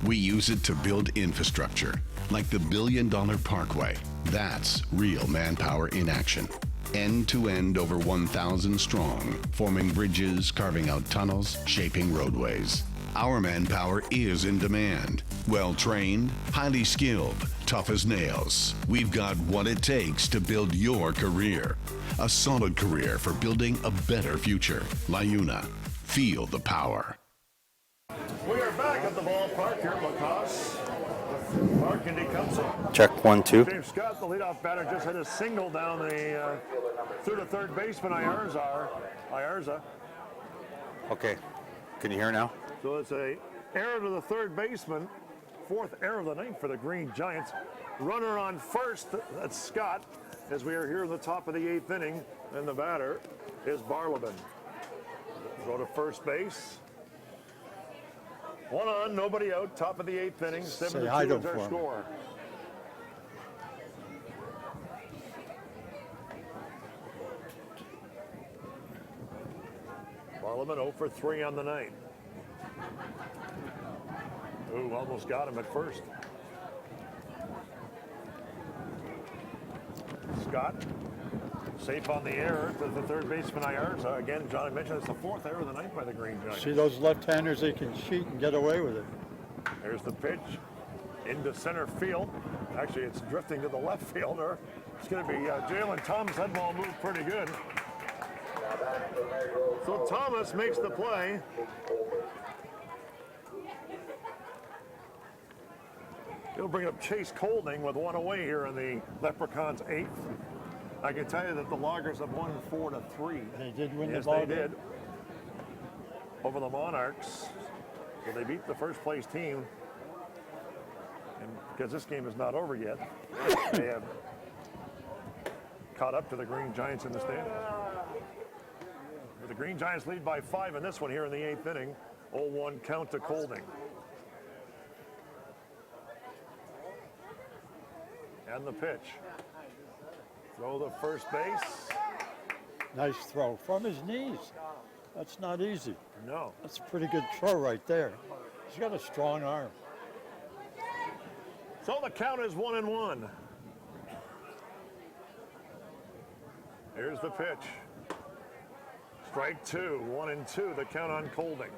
We use it to build infrastructure, like the $1 billion Parkway. That's real manpower in action. End to end, over 1,000 strong, forming bridges, carving out tunnels, shaping roadways. Our manpower is in demand. Well trained, highly skilled, tough as nails. We've got what it takes to build your career. A solid career for building a better future. LiUNA. Feel the power. We are back at the ballpark here at Lacoste. Park and Tecumseh. Check 1, 2. James Scott, the leadoff batter, just hit a single down the through the third baseman, Ayarza. Okay. Can you hear now? So it's a error to the third baseman, 4th error of the night for the Green Giants. Runner on first, that's Scott, as we are here in the top of the 8th inning, and the batter is Barleben. Go to first base. 1 on, nobody out, top of the 8th inning, 7-2 is our score. Barleben 0 for 3 on the night. Ooh, almost got him at first. Scott, safe on the error to the third baseman Ayarza. Again, John, I mentioned it's the 4th error of the night by the Green Giants. See those left-handers, they can cheat and get away with it. There's the pitch into center field. Actually, it's drifting to the left fielder. It's going to be Jalen Thomas. That ball moved pretty good. So Thomas makes the play. He'll bring up Chase Colding with 1 away here in the Leprechauns' 8th. I can tell you that the Loggers have won 4-3. They did win the yes, ball. Yes, they did. Over the Monarchs. So they beat the first place team. And because this game is not over yet, they have caught up to the Green Giants in the standings. The Green Giants lead by 5 in this one here in the 8th inning. 0-1 count to Colding. And the pitch. Throw to first base. Nice throw from his knees. That's not easy. No. That's a pretty good throw right there. He's got a strong arm. So the count is 1-1. Here's the pitch. Strike 2, 1-2, the count on Colding.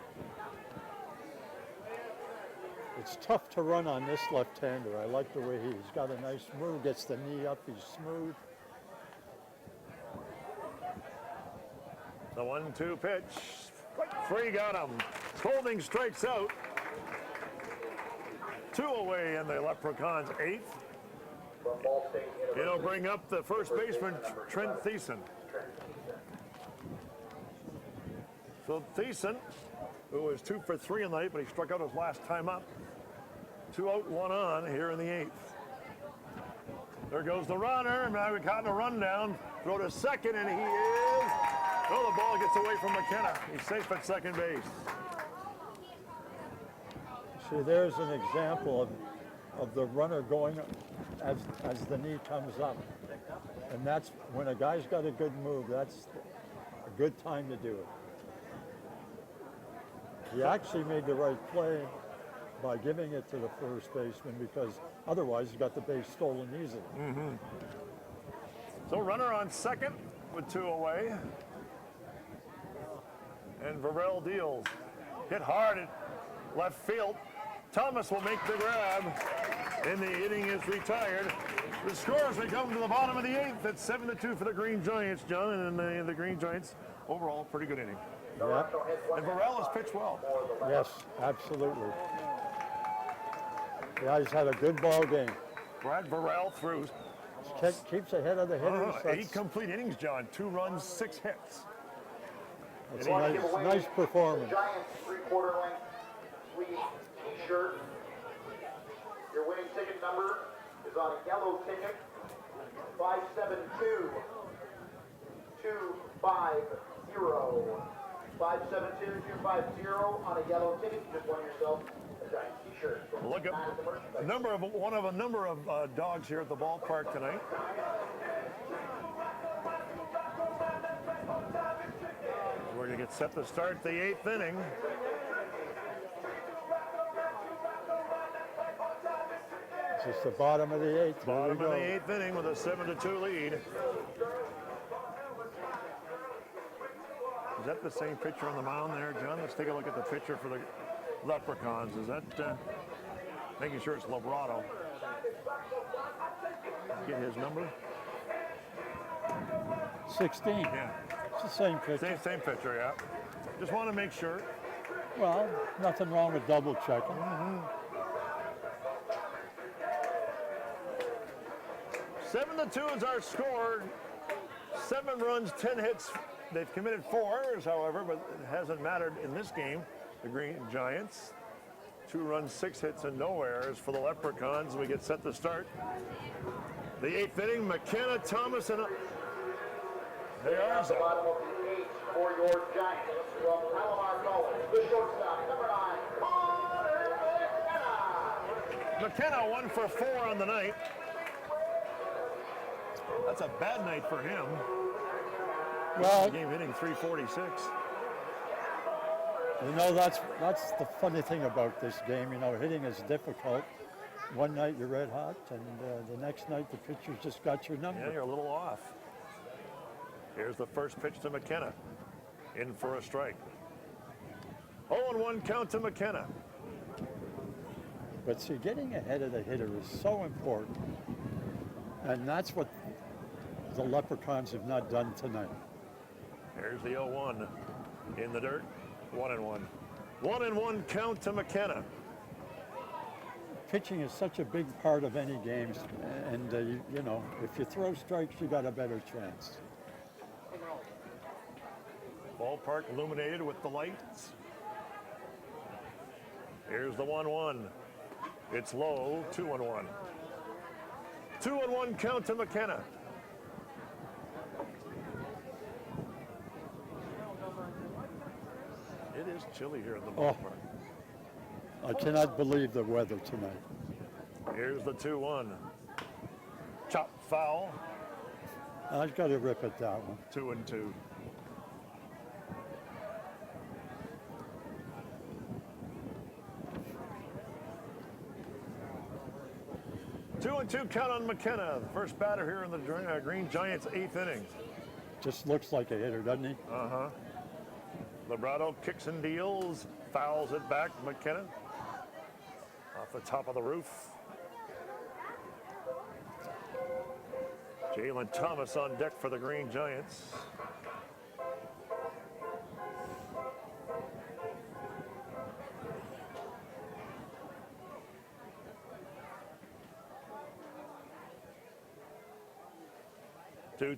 It's tough to run on this left-hander. I like the way he's got a nice move, gets the knee up, he's smooth. The 1-2 pitch. Strike 3 got him. Colding strikes out. 2 away in the Leprechauns' 8th. It'll bring up the first baseman, Trent Thiessen. So Thiessen, who was 2 for 3 in the night, but he struck out his last time up. 2 out, 1 on here in the 8th. There goes the runner. Now we've gotten a rundown. Throw to second, and he is. Oh, the ball gets away from McKenna. He's safe at second base. See, there's an example of the runner going as the knee comes up. And that's when a guy's got a good move, that's a good time to do it. He actually made the right play by giving it to the first baseman because otherwise he got the base stolen easily. Mm-hmm. So runner on second with 2 away. And Varel deals. Hit hard at left field. Thomas will make the grab. And the inning is retired. The scores, we come to the bottom of the 8th. It's 7-2 for the Green Giants, John. And the Green Giants, overall, pretty good inning. Yep. And Varel has pitched well. Yes, absolutely. Yeah, he's had a good ball game. Brad Varel through. Keeps ahead of the hitters. 8 complete innings, John. 2 runs, 6 hits. It's a nice performance. Giants 3/4 length sleeve t-shirt. Your winning ticket number is on a yellow ticket. 572-250. 572-250 on a yellow ticket. You just won yourself a Giants t-shirt. Look at a number of dogs here at the ballpark tonight. We're going to get set to start the 8th inning. It's just the bottom of the 8th. Bottom of the 8th inning with a 7-2 lead. Is that the same pitcher on the mound there, John? Let's take a look at the pitcher for the Leprechauns. Is that, making sure it's Lobrato. Get his number. 16. Yeah. It's the same pitcher. Same pitcher, yeah. Just want to make sure. Well, nothing wrong with double checking. Mm-hmm. 7-2 is our score. 7 runs, 10 hits. They've committed 4 errors, however, but it hasn't mattered in this game. The Green Giants, 2 runs, 6 hits, and no errors for the Leprechauns. We get set to start the 8th inning. McKenna, Thomas, and they are at the bottom of the 8th for your Giants. From Palomar College, the shortstop, number 9, Connor McKenna. McKenna 1 for 4 on the night. That's a bad night for him. Well, game hitting 346. You know, that's the funny thing about this game. You know, hitting is difficult. One night you're red hot, and the next night the pitcher's just got your number. Yeah, you're a little off. Here's the first pitch to McKenna. In for a strike. 0-1 count to McKenna. But see, getting ahead of the hitter is so important. And that's what the Leprechauns have not done tonight. Here's the 0-1 in the dirt. 1-1. 1-1 count to McKenna. Pitching is such a big part of any games, and you know, if you throw strikes, you got a better chance. Ballpark illuminated with the lights. Here's the 1-1. It's low. 2-1. 2-1 count to McKenna. It is chilly here in the ballpark. I cannot believe the weather tonight. Here's the 2-1. Chop foul. I've got to rip at that one. 2-2. Two count on McKenna, the first batter here in the Green Giants' 8th inning. Just looks like a hitter, doesn't he? Uh-huh. Lobrato kicks and deals, fouls it back. McKenna off the top of the roof. Jalen Thomas on deck for the Green Giants.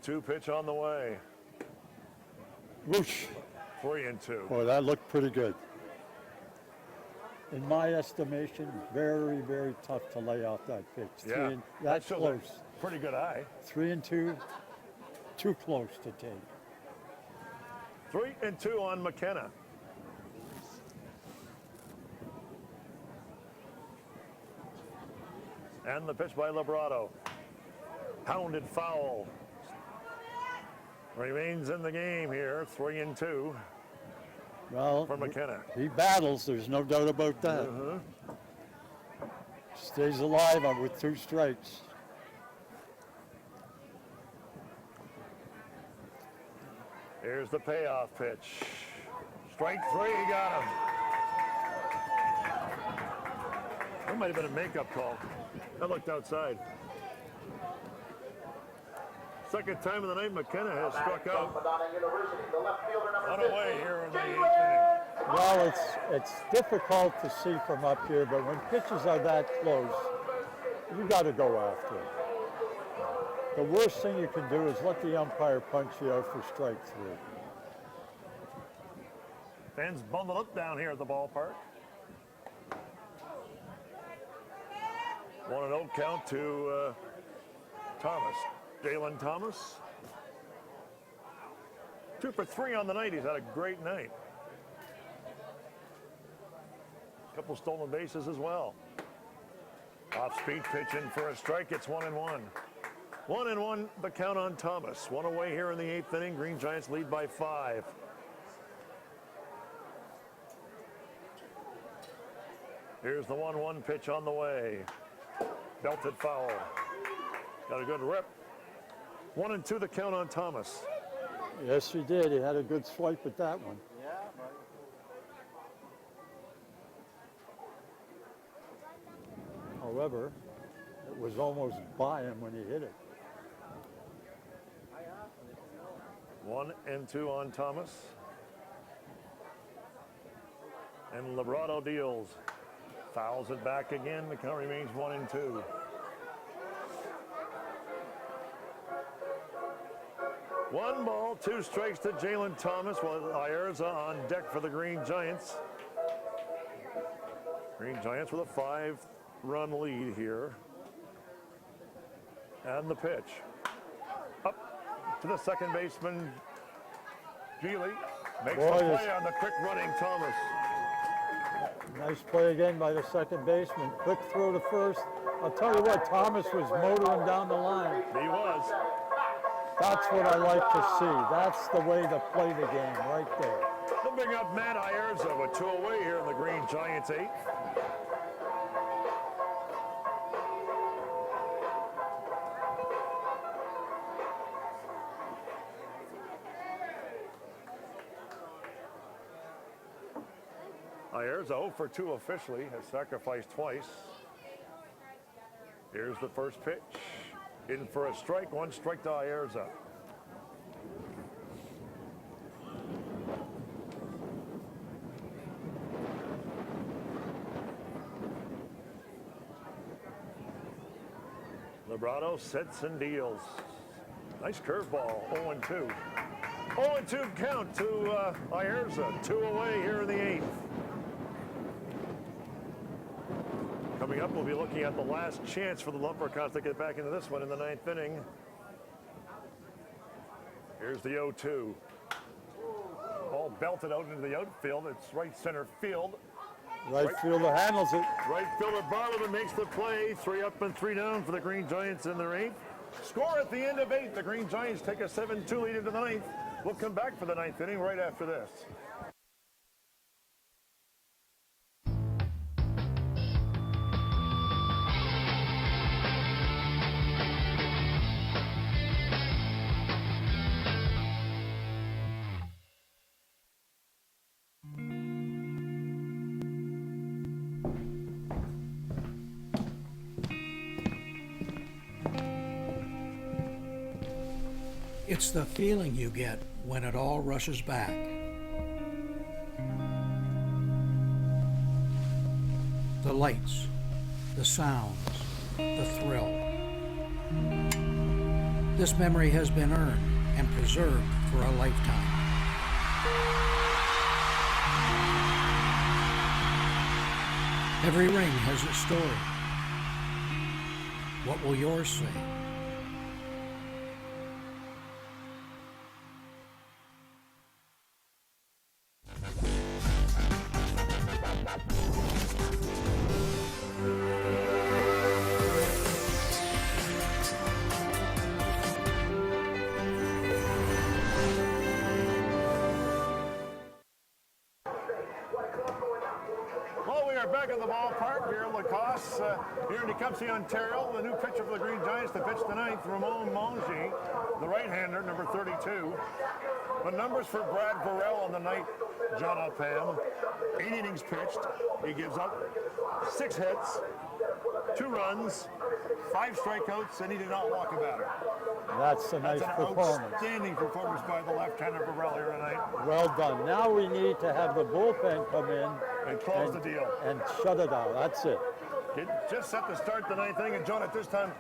Two pitch on the way. Whoosh. 3-2. Boy, that looked pretty good. in my estimation, very, very tough to lay off that pitch. Yeah, That's shows close. a pretty good eye. 3-2, too close to take. 3-2 on McKenna. And the pitch by Librado. Pounded foul. Remains in the game here, 3-2 Well, for McKenna. He battles, there's no doubt about that. Stays alive with 2 strikes. Here's the payoff pitch. Strike 3, he got him. That might have been a makeup call. I looked outside. Second time of the night McKenna has struck out. On away here in the 8th inning. Well, it's difficult to see from up here, but when pitches are that close, you got to go after it. The worst thing you can do is let the umpire punch you out for strike 3. Fans bundled up down here at the ballpark. 1-0 count to Thomas. Jalen Thomas. 2 for 3 on the night. He's had a great night. Couple stolen bases as well. Off-speed pitch in for a strike. It's 1-1. 1-1 the count on Thomas. 1 away here in the 8th inning. Green Giants lead by 5. Here's the 1-1 pitch on the way. Belted foul. Got a good rip. 1-2 the count on Thomas. Yes, he did. He had a good swipe at that one. Yeah, but However, it was almost by him when he hit it. 1-2 on Thomas. And Librado deals. Fouls it back again. The count remains 1-2. One ball, 2 strikes to Jalen Thomas, while Ayerza on deck for the Green Giants. Green Giants with a 5-run lead here. And the pitch. Up to the second baseman, Geely. Makes the play on the quick running Thomas. Nice play again by the second baseman. Quick throw to first. I'll tell you what, Thomas was motoring down the line. He was. That's what I like to see. That's the way to play the game, right there. They'll bring up Matt Ayerza with 2 away here in the Green Giants 8th. Ayerza 0 for 2 officially, has sacrificed twice. Here's the first pitch. In for a strike, 1 strike to Ayerza. Librado sets and deals. Nice curveball, 0-2. 0-2 count to Ayerza, 2 away here in the 8th. Coming up, we'll be looking at the last chance for the Lumberjacks to get back into this one in the 9th inning. Here's the 0-2. Ball belted out into the outfield. It's right center field. Right fielder handles it. Right fielder Barlow makes the play. 3 up and 3 down for the Green Giants in their 8th. Score at the end of 8. The Green Giants take a 7-2 lead into the 9th. We'll come back for the 9th inning right after this. It's the feeling you get when it all rushes back. The lights, the sounds, the thrill. This memory has been earned and preserved for a lifetime. Every ring has a story. What will yours say? Well, we are back at the ballpark here in Lacoste, here in Tecumseh, Ontario. The new pitcher for the Green Giants to pitch tonight, Ramon Monge, the right-hander, number 32. The numbers for Brad Burrell on the night, John Upham. 8 innings pitched. He gives up 6 hits, 2 runs, 5 strikeouts, and he did not walk a batter. That's a nice That's an performance. outstanding performance by the left-hander Burrell here tonight. Well done. Now we need to have the bullpen come in And close the deal. and shut it out. That's it. It just set to start the 9th inning, and John, at this time,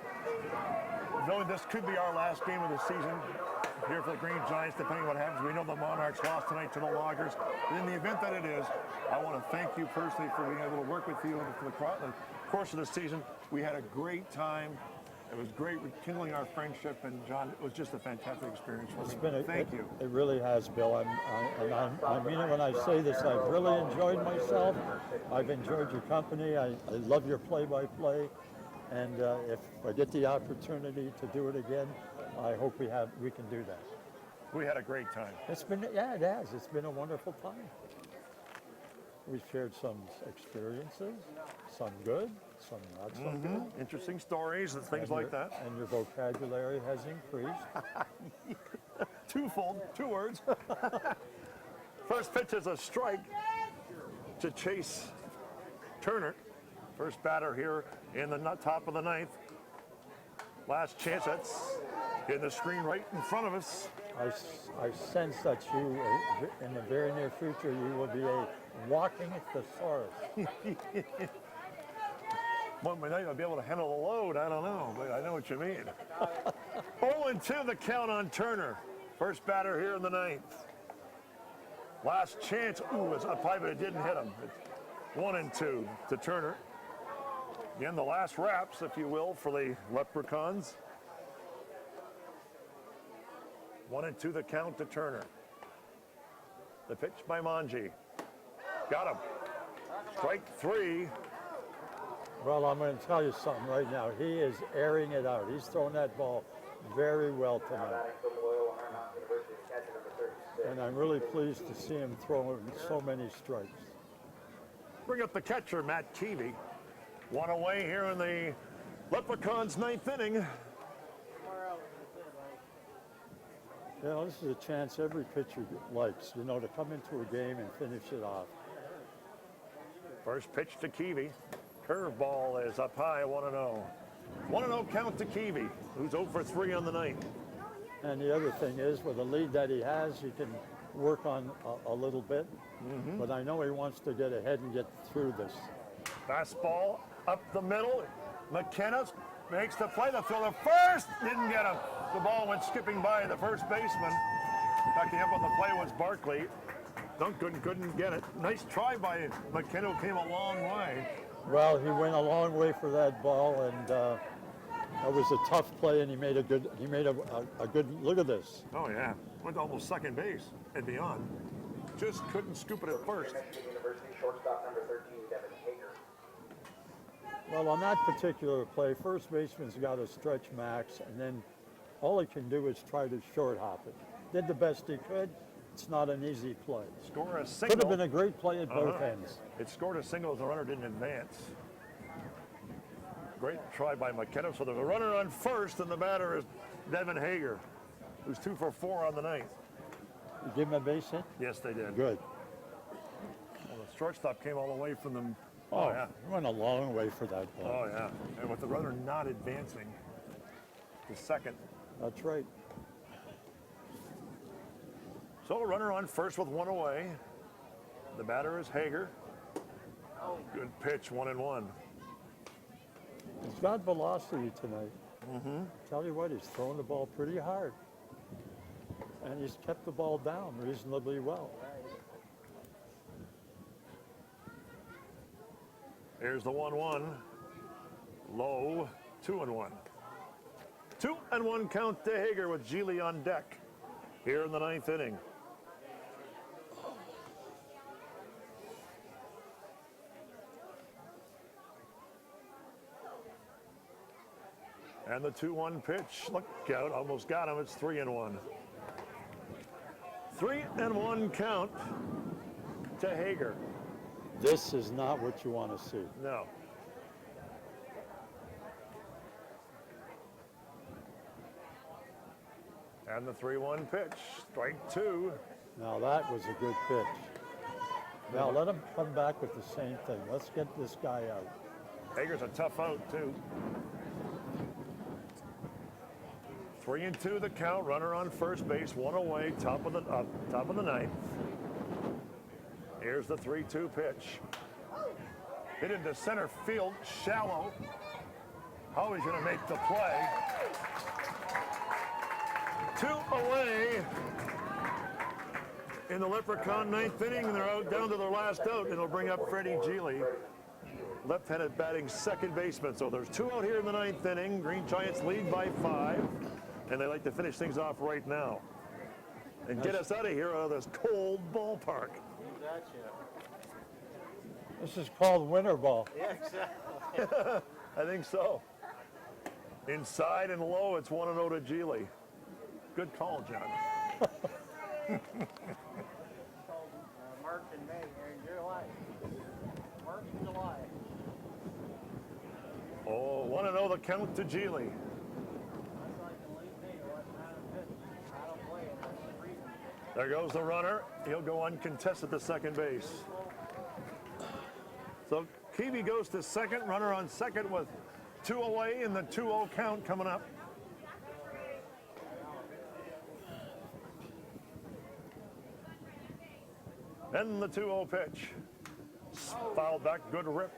knowing this could be our last game of the season here for the Green Giants, depending on what happens. We know the Monarchs lost tonight to the Loggers. But in the event that it is, I want to thank you personally for being able to work with you for the course of the season. We had a great time. It was great rekindling our friendship, and John, it was just a fantastic experience for me. Thank you. It really has, Bill. I mean it when I say this. I've really enjoyed myself. I've enjoyed your company. I love your play-by-play. And if I get the opportunity to do it again, I hope we can do that. We had a great time. It has. It's been a wonderful time. We've shared some experiences, some good, some not so good. Interesting stories and things like that. And your vocabulary has increased. Twofold, 2 words. First pitch is a strike to Chase Turner. First batter here in the top of the 9th. Last chance, that's in the screen right in front of us. I sense that you, in the very near future, you will be a walking thesaurus. One night I'll be able to handle the load. I don't know, but I know what you mean. 0-2 the count on Turner. First batter here in the 9th. Last chance. Ooh, it's up high, but it didn't hit him. It's 1-2 to Turner. Again, the last wraps, if you will, for the Leprechauns. 1-2 the count to Turner. The pitch by Monge. Got him. Strike 3. Well, I'm going to tell you something right now. He is airing it out. He's throwing that ball very well tonight. And I'm really pleased to see him throwing so many strikes. Bring up the catcher, Matt Keevy. 1 away here in the Leprechauns' 9th inning. You know, this is a chance every pitcher likes, you know, to come into a game and finish it off. First pitch to Keevy. Curveball is up high, 1-0. 1-0 count to Keevy, who's 0 for 3 on the night. And the other thing is, with the lead that he has, he can work on a little bit. But I know he wants to get ahead and get through this. Fastball up the middle. McKenna makes the play. The fielder first didn't get him. The ball went skipping by the first baseman. Backing up on the play was Barkley. Duncan couldn't get it. Nice try by McKenna, who came a long way. Well, he went a long way for that ball, and it was a tough play, and he made a good look at this. Oh yeah, went to almost second base and beyond. Just couldn't scoop it at first. University shortstop number 13, Devin Hager. Well, on that particular play, first baseman's got to stretch max, and then all he can do is try to short hop it. Did the best he could. It's not an easy play. Score a single. Could have been a great play at both ends. It scored a single as the runner didn't advance. Great try by McKenna. So the runner on first, and the batter is Devin Hager, who's 2 for 4 on the night. You give him a base hit? Yes, they did. Good. Well, the shortstop came all the way from them. Oh, yeah. He went a long way for that ball. Oh, yeah. And with the runner not advancing to second. That's right. So a runner on first with 1 away. The batter is Hager. Good pitch, 1-1. He's got velocity tonight. Tell you what, he's throwing the ball pretty hard. And he's kept the ball down reasonably well. Here's the 1-1. Low, 2-1. 2-1 count to Hager with Geely on deck here in the 9th inning. And the 2-1 pitch. Look out, almost got him. It's 3-1. 3-1 count to Hager. This is not what you want to see. No. And the 3-1 pitch. Strike 2. Now that was a good pitch. Now let him come back with the same thing. Let's get this guy out. Hager's a tough out, too. 3-2 the count. Runner on first base, one away. Top of the ninth. Here's the 3-2 pitch. Hit into center field, shallow. Howie's going to make the play. 2 away in the Leprechaun 9th inning, and they're out down to their last out. It'll bring up Freddie Geely, left-handed batting second baseman. So there's 2 out here in the 9th inning. Green Giants lead by 5, and they like to finish things off right now and get us out of here, out of this cold ballpark. This is called winter ball. Yeah, exactly. I think so. Inside and low, it's 1-0 to Geely. Good call, John. March and May, or July. March and July. Oh, 1-0 the count to Geely. That's like a late day or what kind of pitch. I don't play it. That's the reason. There goes the runner. He'll go uncontested to second base. So Keevy goes to second. Runner on second with 2 away in the 2-0 count coming up. And the 2-0 pitch. Fouled back, good rip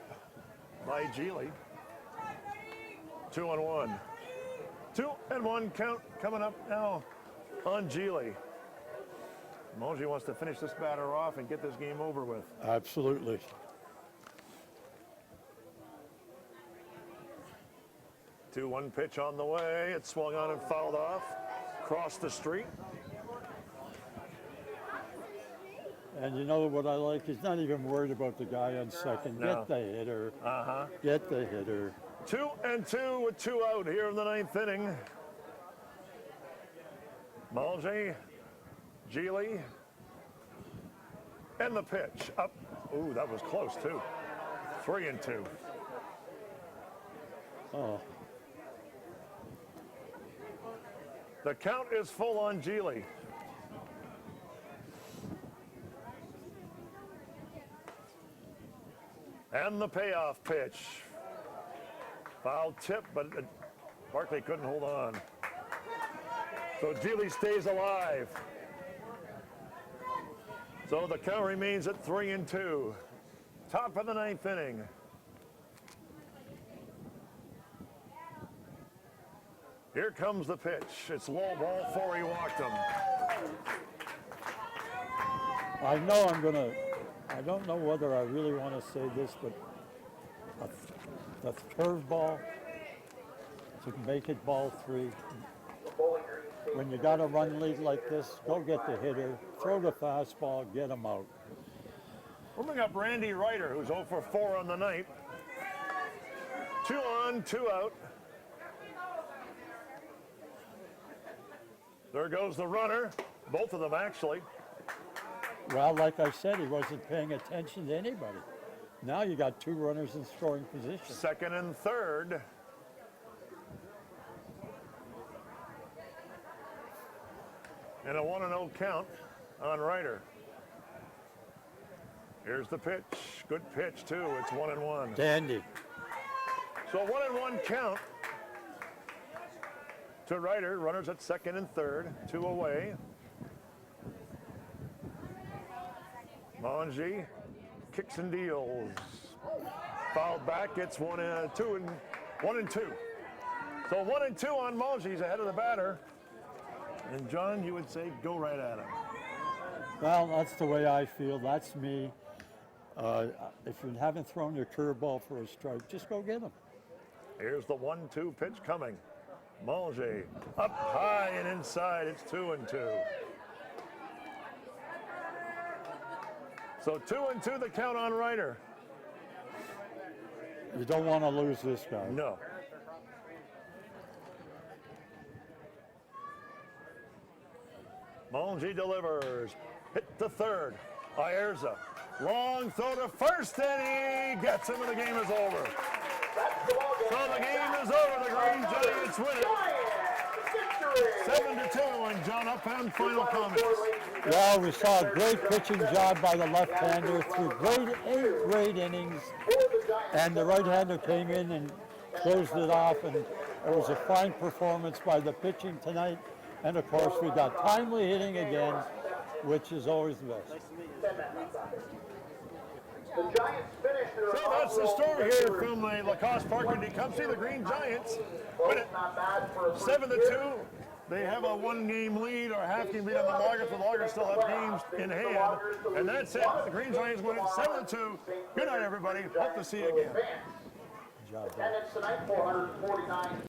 by Geely. 2-1. 2-1 count coming up now on Geely. Moji wants to finish this batter off and get this game over with. Absolutely. The 2-1 pitch on the way. It swung on and fouled off. Cross the street. And you know what I like? He's not even worried about the guy on second. No. Get the hitter. Uh-huh. Get the hitter. 2-2 with 2 out here in the 9th inning. Mulgy, Geely, and the pitch up. Ooh, that was close too. 3-2. Oh. The count is full on Geely. And the payoff pitch. Foul tip, but Barkley couldn't hold on. So Geely stays alive. So the count remains at 3-2. Top of the 9th inning. Here comes the pitch. It's low ball 4. He walked him. I know I don't know whether I really want to say this, but the curveball to make it ball 3. When you got a run lead like this, go get the hitter, throw the fastball, get him out. We'll bring up Randy Ryder, who's 0 for 4 on the night. 2 on, 2 out. There goes the runner. Both of them, actually. Well, like I said, he wasn't paying attention to anybody. Now you got 2 runners in scoring position. Second and third. And a 1-0 count on Ryder. Here's the pitch. Good pitch, too. It's 1-1. Dandy. So 1-1 count to Ryder. Runners at second and third. 2 away. Monge kicks and deals. Fouled back. It's 1-2. So 1-2 on Monge. He's ahead of the batter. And John, you would say go right at him. Well, that's the way I feel. That's me. If you haven't thrown your curveball for a strike, just go get him. Here's the 1-2 pitch coming. Manger up high and inside. It's 2-2. So 2-2 the count on Ryder. You don't want to lose this guy. No. Manger delivers. Hit to third. Ayerza. Long throw to first, and he gets him, and the game is over. So the game is over. The Green Giants win it. 7-2, and John Upham, final comments. Well, we saw a great pitching job by the left-hander through eight great innings, and the right-hander came in and closed it off, and it was a fine performance by the pitching tonight. And of course, we got timely hitting again, which is always the best. So that's the story here from the Lacoste Park in Tecumseh. The Green Giants win it 7-2. They have a one-game lead or a half-game lead on the Loggers. The Loggers still have games in hand. And that's it. The Green Giants win it 7-2. Good night, everybody. Hope to see you again. Attendance tonight, 449.